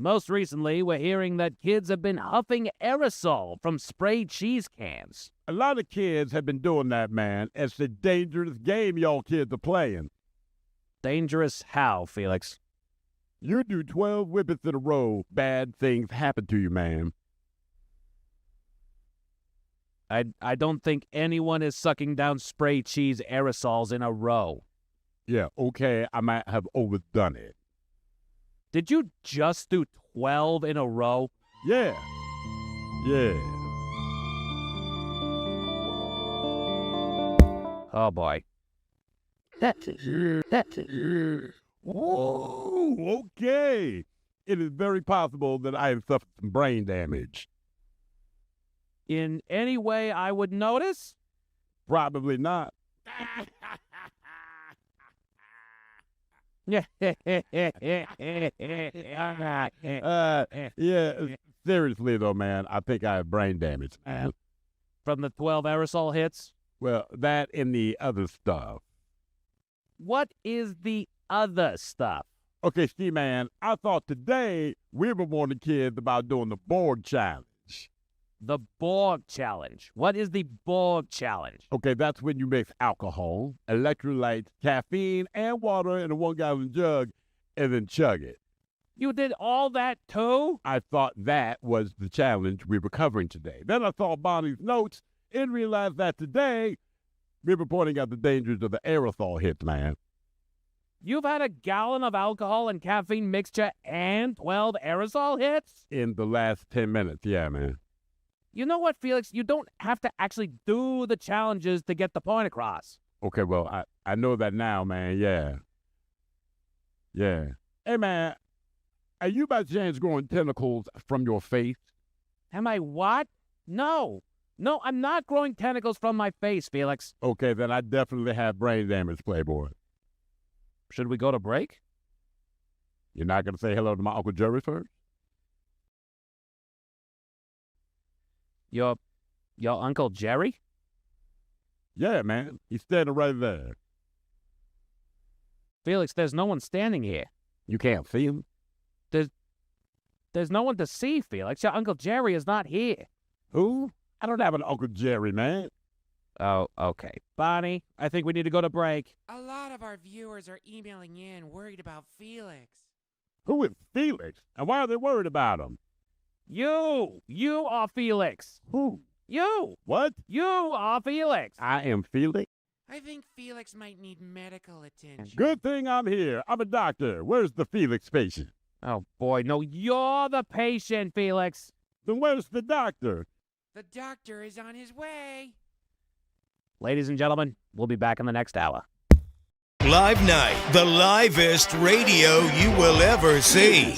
Most recently, we're hearing that kids have been huffing aerosol from sprayed cheese cans. A lot of kids have been doing that, man. It's a dangerous game y'all kids are playing. Dangerous how, Felix? You do 12 whippets in a row, bad things happen to you, man. I don't think anyone is sucking down spray cheese aerosols in a row. Yeah, okay, I might have overdone it. Did you just do 12 in a row? Yeah. Oh, boy. That's it. Oh, okay. It is very possible that I have suffered some brain damage. In any way I would notice? Probably not. Yeah. Yeah, seriously though, man, I think I have brain damage, man. From the 12 aerosol hits? Well, that and the other stuff. What is the other stuff? Okay, Steve, man, I thought today we were warning kids about doing the Borg challenge. The Borg challenge. What is the Borg challenge? Okay, that's when you mix alcohol, electrolytes, caffeine, and water in a 1-gallon jug and then chug it. You did all that too? I thought that was the challenge we were covering today. Then I saw Bonnie's notes and realized that today we were pointing out the dangers of the aerosol hits, man. You've had a gallon of alcohol and caffeine mixture and 12 aerosol hits? In the last 10 minutes, yeah, man. You know what, Felix? You don't have to actually do the challenges to get the point across. Okay, well, I know that now, man, yeah. Yeah. Hey, man, are you by chance growing tentacles from your face? Am I what? No. No, I'm not growing tentacles from my face, Felix. Okay, then I definitely have brain damage, Playboy. Should we go to break? You're not going to say hello to my Uncle Jerry first? Your Uncle Jerry? Yeah, man. He's standing right there. Felix, there's no one standing here. You can't see him? There's no one to see, Felix. Your Uncle Jerry is not here. Who? I don't have an Uncle Jerry, man. Oh, okay. Bonnie, I think we need to go to break. A lot of our viewers are emailing in worried about Felix. Who is Felix? And why are they worried about him? You are Felix. Who? You. What? You are Felix. I am Felix? I think Felix might need medical attention. Good thing I'm here. I'm a doctor. Where's the Felix patient? Oh, boy, no, you're the patient, Felix. Then where's the doctor? The doctor is on his way. Ladies and gentlemen, we'll be back in the next hour. Live Night, the livest radio you will ever see.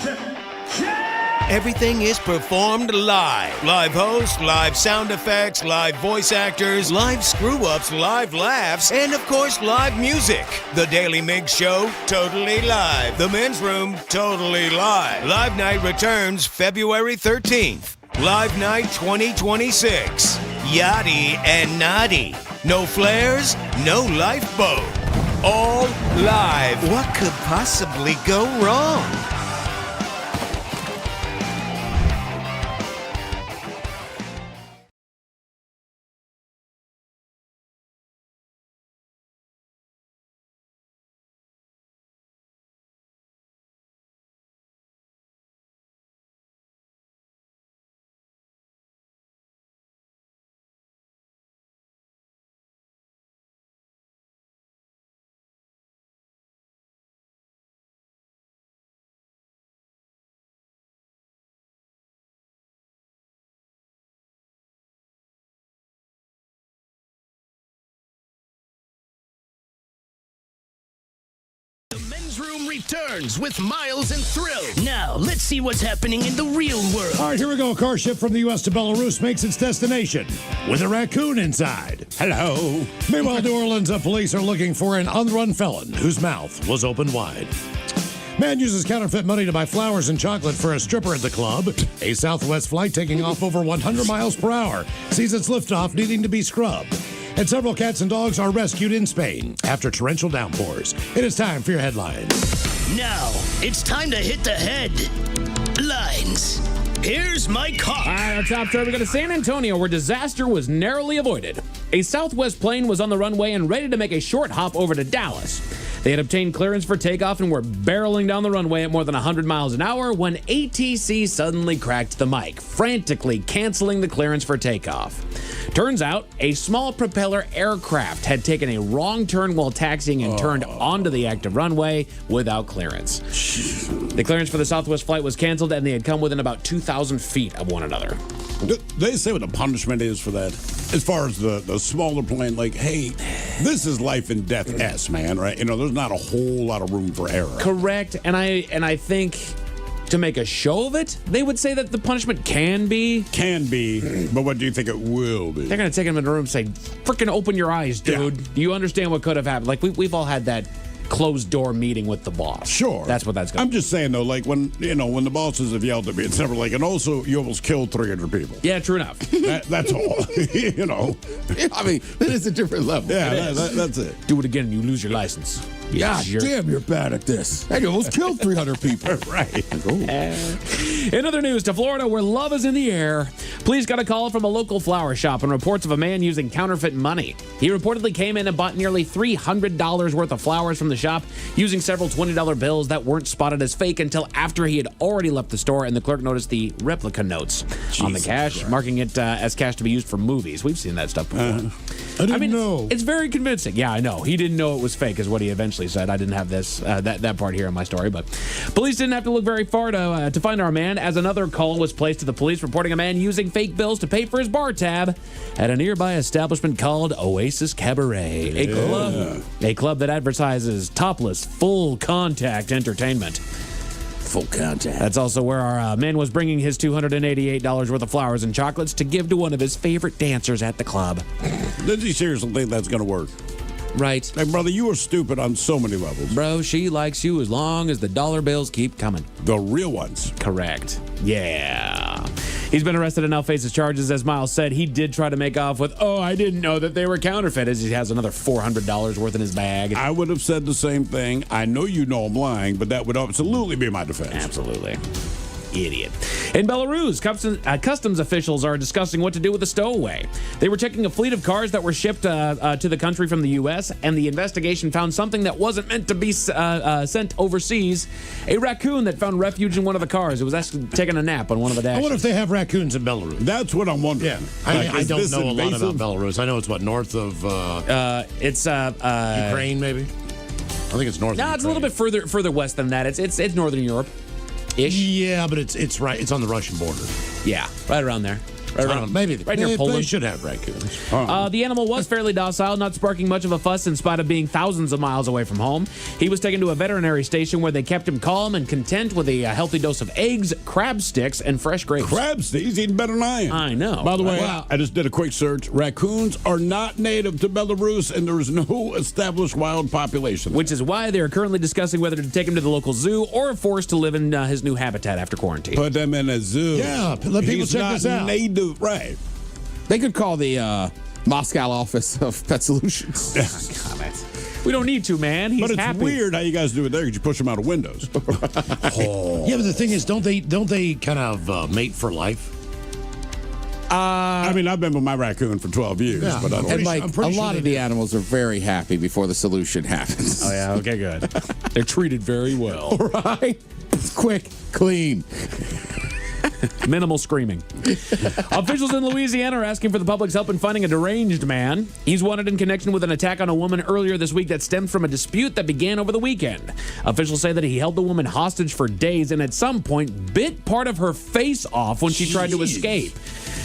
Everything is performed live. Live hosts, live sound effects, live voice actors, live screw-ups, live laughs, and of course, live music. The Daily Mix Show, totally live. The Men's Room, totally live. Live Night returns February 13th. Live Night 2026. Yachty and naughty. No flares, no lifeboat. All live. What could possibly go wrong? Room returns with Miles and Thrill. Now, let's see what's happening in the real world. All right, here we go. A car ship from the U.S. to Belarus makes its destination with a raccoon inside. Hello. Meanwhile, New Orleans police are looking for an on-the-run felon whose mouth was open wide. Man uses counterfeit money to buy flowers and chocolate for a stripper at the club. A Southwest flight taking off over 100 miles per hour sees its liftoff needing to be scrubbed. And several cats and dogs are rescued in Spain after torrential downpours. It is time for your headlines. Now, it's time to hit the headlines. Here's my car. All right, our top story. We go to San Antonio, where disaster was narrowly avoided. A Southwest plane was on the runway and ready to make a short hop over to Dallas. They had obtained clearance for takeoff and were barreling down the runway at more than 100 miles an hour when ATC suddenly cracked the mic, frantically canceling the clearance for takeoff. Turns out, a small propeller aircraft had taken a wrong turn while taxiing and turned onto the active runway without clearance. The clearance for the Southwest flight was canceled, and they had come within about 2,000 feet of one another. They say what the punishment is for that. as far as the smaller plane, like, hey, this is life and death S, man, right? You know, there's not a whole lot of room for error. Correct. And I think to make a show of it, they would say that the punishment can be. Can be, but what do you think it will be? They're going to take him in the room and say, freaking open your eyes, dude. Yeah. Do you understand what could have happened? Like, we've all had that closed door meeting with the boss. Sure. That's what that's going to be. I'm just saying, though, like, when the bosses have yelled at me, it's never like, and also, you almost killed 300 people. Yeah, true enough. That's all. You know. I mean, that is a different level. Yeah, that's it. Do it again and you lose your license. God damn, you're bad at this. Hey, you almost killed 300 people. Right. In other news, to Florida, where love is in the air, police got a call from a local flower shop and reports of a man using counterfeit money. He reportedly came in and bought nearly $300 worth of flowers from the shop using several $20 bills that weren't spotted as fake until after he had already left the store, and the clerk noticed the replica notes on the cash, Christ. marking it as cash to be used for movies. We've seen that stuff before. I didn't know. It's very convincing. Yeah, I know. He didn't know it was fake, is what he eventually said. I didn't have this that part here in my story, but police didn't have to look very far to find our man, as another call was placed to the police reporting a man using fake bills to pay for his bar tab at a nearby establishment called Oasis Cabaret, a club that advertises topless, full contact entertainment. Full contact. That's also where our man was bringing his $288 worth of flowers and chocolates to give to one of his favorite dancers at the club. Does he seriously think that's going to work? Right. Hey, brother, you are stupid on so many levels. Bro, she likes you as long as the dollar bills keep coming. The real ones. Correct. Yeah. He's been arrested and now faces charges. As Miles said, he did try to make off with, I didn't know that they were counterfeit, as he has another $400 worth in his bag. I would have said the same thing. I know you know I'm lying, but that would absolutely be my defense. Absolutely. Idiot. In Belarus, customs officials are discussing what to do with the stowaway. They were checking a fleet of cars that were shipped to the country from the U.S., and the investigation found something that wasn't meant to be sent overseas. A raccoon that found refuge in one of the cars. It was actually taking a nap on one of the dashes. I wonder if they have raccoons in Belarus. That's what I'm wondering. Yeah. I don't know a lot about Belarus. I know it's north of... it's Ukraine, maybe? I think it's north of Ukraine. It's a little bit further west than that. It's northern Europe. Ish. Yeah, but it's right. It's on the Russian border. Yeah, right around there. Right around, maybe right near Poland. They should have raccoons. The animal was fairly docile, not sparking much of a fuss in spite of being thousands of miles away from home. He was taken to a veterinary station where they kept him calm and content with a healthy dose of eggs, crab sticks, and fresh grapes. Crab sticks? He's eating better than I am. I know. By the way, I just did a quick search. Raccoons are not native to Belarus, and there is no established wild population. Which is why they're currently discussing whether to take him to the local zoo or forced to live in his new habitat after quarantine. Put them in a zoo. Yeah, let people check this out. Native, right? They could call the Moscow office of Pet Solutions. We don't need to, man. He's but it's happy. weird how you guys do it there because you push them out of windows. Yeah, but the thing is, don't they kind of mate for life? I mean, I've been with my raccoon for 12 years, but I don't. And like a lot of the animals are very happy before the solution happens. Oh yeah, okay, good. They're treated very well. Right? It's quick, clean. Minimal screaming. Officials in Louisiana are asking for the public's help in finding a deranged man. He's wanted in connection with an attack on a woman earlier this week that stemmed from a dispute that began over the weekend. Officials say that he held the woman hostage for days and at some point bit part of her face off when she tried to escape.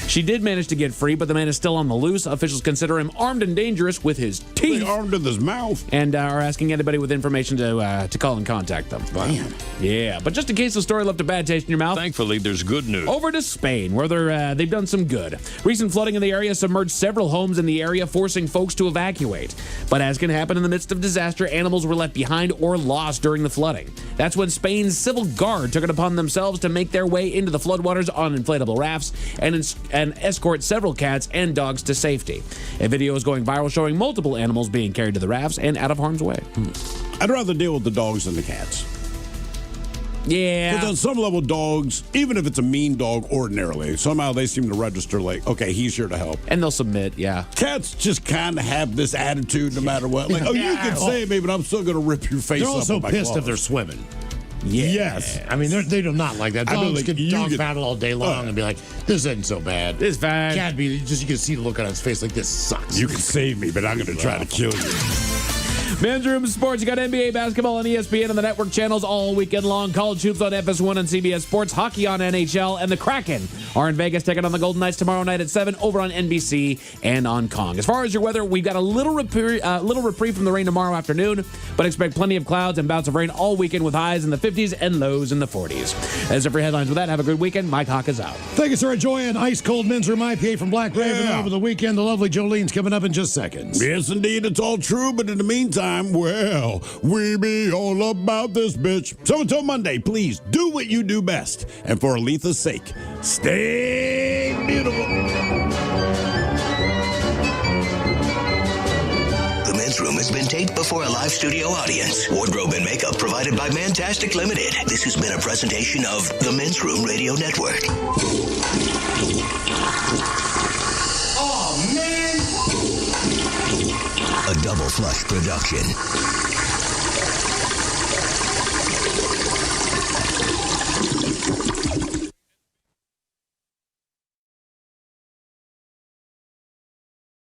She did manage to get free, but the man is still on the loose. Officials consider him armed and dangerous with his teeth. They armed with his mouth. And are asking anybody with information to call and contact them. Damn. Yeah, but just in case the story left a bad taste in your mouth. Thankfully, there's good news. Over to Spain, where they've done some good. Recent flooding in the area submerged several homes in the area, forcing folks to evacuate. But as can happen in the midst of disaster, animals were left behind or lost during the flooding. That's when Spain's civil guard took it upon themselves to make their way into the floodwaters on inflatable rafts and escort several cats and dogs to safety. A video is going viral showing multiple animals being carried to the rafts and out of harm's way. I'd rather deal with the dogs than the cats. Yeah. Because on some level, dogs, even if it's a mean dog ordinarily, somehow they seem to register like, okay, he's here to help. And they'll submit, yeah. Cats just kind of have this attitude no matter what. Like, you can save me, but I'm still going to rip your face They're up also with my pissed claws. if they're swimming. Yeah. Yes. I mean, they do not like that. I mean, Dogs like, can dog paddle all day long and be like, this isn't so bad. This is fine. Cat be just, you can see the look on his face like, this sucks. You can save me, but I'm going to try to kill you. Men's Room Sports, you got NBA basketball on ESPN and the network channels all weekend long. College hoops on FS1 and CBS Sports. Hockey on NHL. And the Kraken are in Vegas taking on the Golden Knights tomorrow night at 7 over on NBC and on Kong. As far as your weather, we've got a little reprieve from the rain tomorrow afternoon, but expect plenty of clouds and bouts of rain all weekend with highs in the 50s and lows in the 40s. As for headlines with that, have a good weekend. Mike Hawk is out. Thank you, sir. Enjoy an ice-cold Men's Room IPA from Black Raven over the weekend. The lovely Jolene's coming up in just seconds. Yes, indeed, it's all true, but in the meantime, well, we be all about this bitch. So until Monday, please do what you do best. And for Aletha's sake, stay beautiful. The Men's Room has been taped before a live studio audience. Wardrobe and makeup provided by Mantastic Limited. This has been a presentation of the Men's Room Radio Network. Oh, man! A Double Flush production.